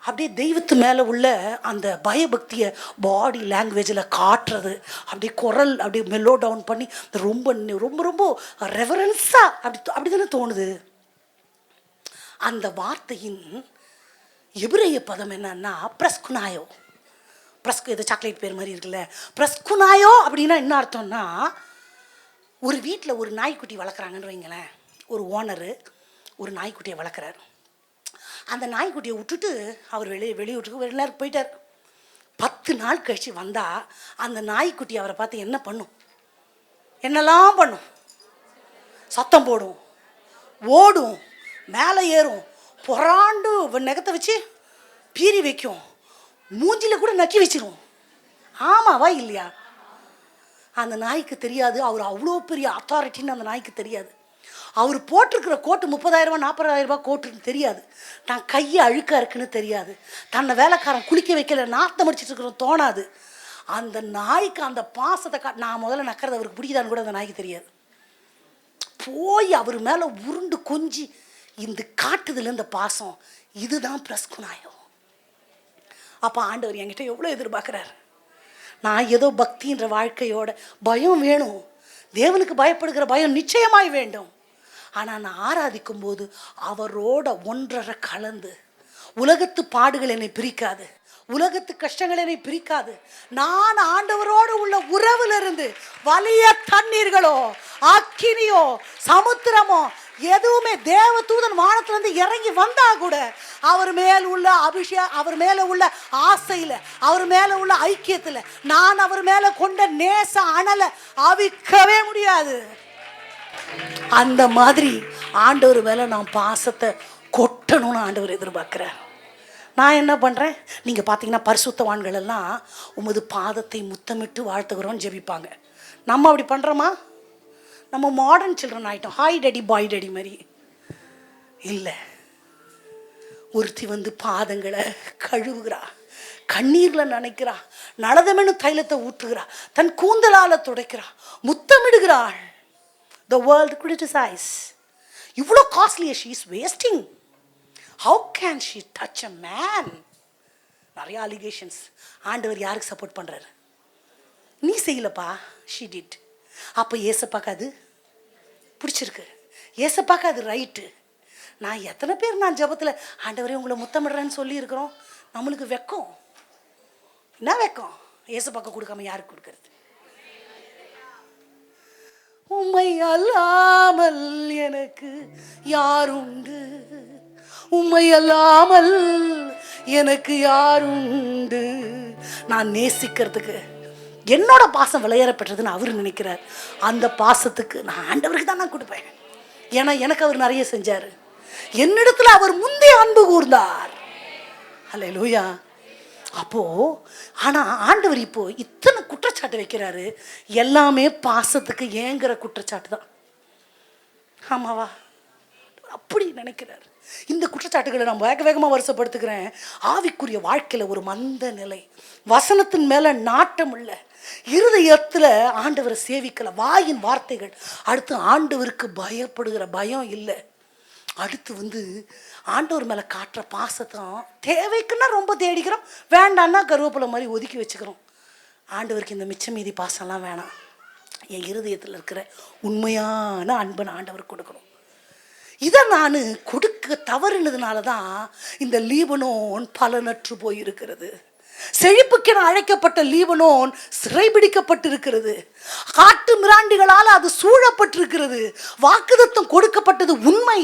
அப்படியே தெய்வத்து மேலே உள்ள அந்த பயபக்தியை பாடி லாங்குவேஜில் காட்டுறது, அப்படியே குரல் அப்படியே மெல்லோ டவுன் பண்ணி ரொம்ப ரொம்ப ரொம்ப ரெவரன்ஸாக அப்படி தானே தோணுது. அந்த வார்த்தையின் எபிரேய பதம் என்னன்னா பிரஸ்குனாயோ. இது சாக்லேட் பேர் மாதிரி இருக்குல்ல. பிரஸ்குனாயோ அப்படின்னா என்ன அர்த்தம்னா, ஒரு வீட்டில் ஒரு நாய்க்குட்டி வளர்க்குறாங்கன்னு வைங்களேன். ஒரு ஓனரு ஒரு நாய்க்குட்டியை வளர்க்குறாரு. அந்த நாய்க்குட்டியை விட்டுட்டு அவர் வெளியூட்டுக்கு ஒரு நேரம் போயிட்டார். 10 நாள் கழிச்சு வந்தால் அந்த நாய்க்குட்டி அவரை பார்த்து என்ன பண்ணும்? என்னெல்லாம் பண்ணும்? சத்தம் போடும், ஓடும், மேலே ஏறும், புறாண்டு நெகத்தை வச்சு பீறி வைக்கும், மூஞ்சியில் கூட நக்கி வச்சிரும். ஆமாவா இல்லையா? அந்த நாய்க்கு தெரியாது அவர் அவ்வளோ பெரிய அத்தாரிட்டின்னு. அந்த நாய்க்கு தெரியாது. அவர் போட்டிருக்கிற கோட்டு 30,000 40,000 கோட்டுன்னு தெரியாது. நான் கையை அழுக்காக இருக்குன்னு தெரியாது. தன்னை வேலைக்காரன் குளிக்க வைக்கல நாத்தம் அடிச்சிட்டு இருக்கிறோம் தோணாது. அந்த நாய்க்கு அந்த பாசத்தை நான் முதல்ல நக்கிறது அவருக்கு பிடிக்குதான்னு கூட அந்த நாய்க்கு தெரியாது. போய் அவர் மேலே உருண்டு கொஞ்சி இந்த காட்டுதில் இந்த பாசம், இதுதான் பிரஸ்குனாயோ. அப்போ ஆண்டவர் என்கிட்ட எவ்வளோ எதிர்பார்க்குறாரு. நான் ஏதோ பக்தின்ற வாழ்க்கையோட பயம் வேணும், தேவனுக்கு பயப்படுகிற பயம் நிச்சயமாய் வேண்டும். ஆனால் நான் ஆராதிக்கும் போது அவரோட ஒன்றரை கலந்து, உலகத்து பாடுகள் என்னை பிரிக்காது, உலகத்து கஷ்டங்கள் என்னை பிரிக்காது. நான் ஆண்டவரோடு உள்ள உறவிலிருந்து வலிய தண்ணீர்களோ அக்கினியோ சமுத்திரமோ எதுவுமே, தேவதூதன் வானத்திலிருந்து இறங்கி வந்தா கூட அவர் மேல் உள்ள அபிஷேகம், அவர் மேல உள்ள ஆசையில, அவர் மேல உள்ள ஐக்கியத்துல நான் அவர் மேல கொண்ட நேச அனலை அவிக்கவே முடியாது. அந்த மாதிரி ஆண்டவர் மேல நான் பாசத்தை கொட்டணும்னு ஆண்டவர் எதிர்பார்க்கிறார். நான் என்ன பண்றேன்? நீங்க பாத்தீங்கன்னா பரிசுத்தவான்கள் எல்லாம் உமது பாதத்தை முத்தமிட்டு வாழ்த்துகிறோம் ஜெபிப்பாங்க. நம்ம அப்படி பண்றோமா? நம்ம மாடர்ன் சில்ட்ரன் ஆயிட்டோம். ஹாய் டேடி பாய் டேடி மாதிரி இல்லை. ஒருத்தி வந்து பாதங்களை கழுவுகிறா, கண்ணீரில் நனைக்கிறா, நலதமெனு தைலத்தை ஊற்றுகிறா, தன் கூந்தலால் துடைக்கிறா, முத்தமிடுகிறாள். The world criticize. இவ்வளோ காஸ்ட்லியாக she is wasting. How can she touch a man? நிறைய அலிகேஷன்ஸ். ஆண்டவர் யாருக்கு சப்போர்ட் பண்ணுறாரு? நீ செய்யலப்பா, she did. அப்போ ஏசப்பாக்கு அது பிடிச்சிருக்கு, ஏசப்பாக்கு அது ரைட்டு. நான் எத்தனை பேர் நான் ஜபத்தில் ஆண்டவரே உங்களை முத்தமிடுறேன்னு சொல்லியிருக்கிறோம். நம்மளுக்கு வெக்கம், என்ன வெக்கம்? ஏசப்பாக்கு கொடுக்காம யாருக்கு கொடுக்கறது? உம்மை அல்லாமல் எனக்கு யாருண்டு, உம்மை அல்லாமல் எனக்கு யாருண்டு. நான் நேசிக்கிறதுக்கு என்னோட பாசம் விளையாடப்பட்டதுன்னு அவர் நினைக்கிறார். அந்த பாசத்துக்கு நான் ஆண்டவருக்கு தான் நான் கொடுப்பேன். ஏன்னா எனக்கு அவர் நிறைய செஞ்சார். என்னிடத்துல அவர் முந்தைய அன்பு கூர்ந்தார். அல்லேலூயா. அப்போ ஆனா ஆண்டவர் இப்போ இத்தனை குற்றச்சாட்டு வைக்கிறாரு. எல்லாமே பாசத்துக்கு ஏங்குற குற்றச்சாட்டு தான். ஆமாவா? அப்படி நினைக்கிறார். இந்த குற்றச்சாட்டுகளை நான் வேக வேகமாக வருஷப்படுத்துக்கிறேன். ஆவிக்குரிய வாழ்க்கையில் ஒரு மந்த நிலை, வசனத்தின் மேலே நாட்டம் இல்லை, இருதயத்தில் ஆண்டவரை சேவிக்கல, வாயின் வார்த்தைகள், அடுத்து ஆண்டவருக்கு பயப்படுகிற பயம் இல்லை, அடுத்து வந்து ஆண்டவர் மேலே காட்டுற பாசத்தான் தேவைக்குன்னா ரொம்ப தேடிக்கிறோம், வேண்டான்னா கருவேப்பிலை மாதிரி ஒதுக்கி வச்சுக்கிறோம். ஆண்டவருக்கு இந்த மிச்சம் மீதி பாசம்லாம் வேணாம். என் இருதயத்தில் இருக்கிற உண்மையான அன்பை நான் ஆண்டவருக்கு கொடுக்கணும். இதை நான் கொடுக்க தவறுனதுனால தான் இந்த லீபனோன் பலனற்று போயிருக்கிறது. செழிப்புக்கென அழைக்கப்பட்ட லீபனோன் சிறைபிடிக்கப்பட்டிருக்கிறது. காட்டு மிராண்டிகளால் அது சூழப்பட்டிருக்கிறது. வாக்குதத்தம் கொடுக்கப்பட்டது உண்மை.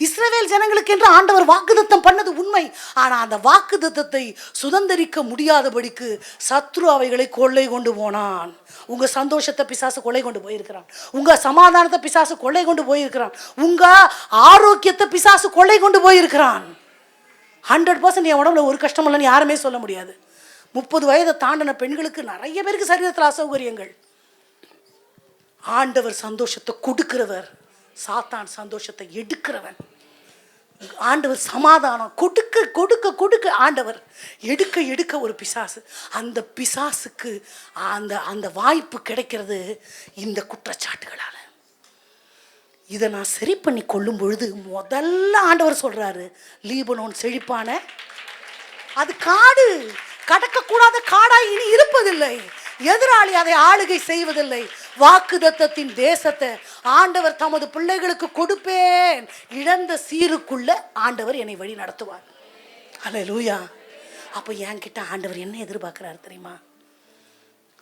இஸ்ரவேல் ஜனங்களுக்கு என்று ஆண்டவர் வாக்குதத்தம் பண்ணது உண்மை. ஆனால் அந்த வாக்குதத்தத்தை சுதந்திரிக்க முடியாதபடிக்கு சத்ரு அவைகளை கொள்ளை கொண்டு போனான். உங்க சந்தோஷத்தை பிசாசு கொள்ளை கொண்டு போயிருக்கிறான். உங்க சமாதானத்தை பிசாசு கொள்ளை கொண்டு போயிருக்கிறான். உங்க ஆரோக்கியத்தை பிசாசு கொள்ளை கொண்டு போயிருக்கிறான். 100% என் உடம்புல ஒரு கஷ்டம் இல்லைன்னு யாருமே சொல்ல முடியாது. 30 வயதை தாண்டின பெண்களுக்கு நிறைய பேருக்கு சரீரத்தில் அசௌகரியங்கள். ஆண்டவர் சந்தோஷத்தை கொடுக்கிறவர், சாத்தான் சந்தோஷத்தை எடுக்கிறவன். ஆண்டவர் சமாதானம் கொடுக்க கொடுக்க கொடுக்க ஆண்டவர் எடுக்க எடுக்க ஒரு பிசாசு. அந்த பிசாசுக்கு அந்த அந்த வாய்ப்பு கிடைக்கிறது இந்த குற்றச்சாட்டுகளால். இதை நான் சரி பண்ணி கொள்ளும் பொழுது முதல்ல ஆண்டவர் சொல்றாரு, லீபனோன் செழிப்பான அது காடு, கடக்கக்கூடாத காடாய் இனி இருப்பதில்லை, எதிராளி அதை ஆளுகை செய்வதில்லை. வாக்குதத்தத்தின் தேசத்தை ஆண்டவர் தமது பிள்ளைகளுக்கு கொடுப்பேன். இழந்த சீருக்குள்ள ஆண்டவர் என்னை வழி நடத்துவார். அல்லேலூயா. அப்போ என்கிட்ட ஆண்டவர் என்ன எதிர்பார்க்கிறாரு தெரியுமா?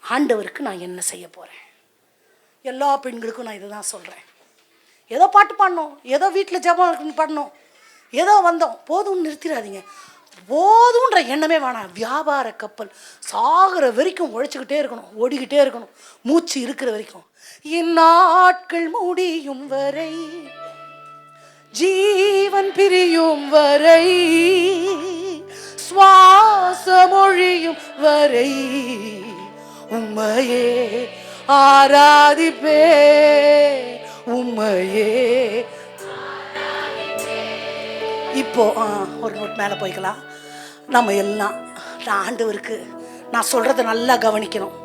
ஆண்டவருக்கு நான் என்ன செய்ய போறேன்? எல்லா பெண்களுக்கும் நான் இதை தான் சொல்றேன். ஏதோ பாட்டு பாடணும், ஏதோ வீட்டில் ஜெபம் பண்ணணும், ஏதோ வந்தோம், போதும்னு நிறுத்திடாதீங்க. போதுன்ற எண்ணமே வேணாம். வியாபார கப்பல் சாகிற வரைக்கும் உழைச்சிக்கிட்டே இருக்கணும், ஓடிக்கிட்டே இருக்கணும், மூச்சு இருக்கிற வரைக்கும். இந்நாட்கள் முடியும் வரை, ஜீவன் பிரியும் வரை, சுவாசம் ஒழியும் வரை உம்மையே ஆராதிப்பே, உம்மையே. இப்போ ஒரு நோட் மேலே போய்க்கலாம். நம்ம எல்லாம் நான் ஆண்டவருக்கு நான் சொல்கிறத நல்லா கவனிக்கணும்.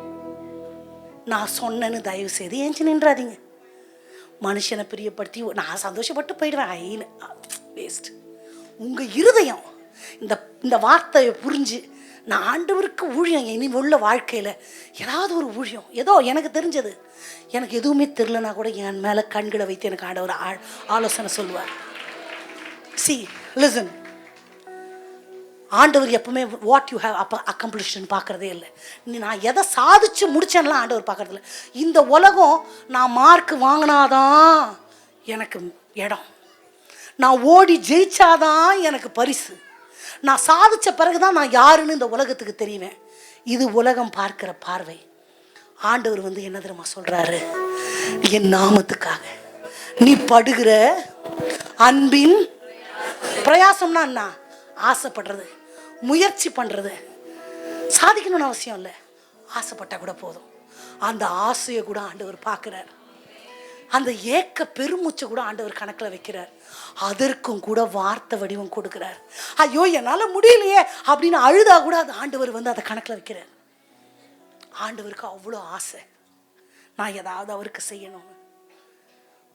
நான் சொன்னேன்னு தயவு செய்து ஏஞ்சி நின்றாதீங்க. மனுஷனை பிரியப்படுத்தி நான் சந்தோஷப்பட்டு போயிடுவேன், வேஸ்ட். உங்கள் இருதயம் இந்த வார்த்தையை புரிஞ்சு நான் ஆண்டவருக்கு ஊழியம் இனி உள்ள வாழ்க்கையில் ஏதாவது ஒரு ஊழியம், ஏதோ எனக்கு தெரிஞ்சது, எனக்கு எதுவுமே தெரிலனா கூட என் மேலே கண்களை வைத்து எனக்கு ஆண்டவர் ஆலோசனை சொல்லுவார். See, listen. ஆண்டவர் எப்பவுமே வாட் யூ ஹேவ் அக்கம்ப்ளிஷ்ட்னு பார்க்குறதே இல்லை. நான் எதை சாதிச்சு முடிச்சேன்லாம் ஆண்டவர் பார்க்குறதில்ல. இந்த உலகம் நான் மார்க் வாங்கினாதான் எனக்கு இடம், நான் ஓடி ஜெயிச்சாதான் எனக்கு பரிசு, நான் சாதிச்ச பிறகுதான் நான் யாருன்னு இந்த உலகத்துக்கு தெரியுவேன். இது உலகம் பார்க்கிற பார்வை. ஆண்டவர் என்ன தெரியுமா சொல்றாரு? என் நாமத்துக்காக நீ படுகிற அன்பின் பிரயாசம்னா என்ன? ஆசைப்படுறது, முயற்சி பண்ணுறது. சாதிக்கணும்னு அவசியம் இல்லை, ஆசைப்பட்டால் கூட போதும். அந்த ஆசையை கூட ஆண்டவர் பார்க்குறார். அந்த ஏக்க பெருமூச்சை கூட ஆண்டவர் கணக்கில் வைக்கிறார். அதற்கும் கூட வார்த்தை வடிவம் கொடுக்கிறார். ஐயோ என்னால் முடியலையே அப்படின்னு அழுதா கூட அது ஆண்டவர் அதை கணக்கில் வைக்கிறார். ஆண்டவருக்கு அவ்வளோ ஆசை நான் ஏதாவது அவருக்கு செய்யணும்.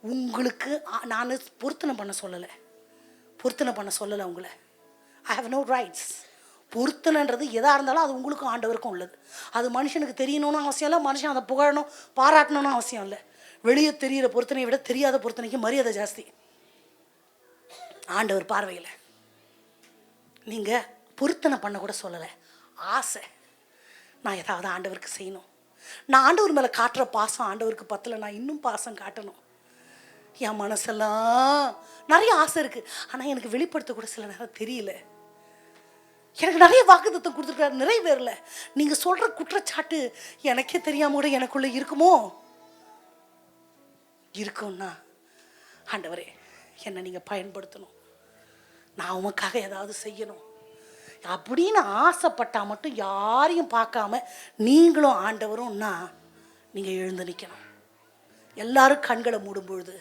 உங்களுக்கு நான் பொருத்தனை பண்ண சொல்லலை, உங்களை. I have no rights. பொருத்தனைன்றது எதாக இருந்தாலும் அது உங்களுக்கும் ஆண்டவருக்கும் உள்ளது. அது மனுஷனுக்கு தெரியணும்னு அவசியம் இல்லை, மனுஷன் அதை புகழணும் பாராட்டணும்னு அவசியம் இல்லை. வெளியே தெரிகிற பொருத்தனையை விட தெரியாத பொருத்தனைக்கு மரியாதை ஜாஸ்தி ஆண்டவர் பார்வையில். நீங்கள் பொருத்தனை பண்ண கூட சொல்லலை, ஆசை நான் ஏதாவது ஆண்டவருக்கு செய்யணும். நான் ஆண்டவர் மேலே காட்டுற பாசம் ஆண்டவருக்கு பத்தலை, நான் இன்னும் பாசம் காட்டணும். என் மனசெல்லாம் நிறைய ஆசை இருக்குது, ஆனால் எனக்கு வெளிப்படுத்த கூட சில நேரம் தெரியல. எனக்கு நிறைய வாக்குத்தத்தம் கொடுத்துருக்காரு, நிறைவேறல. நீங்கள் சொல்கிற குற்றச்சாட்டு எனக்கே தெரியாம கூட எனக்குள்ளே இருக்கும்னா ஆண்டவரே என்னை நீங்கள் பயன்படுத்தணும், நான் உமக்காக ஏதாவது செய்யணும் அப்படின்னு ஆசைப்பட்டால் மட்டும் யாரையும் பார்க்காம நீங்களும் ஆண்டவரும்னா நீங்கள் எழுந்து நிற்கணும். எல்லாரும் கண்களை மூடும் பொழுது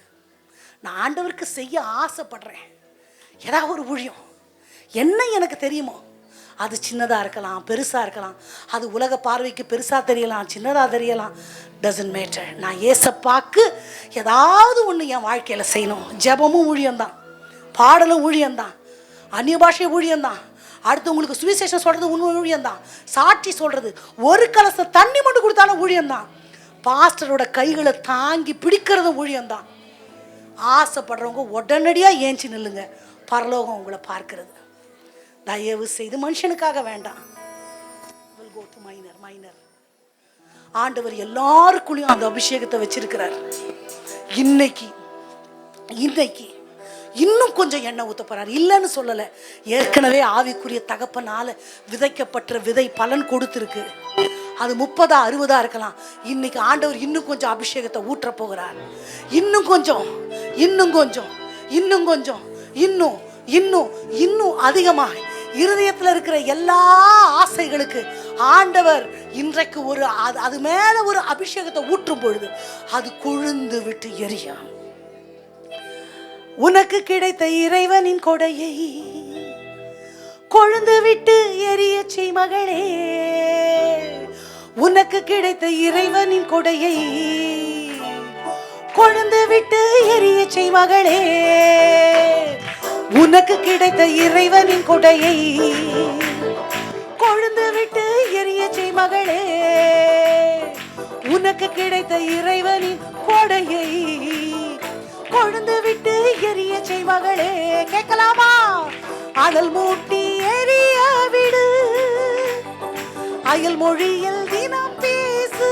நான் ஆண்டவருக்கு செய்ய ஆசைப்படுறேன் ஏதாவது ஒரு ஊழியம், என்ன எனக்கு தெரியுமோ, அது சின்னதாக இருக்கலாம் பெருசாக இருக்கலாம், அது உலக பார்வைக்கு பெருசாக தெரியலாம் சின்னதாக தெரியலாம், டசன்ட் மேட்டர். நான் ஏசப்பாக்கு ஏதாவது ஒன்று என் வாழ்க்கையில் செய்யணும். ஜெபமும் ஊழியம்தான், பாடலும் ஊழியம்தான், அந்நிய பாஷை ஊழியம்தான், அடுத்து உங்களுக்கு சுவிசேஷம் சொல்கிறது உண்மை ஊழியம்தான், சாட்சி சொல்கிறது, ஒரு கலச தண்ணி மட்டும் கொடுத்தாலும் ஊழியம்தான், பாஸ்டரோட கைகளை தாங்கி பிடிக்கிறதும் ஊழியம்தான். ஆசைப்படுறவங்க உடனடியாக ஏஞ்சி நில்லுங்க, பரலோகம் உங்களை பார்க்கிறது. தயவு செய்து மனுஷனுக்காக வேண்டாம். ஆண்டவர் எல்லாருக்குள்ளேயும் அந்த அபிஷேகத்தை வச்சிருக்கிறார். இன்னைக்கு இன்னும் கொஞ்சம் எண்ணெய் ஊத்த போறார், இல்லைன்னு சொல்லலை. ஏற்கனவே ஆவிக்குரிய தகப்பனால விதைக்கப்பட்ட விதை பலன் கொடுத்துருக்கு. அது 30 60 இருக்கலாம். இன்னைக்கு ஆண்டவர் இன்னும் கொஞ்சம் அபிஷேகத்தை ஊற்ற போகிறார். இன்னும் கொஞ்சம் இன்னும் அதிகமாக இருதயத்தில் இருக்கிற எல்லா ஆசைகளுக்கு ஆண்டவர் இன்றைக்கு அது மேல ஒரு அபிஷேகத்தை ஊற்றும் பொழுது அது கொழுந்து விட்டு எரியும். உனக்கு கிடைத்த இறைவனின் கொடையை கொழுந்து விட்டு எரிய செய் மகளே, உனக்கு கிடைத்த இறைவனின் கொடையை கொழுந்து விட்டு எரிய செய்மகளே, உனக்கு கிடைத்த இறைவனின் கொடையை கொழுந்து விட்டு எரிய செய்மகளே, உனக்கு கிடைத்த இறைவனின் கொடையை கொழுந்து விட்டு எரிய செய்மகளே. கேட்கலாமா? அனல் மூட்டி எரிய விடு, அயல் மொழியில் தினம் பேசு,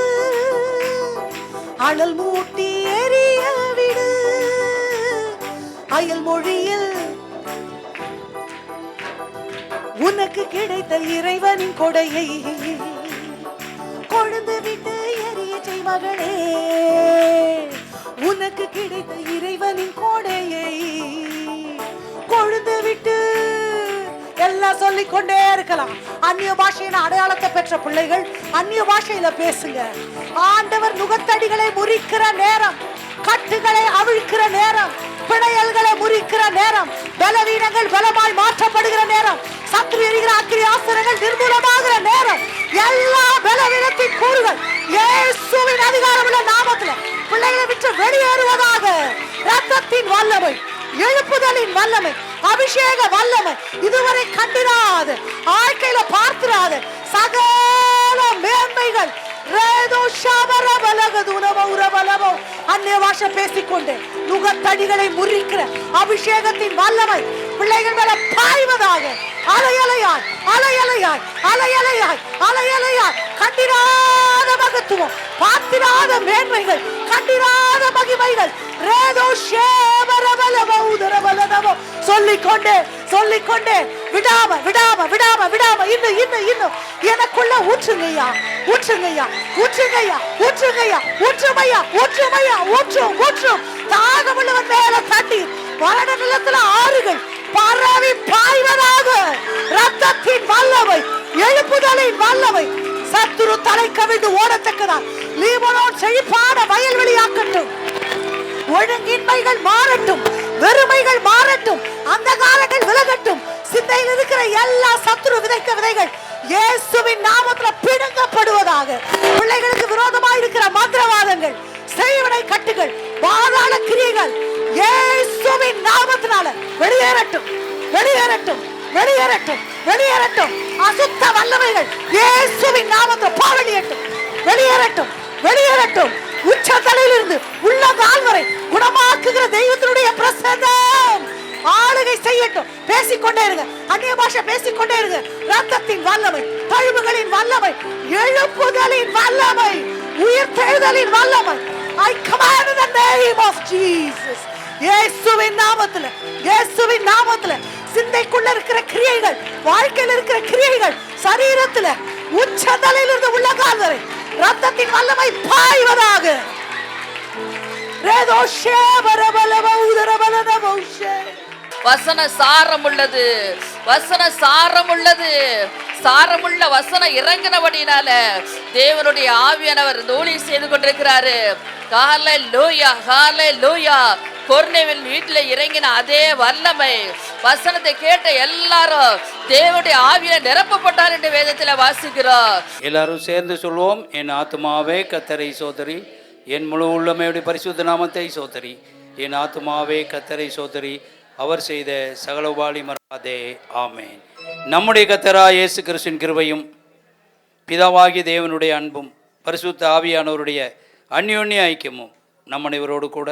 அனல் மூட்டி எரிய விடு, அயல் மொழியில் உனக்கு கிடைத்த இறைவனின் கொடையை கொழுந்து விட்டு எரிய செய்மகளே, உனக்கு கிடைத்த இறைவனின் கொடையை கொழுந்து விட்டு. எல்லாம் சொல்லிக் கொண்டே இருக்கலாம். அந்நிய பாஷையின் அடையாளத்தை பெற்ற பிள்ளைகள் அந்நிய பாஷையில பேசுங்க. ஆண்டவர் நுகத்தடிகளை முறிக்கிற நேரம், கட்டுகளை அவிழ்க்கிற நேரம், பிணையல்களை முறிக்கிற நேரம், பலவீனங்கள் பலமாய் மாற்றப்படுகிற நேரம், சத்துரு எரிகிற அக்கினி ஆஸ்திரங்கள் நிர்மூலமாகிற நேரம், எல்லா பலவீனத்தின் கூறுகள் இயேசுவின் அதிகாரமுள்ள நாமத்துல பிள்ளைகளை விட்டு வெளியேறுவதாக. இரத்தத்தின் வல்லமை, எழுப்புதலின் வல்லமை, அபிஷேக வல்லமை, இதுவரை கண்டிராத, வாழ்க்கையில பார்த்திராத சகல மேன்மைகள் அந்நிய பாஷை பேசிக்கொண்டு நுகத்தடிகளை முறிக்கிற அபிஷேகத்தின் வல்லமை பிள்ளைகள் மேல பாய்வதாக. அலையலையாய் அலையலையாய் அலையலையாய் அலையலையாய் கண்டிராத மகத்துவம், பார்த்திராத மேன்மைகள், கண்டிராத மகிமைகள் சொல்லிக்கொண்டே சொல்லிக்கொண்டே விடாம விடாம விடாம விடாம இன்னும் இன்னும் இன்னும் எனக்குள்ள ஊற்றுங்கய்யா ஊற்றுங்கய்யா ஊற்றுங்கய்யா ஊற்றுங்கய்யா ஊற்றுமையா ஊற்றுமையா ஊற்றும் ஊற்றும். தாகமுள்ளவன் மேல தண்ணீர், வறண்ட நிலத்துல ஆறுகள் பரவி பாய்வதாக. ரத்தத்தின் வல்லமை, எழுப்புதலின் வல்லமை, சத்துரு தலை கவிழ்ந்து ஓடத்தக்கதா லீபனோன் செழிப்பான வயல்வெளியாக்கட்டும். ஒழுங்கின்மைகள் மாறட்டும், வெறுமைகள் மாறட்டும், அந்தகாரங்கள் விலகட்டும். சிந்தையில் இருக்கிற எல்லா சத்துரு விதைக்க விதைகள் இயேசுவின் நாமத்துல பிடுங்கப்படுவதாக. பிள்ளைகளுக்கு விரோதமாக இருக்கிற மந்திரவாதங்கள், செய்வனை கட்டுகள், பாதாள கிரியைகள் இயேசுவின் நாமத்தினால வெளியேறட்டும் வெளியேறட்டும் வெளியேறட்டும் வெளியேறட்டும். அசுத்த வல்லமைகள் இயேசுவின் நாமத்துல பாவலியட்டும் வெளியேறட்டும் வெளியேறட்டும். உச்சத்தலையிலிருந்து உள்ள கால் வரை குணமாக்குகிற தெய்வத்தினுடைய பிரசன்னம் ஆளுகை செய்யட்டும். பேசிக்கொண்டே இருங்க, அந்நிய பாஷை பேசிக்கொண்டே இருங்க. ரத்தத்தின் வல்லமை, தழும்புகளின் வல்லமை, எழுப்புதலின் வல்லமை, உயிர்த்தெழுதலின் வல்லமை. I command in the name of Jesus. இயேசுவின் நாமத்துல, இயேசுவின் நாமத்துல சிந்தைக்குள்ள இருக்கிற கிரியைகள், வாழ்க்கையில் இருக்கிற கிரியைகள், சரீரத்துல உச்சந்தலையிலிருந்து உள்ள கால் வரை ரத்தத்தின் வல்லமை பாய்வதாக. வசன சாரம் உள்ளது, வசன சாரம் உள்ளது. சாரமுள்ள வசனம் இறங்கினபடினால தேவனுடைய ஆவியானவர் ஊழி செய்து கொண்டிருக்கிறாரு. ஹல்லேலூயா ஹல்லேலூயா. கொர்நேலியின் வீட்டில் இறங்கின அதே வல்லமை, வசனத்தை கேட்ட எல்லாரும் தேவனுடைய ஆவியில நிரப்பப்பட்டார் என்று வேதத்தில் வாசிக்கிறோம். எல்லாரும் சேர்ந்து சொல்வோம். என் ஆத்துமாவே கர்த்தரை சோதரி, என் முழு உள்ளமையுடைய பரிசுத்த நாமத்தை சோதரி. என் ஆத்துமாவே கர்த்தரை சோதரி, அவர் செய்த சகல உபாலி மறவாதே. ஆமேன். நம்முடைய கர்த்தராகிய இயேசு கிறிஸ்துவின் கிருபையும் பிதாவாகிய தேவனுடைய அன்பும் பரிசுத்த ஆவியானவருடைய அந்யோன்ய ஐக்கியமும் நம் அனைவரோடு கூட,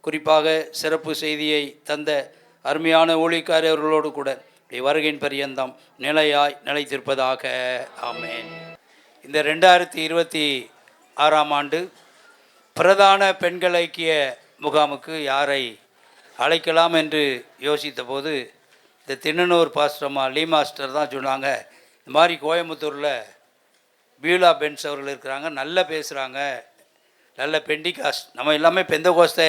குறிப்பாக சிறப்பு செய்தியை தந்த அருமையான ஊழியக்காரர்களோடு கூட வருகையின் பரியந்தம் நிலையாய் நிலைத்திருப்பதாக. ஆமேன். இந்த 2026ஆம் ஆண்டு பிரதான பெண்கள் ஐக்கிய முகாமுக்கு யாரை அழைக்கலாம் என்று யோசித்த போது இந்த திண்ணனூர் பாஸ்டர்மா லீ மாஸ்டர் தான் சொன்னாங்க, இந்த மாதிரி கோயம்புத்தூரில் பியூலா பென்ஸ் அவர்கள் இருக்கிறாங்க, நல்லா பேசுகிறாங்க, நல்ல பெண்டிகாஸ்ட், நம்ம எல்லாமே பெந்தகோஸ்தே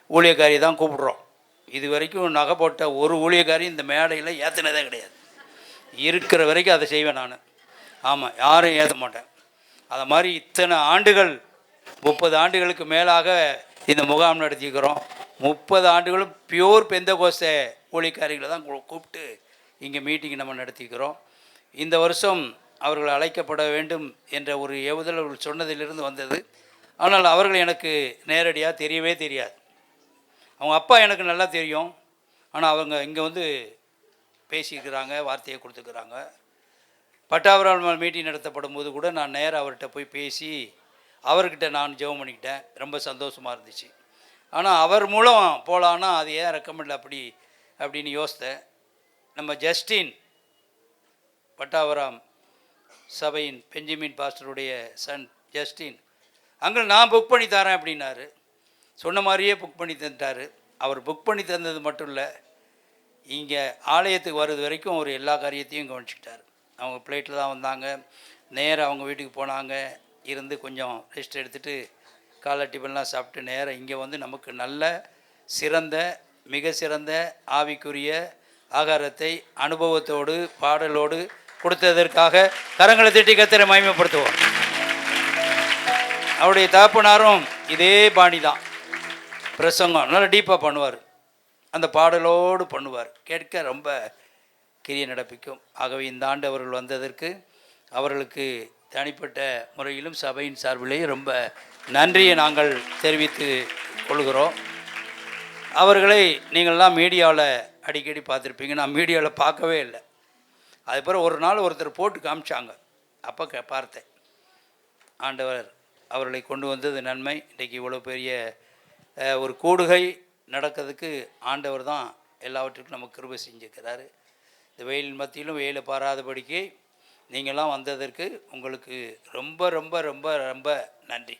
ஊழியக்காரி தான் கூப்பிடுறோம். இது வரைக்கும் நகை போட்ட ஒரு ஊழியக்காரி இந்த மேடையில் ஏற்றினதே கிடையாது. இருக்கிற வரைக்கும் அதை செய்வேன் நான். ஆமாம், யாரும் ஏற்ற மாட்டேன். அதை மாதிரி இத்தனை ஆண்டுகள், 30 ஆண்டுகளுக்கு மேலாக இந்த முகாம் நடத்திக்கிறோம். 30 ஆண்டுகளும் பியூர் பெந்தகோஸ்தே ஊழியக்காரிகளை தான் கூப்பிட்டு இங்கே மீட்டிங் நம்ம நடத்திக்கிறோம். இந்த வருஷம் அவர்கள் அழைக்கப்பட வேண்டும் என்ற ஒரு ஏவுதல் அவர்கள் சொன்னதிலிருந்து வந்தது. ஆனால் அவர்கள் எனக்கு நேரடியாக தெரியவே தெரியாது. அவங்க அப்பா எனக்கு நல்லா தெரியும். ஆனால் அவங்க இங்கே வந்து பேசியிருக்கிறாங்க, வார்த்தையை கொடுத்துக்கிறாங்க. பட்டாபிராம மீட்டிங் நடத்தப்படும் போது கூட நான் நேராக அவர்கிட்ட போய் பேசி அவர்கிட்ட நான் ஜெபம் பண்ணிக்கிட்டேன். ரொம்ப சந்தோஷமாக இருந்துச்சு. ஆனால் அவர் மூலம் போகலான்னா அது ஏன் ரெக்கமெண்ட் அப்படின்னு யோசித்தேன். நம்ம ஜஸ்டின் பட்டாபிராம் சபையின் பெஞ்சமின் பாஸ்டருடைய சன் ஜஸ்டின் அங்கே நான் புக் பண்ணி தரேன் அப்படின்னாரு. சொன்ன மாதிரியே புக் பண்ணி தந்துட்டார். அவர் புக் பண்ணி தந்தது மட்டும் இல்லை, இங்கே ஆலயத்துக்கு வர்றது வரைக்கும் அவர் எல்லா காரியத்தையும் கவனிச்சுக்கிட்டார். அவங்க ஃப்ளைட்டில் தான் வந்தாங்க. நேராக அவங்க வீட்டுக்கு போனாங்க. இருந்து கொஞ்சம் ரெஸ்ட் எடுத்துகிட்டு காலை டிஃபன்லாம் சாப்பிட்டு நேராக இங்கே வந்து நமக்கு நல்ல சிறந்த மிக சிறந்த ஆவிக்குரிய ஆகாரத்தை அனுபவத்தோடு பாடலோடு கொடுத்ததற்காக கரங்களை தட்டி கர்த்தரை மகிமைப்படுத்துவோம். அவருடைய தகப்பனாரும் இதே பாணி தான். பிரசங்கம் நல்லா டீப்பாக பண்ணுவார், அந்த பாடலோடு பண்ணுவார். கேட்க ரொம்ப கிரிய நடப்பிக்கும். ஆகவே இந்த ஆண்டு அவர்கள் வந்ததற்கு அவர்களுக்கு தனிப்பட்ட முறையிலும் சபையின் சார்பிலேயே ரொம்ப நன்றியை நாங்கள் தெரிவித்து கொள்கிறோம். அவர்களை நீங்கள்லாம் மீடியாவில் அடிக்கடி பார்த்துருப்பீங்க. நான் மீடியாவில் பார்க்கவே இல்லை. அதுக்கப்புறம் ஒரு நாள் ஒருத்தர் போட்டு காமிச்சாங்க. அப்போ பார்த்தேன். ஆண்டவர் அவர்களை கொண்டு வந்தது நன்மை. இன்றைக்கி இவ்வளோ பெரிய ஒரு கூடுகை நடக்கிறதுக்கு ஆண்டவர் தான் எல்லாவற்றுக்கும் நமக்கு கிருபை செஞ்சுக்கிறாரு. இந்த வெயில் மத்தியிலும் வெயிலை பாராதபடிக்கு நீங்கள்லாம் வந்ததற்கு உங்களுக்கு ரொம்ப ரொம்ப ரொம்ப ரொம்ப நன்றி.